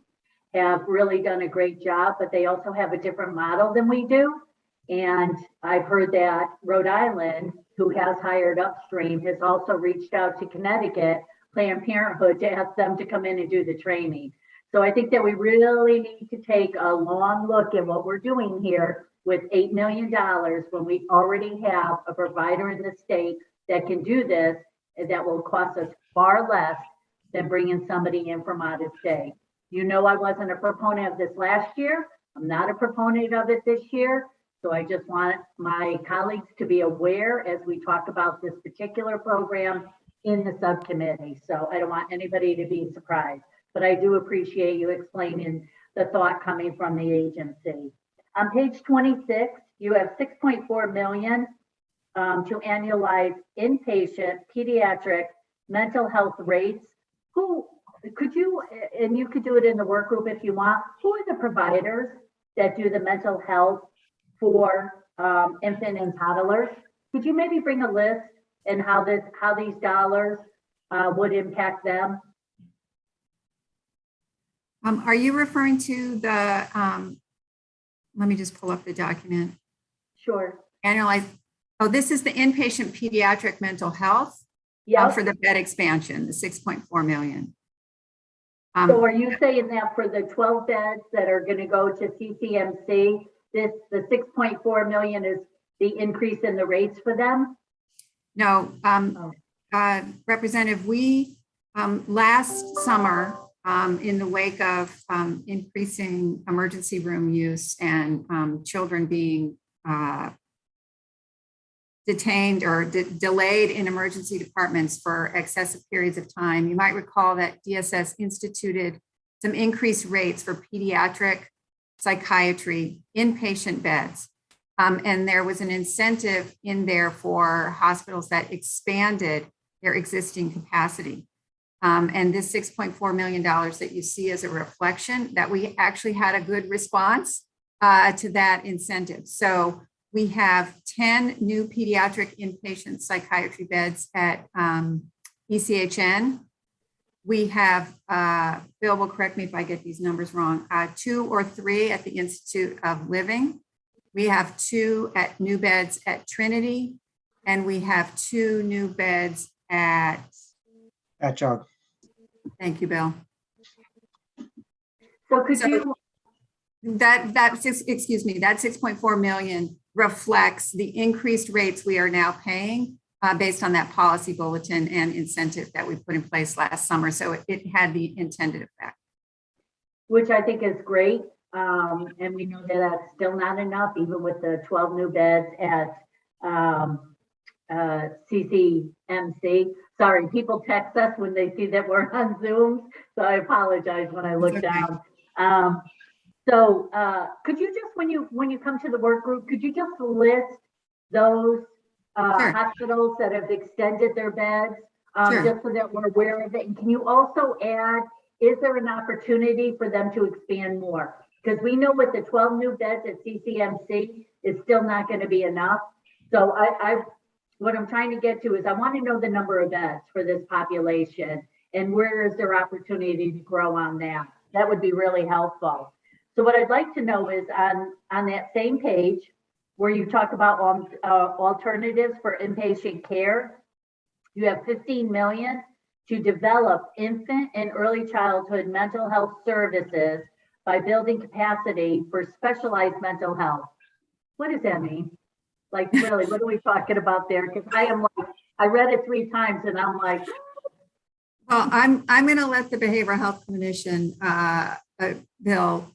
have really done a great job, but they also have a different model than we do. And I've heard that Rhode Island, who has hired upstream, has also reached out to Connecticut, Planned Parenthood, to ask them to come in and do the training. So I think that we really need to take a long look at what we're doing here with $8 million when we already have a provider in the state that can do this, and that will cost us far less than bringing somebody in from out of state. I wasn't a proponent of this last year. I'm not a proponent of it this year. So I just want my colleagues to be aware as we talk about this particular program in the subcommittee. So I don't want anybody to be surprised, but I do appreciate you explaining the thought coming from the agency. On page 26, you have 6.4 million to annualize inpatient pediatric mental health rates. Who could you, and you could do it in the work group if you want, who are the providers that do the mental health for infant and toddlers? Could you maybe bring a list and how these dollars would impact them? Are you referring to the, let me just pull up the document. Sure. Annualize. Oh, this is the inpatient pediatric mental health for the bed expansion, the 6.4 million. So are you saying that for the 12 beds that are going to go to CCMC, the 6.4 million is the increase in the rates for them? No, Representative, we last summer, in the wake of increasing emergency room use and children being detained or delayed in emergency departments for excessive periods of time, you might recall that DSS instituted some increased rates for pediatric psychiatry inpatient beds. And there was an incentive in there for hospitals that expanded their existing capacity. And this $6.4 million that you see as a reflection that we actually had a good response to that incentive. So we have 10 new pediatric inpatient psychiatry beds at ECHN. We have, Bill will correct me if I get these numbers wrong, 2 or 3 at the Institute of Living. We have 2 new beds at Trinity, And we have 2 new beds at, Jog. thank you, Bill. So could you, excuse me, that 6.4 million reflects the increased rates we are now paying based on that policy bulletin and incentive that we put in place last summer. So it had the intended effect. which I think is great. And we know that that's still not enough, even with the 12 new beds at CCMC. Sorry, people text us when they see that we're on Zoom, so I apologize when I look down. Could you just, when you come to the work group, could you just list those hospitals that have extended their beds, just so that we're aware of it? And can you also add, is there an opportunity for them to expand more? Because we know with the 12 new beds at CCMC, it's still not going to be enough. So what I'm trying to get to is I want to know the number of beds for this population and where is there opportunity to grow on that. That would be really helpful. So what I'd like to know is on that same page where you talk about alternatives for inpatient care, you have 15 million to develop infant and early childhood mental health services by building capacity for specialized mental health. What does that mean? Like, really, what are we talking about there? Because I read it 3 times and I'm like, well, I'm going to let the behavioral health clinician, Bill,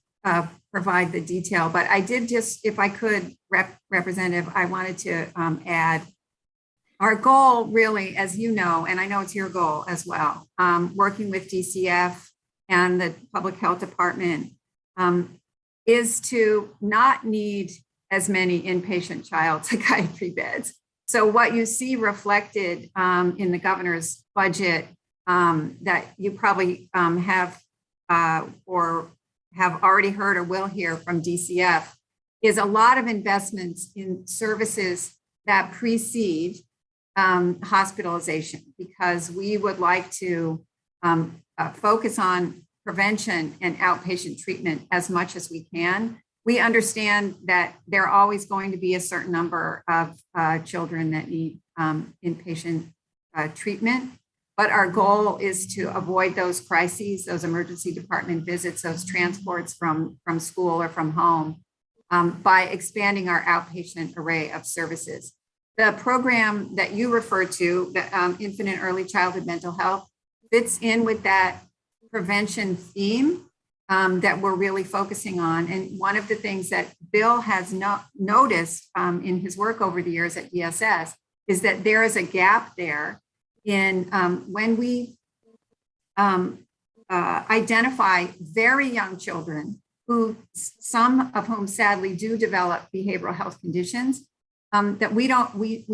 provide the detail, but I did just, if I could, Representative, I wanted to add our goal really, as you know, and I know it's your goal as well, working with DCF and the Public Health Department, is to not need as many inpatient child psychiatry beds. So what you see reflected in the governor's budget that you probably have or have already heard or will hear from DCF is a lot of investments in services that precede hospitalization, because we would like to focus on prevention and outpatient treatment as much as we can. We understand that there are always going to be a certain number of children that need inpatient treatment, but our goal is to avoid those crises, those emergency department visits, those transports from school or from home by expanding our outpatient array of services. The program that you referred to, the infant and early childhood mental health, fits in with that prevention theme that we're really focusing on. And one of the things that Bill has noticed in his work over the years at DSS is that there is a gap there in when we identify very young children, who some of whom sadly do develop behavioral health conditions, that we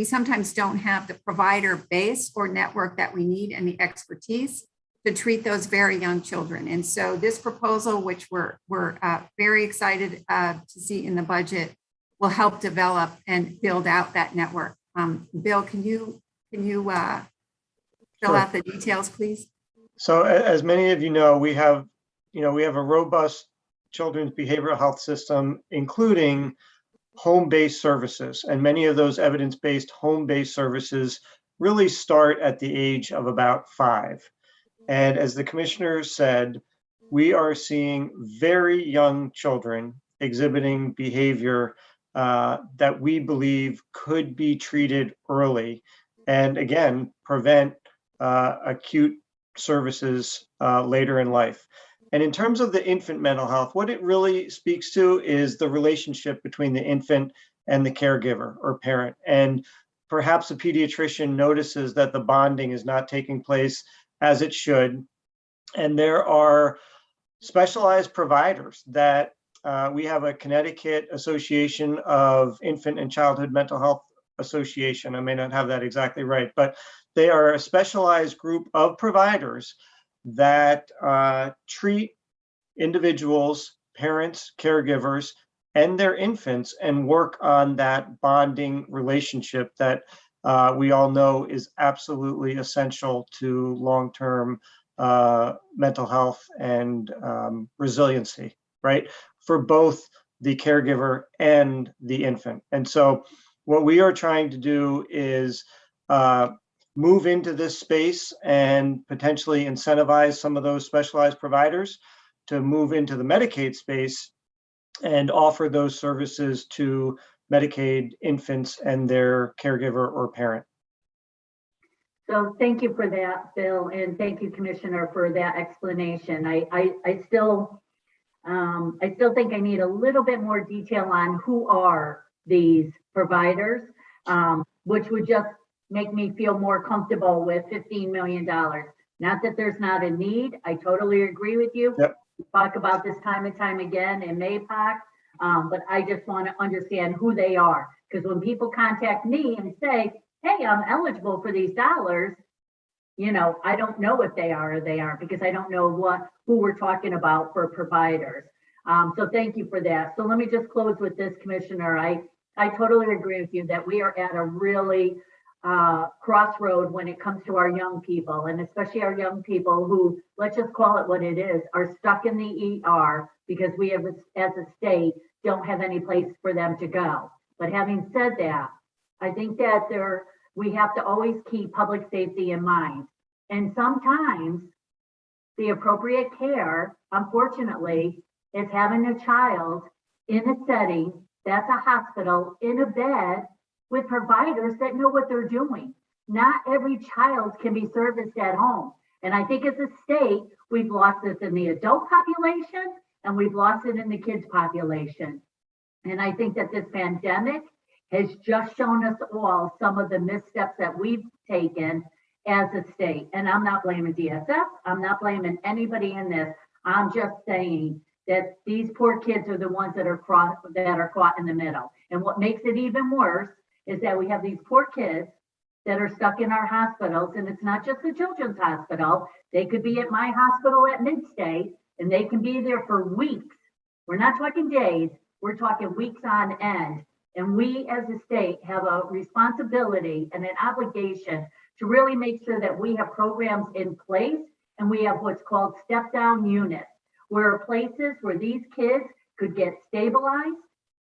sometimes don't have the provider base or network that we need and the expertise to treat those very young children. And so this proposal, which we're very excited to see in the budget, will help develop and build out that network. Bill, can you fill out the details, please? So as many of you know, we have a robust children's behavioral health system, including home-based services. And many of those evidence-based home-based services really start at the age of about 5. And as the commissioner said, we are seeing very young children exhibiting behavior that we believe could be treated early and, again, prevent acute services later in life. And in terms of the infant mental health, what it really speaks to is the relationship between the infant and the caregiver or parent. And perhaps a pediatrician notices that the bonding is not taking place as it should. And there are specialized providers that we have a Connecticut Association of Infant and Childhood Mental Health Association. I may not have that exactly right, but they are a specialized group of providers that treat individuals, parents, caregivers, and their infants and work on that bonding relationship that we all know is absolutely essential to long-term mental health and resiliency, right? For both the caregiver and the infant. And so What we are trying to do is move into this space and potentially incentivize some of those specialized providers to move into the Medicaid space and offer those services to Medicaid infants and their caregiver or parent. So thank you for that, Bill, and thank you, Commissioner, for that explanation. I still think I need a little bit more detail on who are these providers, which would just make me feel more comfortable with $15 million. Not that there's not a need. I totally agree with you. Yep. We talk about this time and time again in MAPOC, but I just want to understand who they are. Because when people contact me and say, hey, I'm eligible for these dollars, you know, I don't know if they are or they aren't, because I don't know who we're talking about for providers. So thank you for that. So let me just close with this, Commissioner. I totally agree with you that we are at a really crossroad when it comes to our young people, and especially our young people who, let's just call it what it is, are stuck in the ER because we have, as a state, don't have any place for them to go. But having said that, I think that we have to always keep public safety in mind. And sometimes the appropriate care, unfortunately, is having a child in a setting that's a hospital in a bed with providers that know what they're doing. Not every child can be serviced at home. And I think as a state, we've lost this in the adult population and we've lost it in the kids population. And I think that this pandemic has just shown us all some of the missteps that we've taken as a state. And I'm not blaming DSS. I'm not blaming anybody in this. I'm just saying that these poor kids are the ones that are caught in the middle. And what makes it even worse is that we have these poor kids that are stuck in our hospitals, and it's not just the children's hospital. They could be at my hospital at Midstate, and they can be there for weeks. We're not talking days, we're talking weeks on end. And we as a state have a responsibility and an obligation to really make sure that we have programs in place, and we have what's called step-down units, where places where these kids could get stabilized,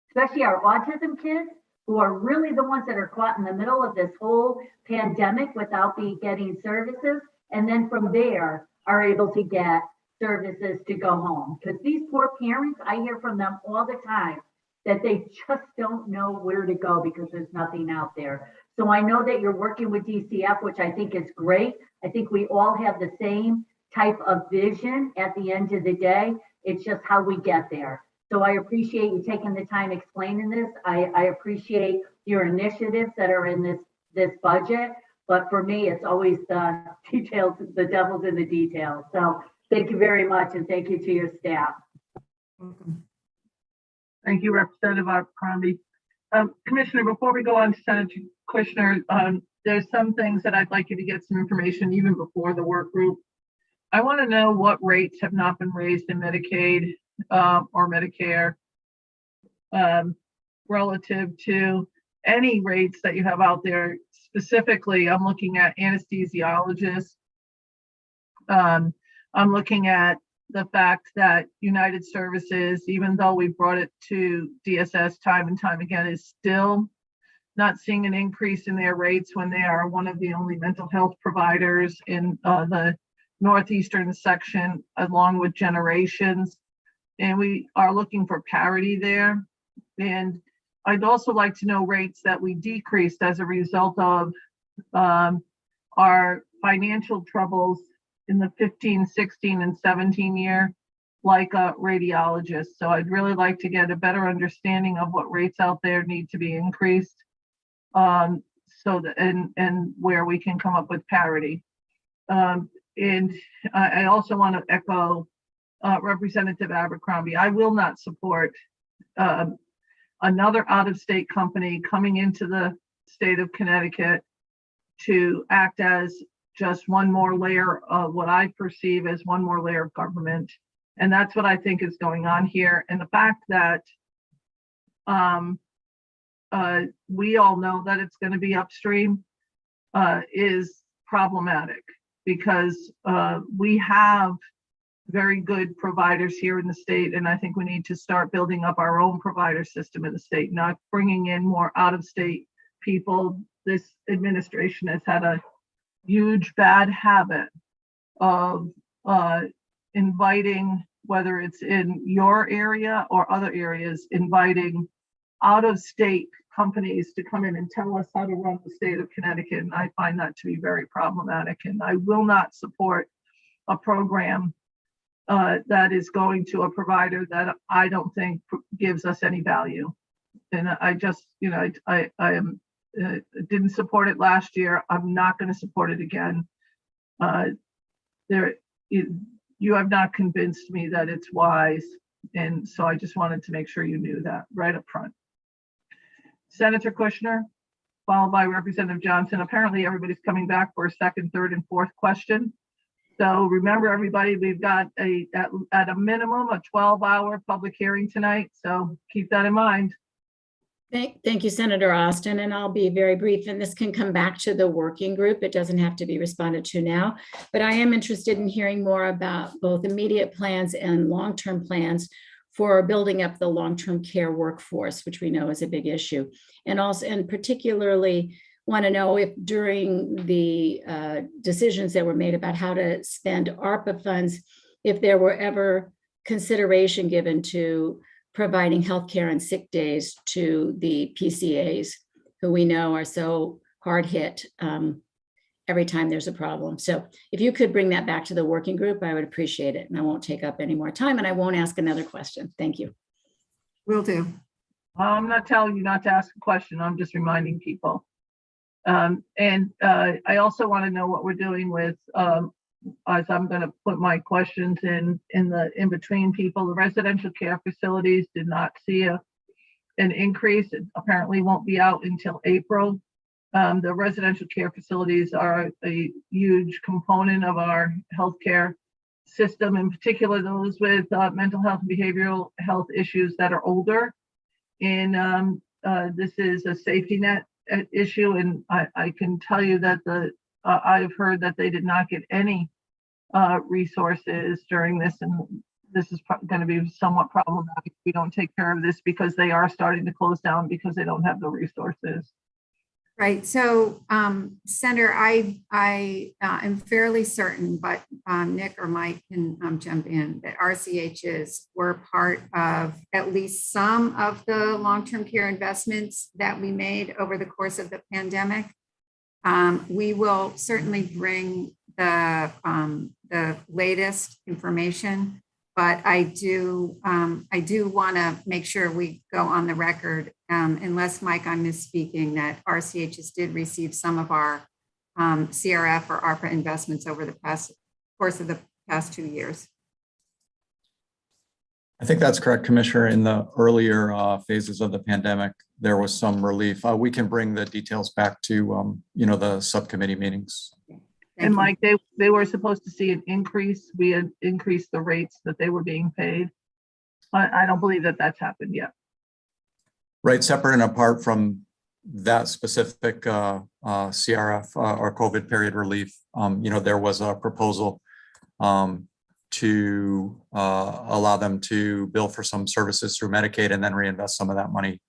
especially our autism kids, who are really the ones that are caught in the middle of this whole pandemic without getting services, and then from there are able to get services to go home. Because these poor parents, I hear from them all the time that they just don't know where to go because there's nothing out there. So I know that you're working with DCF, which I think is great. I think we all have the same type of vision at the end of the day. It's just how we get there. So I appreciate you taking the time explaining this. I appreciate your initiatives that are in this budget. But for me, it's always the details, the devil's in the details. So thank you very much, and thank you to your staff. Thank you, Representative Abercrombie. Commissioner, before we go on to Senator Kushner, there's some things that I'd like you to get some information even before the work group. I want to know what rates have not been raised in Medicaid or Medicare relative to any rates that you have out there. Specifically, I'm looking at anesthesiologists. I'm looking at the fact that United Services, even though we brought it to DSS time and time again, is still not seeing an increase in their rates when they are one of the only mental health providers in the northeastern section, along with Generations. And we are looking for parity there. And I'd also like to know rates that we decreased as a result of our financial troubles in the 15, 16, and 17 year, like radiologists. So I'd really like to get a better understanding of what rates out there need to be increased, so that and where we can come up with parity. And I also want to echo Representative Abercrombie. I will not support another out-of-state company coming into the state of Connecticut to act as just one more layer of what I perceive as one more layer of government. And that's what I think is going on here. And the fact that we all know that it's going to be upstream is problematic, because we have very good providers here in the state, and I think we need to start building up our own provider system in the state, not bringing in more out-of-state people. This administration has had a huge bad habit of inviting, whether it's in your area or other areas, inviting out-of-state companies to come in and tell us how to run the state of Connecticut. And I find that to be very problematic. And I will not support a program that is going to a provider that I don't think gives us any value. And I just, I didn't support it last year. I'm not going to support it again. You have not convinced me that it's wise. And so I just wanted to make sure you knew that right up front. Senator Kushner, followed by Representative Johnson. Apparently everybody's coming back for a second, third, and fourth question. So remember, everybody, we've got at a minimum a 12-hour public hearing tonight. So keep that in mind. Thank you, Senator Austin, and I'll be very brief, and this can come back to the working group. It doesn't have to be responded to now, but I am interested in hearing more about both immediate plans and long-term plans for building up the long-term care workforce, which we know is a big issue. And also, and particularly want to know if during the decisions that were made about how to spend ARPA funds, if there were ever consideration given to providing healthcare and sick days to the PCAs, who we know are so hard hit every time there's a problem. So if you could bring that back to the working group, I would appreciate it. And I won't take up any more time, and I won't ask another question. Thank you. Will do. I'm not telling you not to ask a question. I'm just reminding people. I also want to know what we're doing with, as I'm going to put my questions in between people. The residential care facilities did not see an increase. It apparently won't be out until April. The residential care facilities are a huge component of our healthcare system, in particular those with mental health and behavioral health issues that are older. And this is a safety net issue, and I can tell you that I've heard that they did not get any resources during this, and this is going to be somewhat problematic if we don't take care of this, because they are starting to close down because they don't have the resources. Right. So, Senator, I am fairly certain, but Nick or Mike can jump in, that RCHs were part of at least some of the long-term care investments that we made over the course of the pandemic. We will certainly bring the latest information, but I do want to make sure we go on the record, unless, Mike, I'm misspeaking, that RCHs did receive some of our CRF or ARPA investments over the course of the past 2 years. I think that's correct, Commissioner. In the earlier phases of the pandemic, there was some relief. We can bring the details back to the subcommittee meetings. And Mike, they were supposed to see an increase. We had increased the rates that they were being paid. I don't believe that that's happened yet. Right, separate and apart from that specific CRF or COVID period relief, there was a proposal to allow them to bill for some services through Medicaid and then reinvest some of that money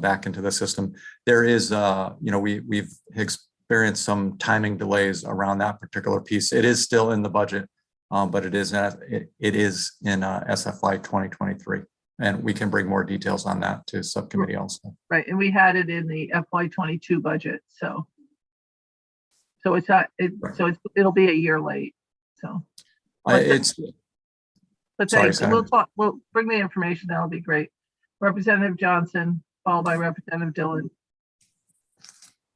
back into the system. There is, we've experienced some timing delays around that particular piece. It is still in the budget, but it is in SFY 2023. And we can bring more details on that to subcommittee also. Right, and we had it in the FY22 budget, so it's not, it'll be a year late. So, but thanks. We'll bring the information. That'll be great. Representative Johnson, followed by Representative Dillon.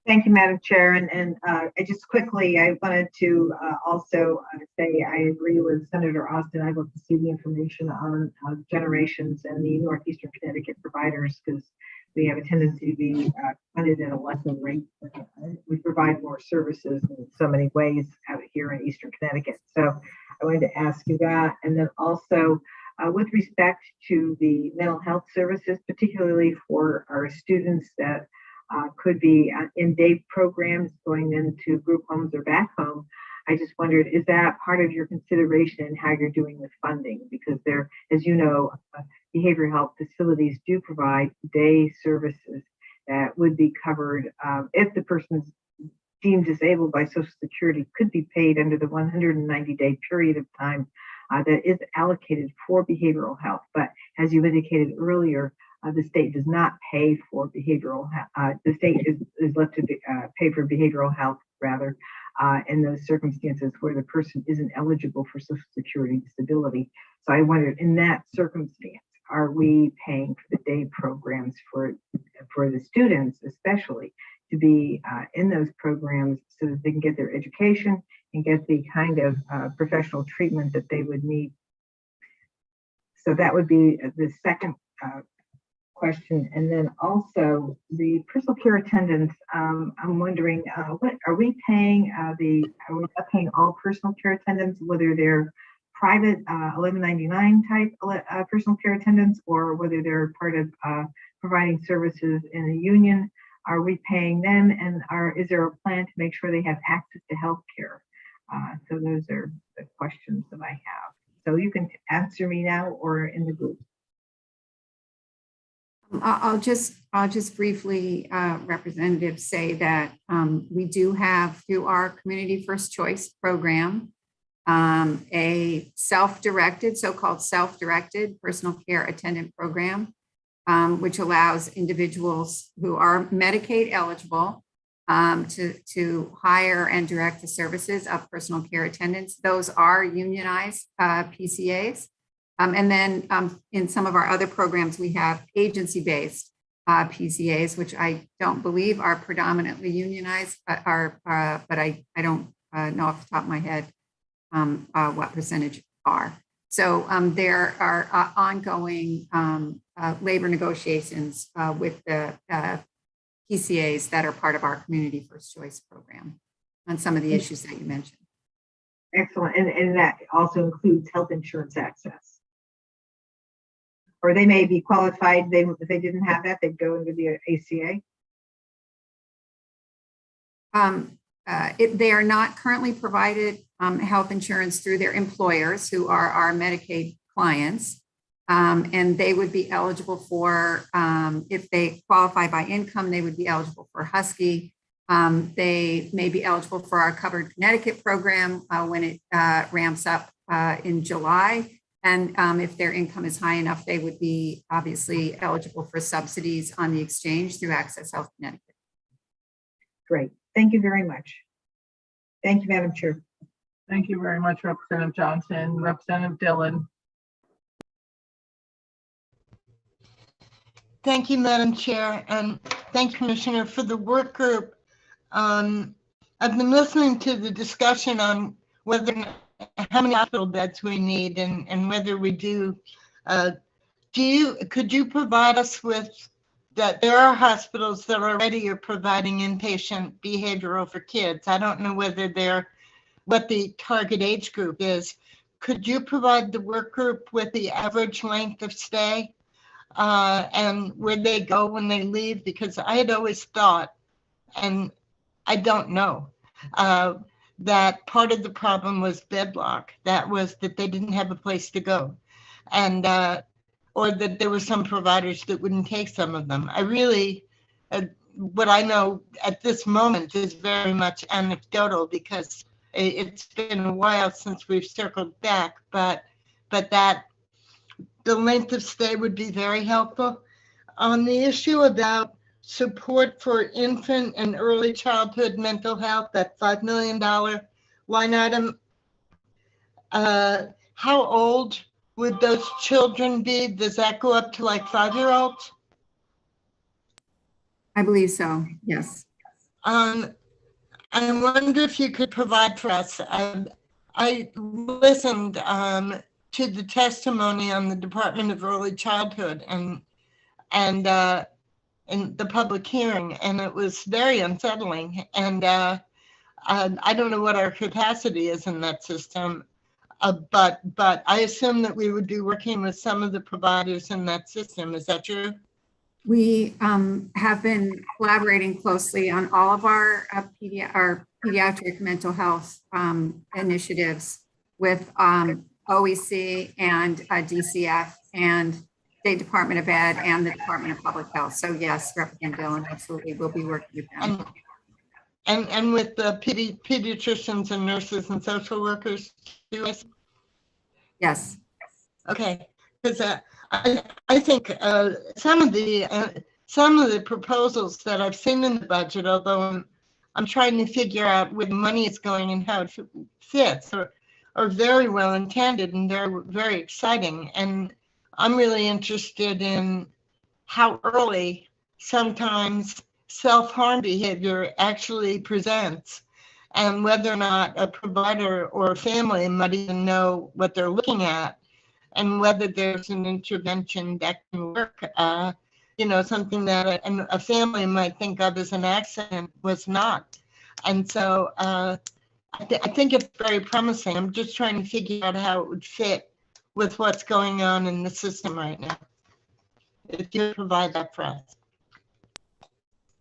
Thank you, Madam Chair. And I just quickly, I wanted to also say I agree with Senator Austin. I'd love to see the information on generations and the Northeastern Connecticut providers, because we have a tendency to be funded at a lesser rate. We provide more services in so many ways out here in Eastern Connecticut. So I wanted to ask you that. And then also with respect to the mental health services, particularly for our students that could be in day programs going into group homes or back home, I just wondered, is that part of your consideration in how you're doing with funding? Because there, as you know, behavioral health facilities do provide day services that would be covered if the person's deemed disabled by Social Security, could be paid under the 190-day period of time that is allocated for behavioral health. But as you indicated earlier, the state does not pay for behavioral health. The state is left to pay for behavioral health, rather, in those circumstances where the person isn't eligible for Social Security disability. So I wondered, in that circumstance, are we paying for the day programs for the students, especially, to be in those programs so that they can get their education and get the kind of professional treatment that they would need? So that would be the second question. And then also the personal care attendants, I'm wondering, what are we paying are we not paying all personal care attendants, whether they're private 1199 type personal care attendants, or whether they're part of providing services in a union? Are we paying them, and is there a plan to make sure they have access to health care? So those are the questions that I have. So you can answer me now or in the group. I'll just briefly, Representative, say that we do have, through our Community First Choice program, a self-directed, so-called self-directed personal care attendant program, which allows individuals who are Medicaid eligible to hire and direct the services of personal care attendants. Those are unionized PCAs. And then in some of our other programs, we have agency-based PCAs, which I don't believe are predominantly unionized, but I don't know off the top of my head what percentage are. So there are ongoing labor negotiations with the PCAs that are part of our Community First Choice program on some of the issues that you mentioned. Excellent. And that also includes health insurance access. Or they may be qualified, if they didn't have that, they'd go into the ACA? They are not currently provided health insurance through their employers, who are our Medicaid clients. And they would be eligible for, if they qualify by income, they would be eligible for Husky. They may be eligible for our Covered Connecticut program when it ramps up in July. And if their income is high enough, they would be obviously eligible for subsidies on the exchange through Access Health Connecticut. Great. Thank you very much. Thank you, Madam Chair. Thank you very much, Representative Johnson. Representative Dillon. Thank you, Madam Chair, and thank you, Commissioner, for the work group. I've been listening to the discussion on how many hospital beds we need and whether we do. Could you provide us with that? There are hospitals that already are providing inpatient behavioral for kids. I don't know whether what the target age group is. Could you provide the work group with the average length of stay and where they go when they leave? Because I had always thought, and I don't know, that part of the problem was bedlock. That was that they didn't have a place to go, and or that there were some providers that wouldn't take some of them. I really, what I know at this moment is very much anecdotal because it's been a while since we've circled back, but that the length of stay would be very helpful. On the issue about support for infant and early childhood mental health, that $5 million line item, how old would those children be? Does that go up to like 5-year-olds? I believe so, yes. I wonder if you could provide for us. I listened to the testimony on the Department of Early Childhood and in the public hearing, and it was very unsettling. And I don't know what our capacity is in that system, but I assume that we would be working with some of the providers in that system. Is that true? We have been collaborating closely on all of our pediatric mental health initiatives with OEC and DCF and State Department of Ed and the Department of Public Health. So yes, Representative Dillon, absolutely, we'll be working with them. And with the pediatricians and nurses and social workers too? Yes. Okay, because I think some of the proposals that I've seen in the budget, although I'm trying to figure out where the money is going and how it fits, are very well intended and they're very exciting. And I'm really interested in how early sometimes self-harm behavior actually presents, and whether or not a provider or a family might even know what they're looking at, and whether there's an intervention that can work. Something that a family might think of as an accident was not. And so I think it's very promising. I'm just trying to figure out how it would fit with what's going on in the system right now. If you provide that for us.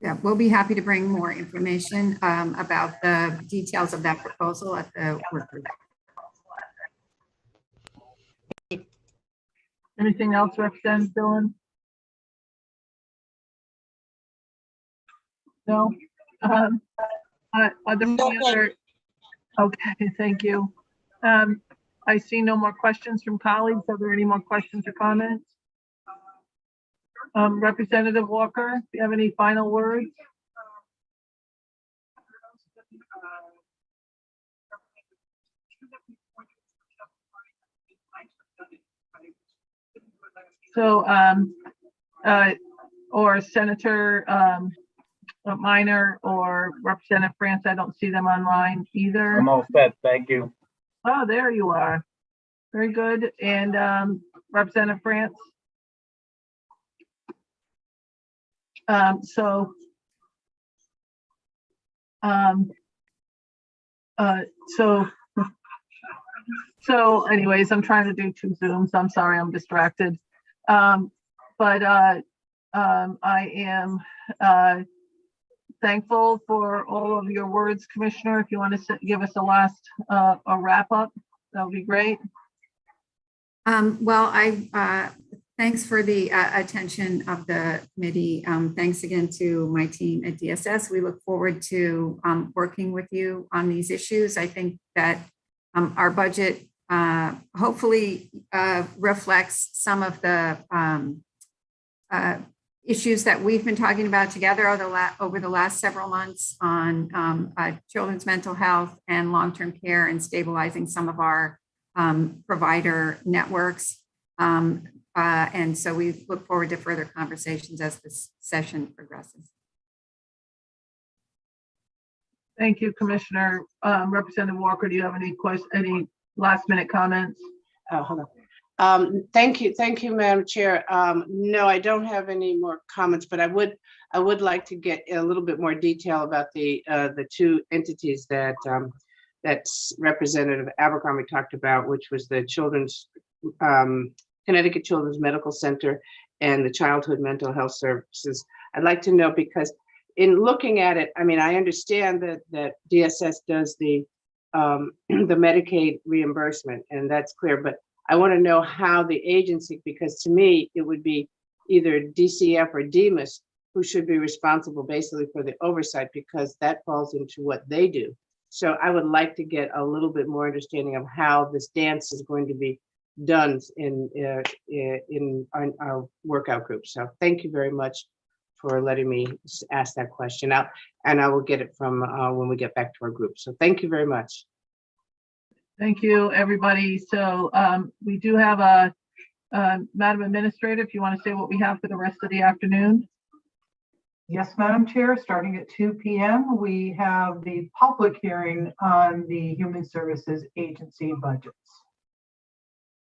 Yeah, we'll be happy to bring more information about the details of that proposal at the work group. Anything else, Representative Dillon? No? Are there any other? Okay, thank you. I see no more questions from colleagues. Are there any more questions or comments? Representative Walker, do you have any final words? So, or Senator Minor or Representative France, I don't see them online either. I'm all set. Thank you. Oh, there you are. Very good. And Representative France? So anyways, I'm trying to do 2 Zooms. I'm sorry, I'm distracted. But I am thankful for all of your words, Commissioner. If you want to give us a last a wrap up, that would be great. Well, thanks for the attention of the committee. Thanks again to my team at DSS. We look forward to working with you on these issues. I think that our budget hopefully reflects some of the issues that we've been talking about together over the last several months on children's mental health and long-term care and stabilizing some of our provider networks. And so we look forward to further conversations as this session progresses. Thank you, Commissioner. Representative Walker, do you have any last minute comments? Oh, hold on. Thank you, Madam Chair. No, I don't have any more comments, but I would like to get a little bit more detail about the 2 entities that Representative Abercrombie talked about, which was the Connecticut Children's Medical Center and the Childhood Mental Health Services. I'd like to know, because in looking at it, I mean, I understand that DSS does the Medicaid reimbursement, and that's clear, but I want to know how the agency, because to me, it would be either DCF or DEMIS who should be responsible basically for the oversight, because that falls into what they do. So I would like to get a little bit more understanding of how this dance is going to be done in our workout group. So thank you very much for letting me ask that question out, and I will get it from when we get back to our group. So thank you very much. Thank you, everybody. So we do have a Madam Administrator, if you want to say what we have for the rest of the afternoon. Yes, Madam Chair, starting at 2 p.m., we have the public hearing on the Human Services Agency budgets.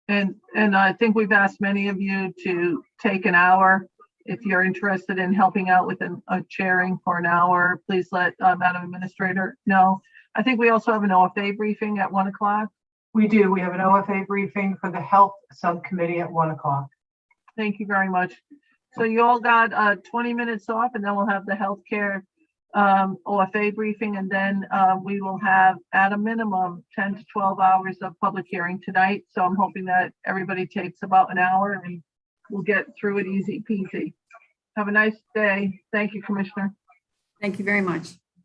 And I think we've asked many of you to take an hour. If you're interested in helping out with a chairing for an hour, please let Madam Administrator know. I think we also have an OFA briefing at 1 o'clock. We do. We have an OFA briefing for the Health Subcommittee at 1 o'clock. Thank you very much. So you all got 20 minutes off, and then we'll have the healthcare OFA briefing, and then we will have at a minimum 10 to 12 hours of public hearing tonight. So I'm hoping that everybody takes about an hour and we'll get through it easy peasy. Have a nice day. Thank you, Commissioner. Thank you very much.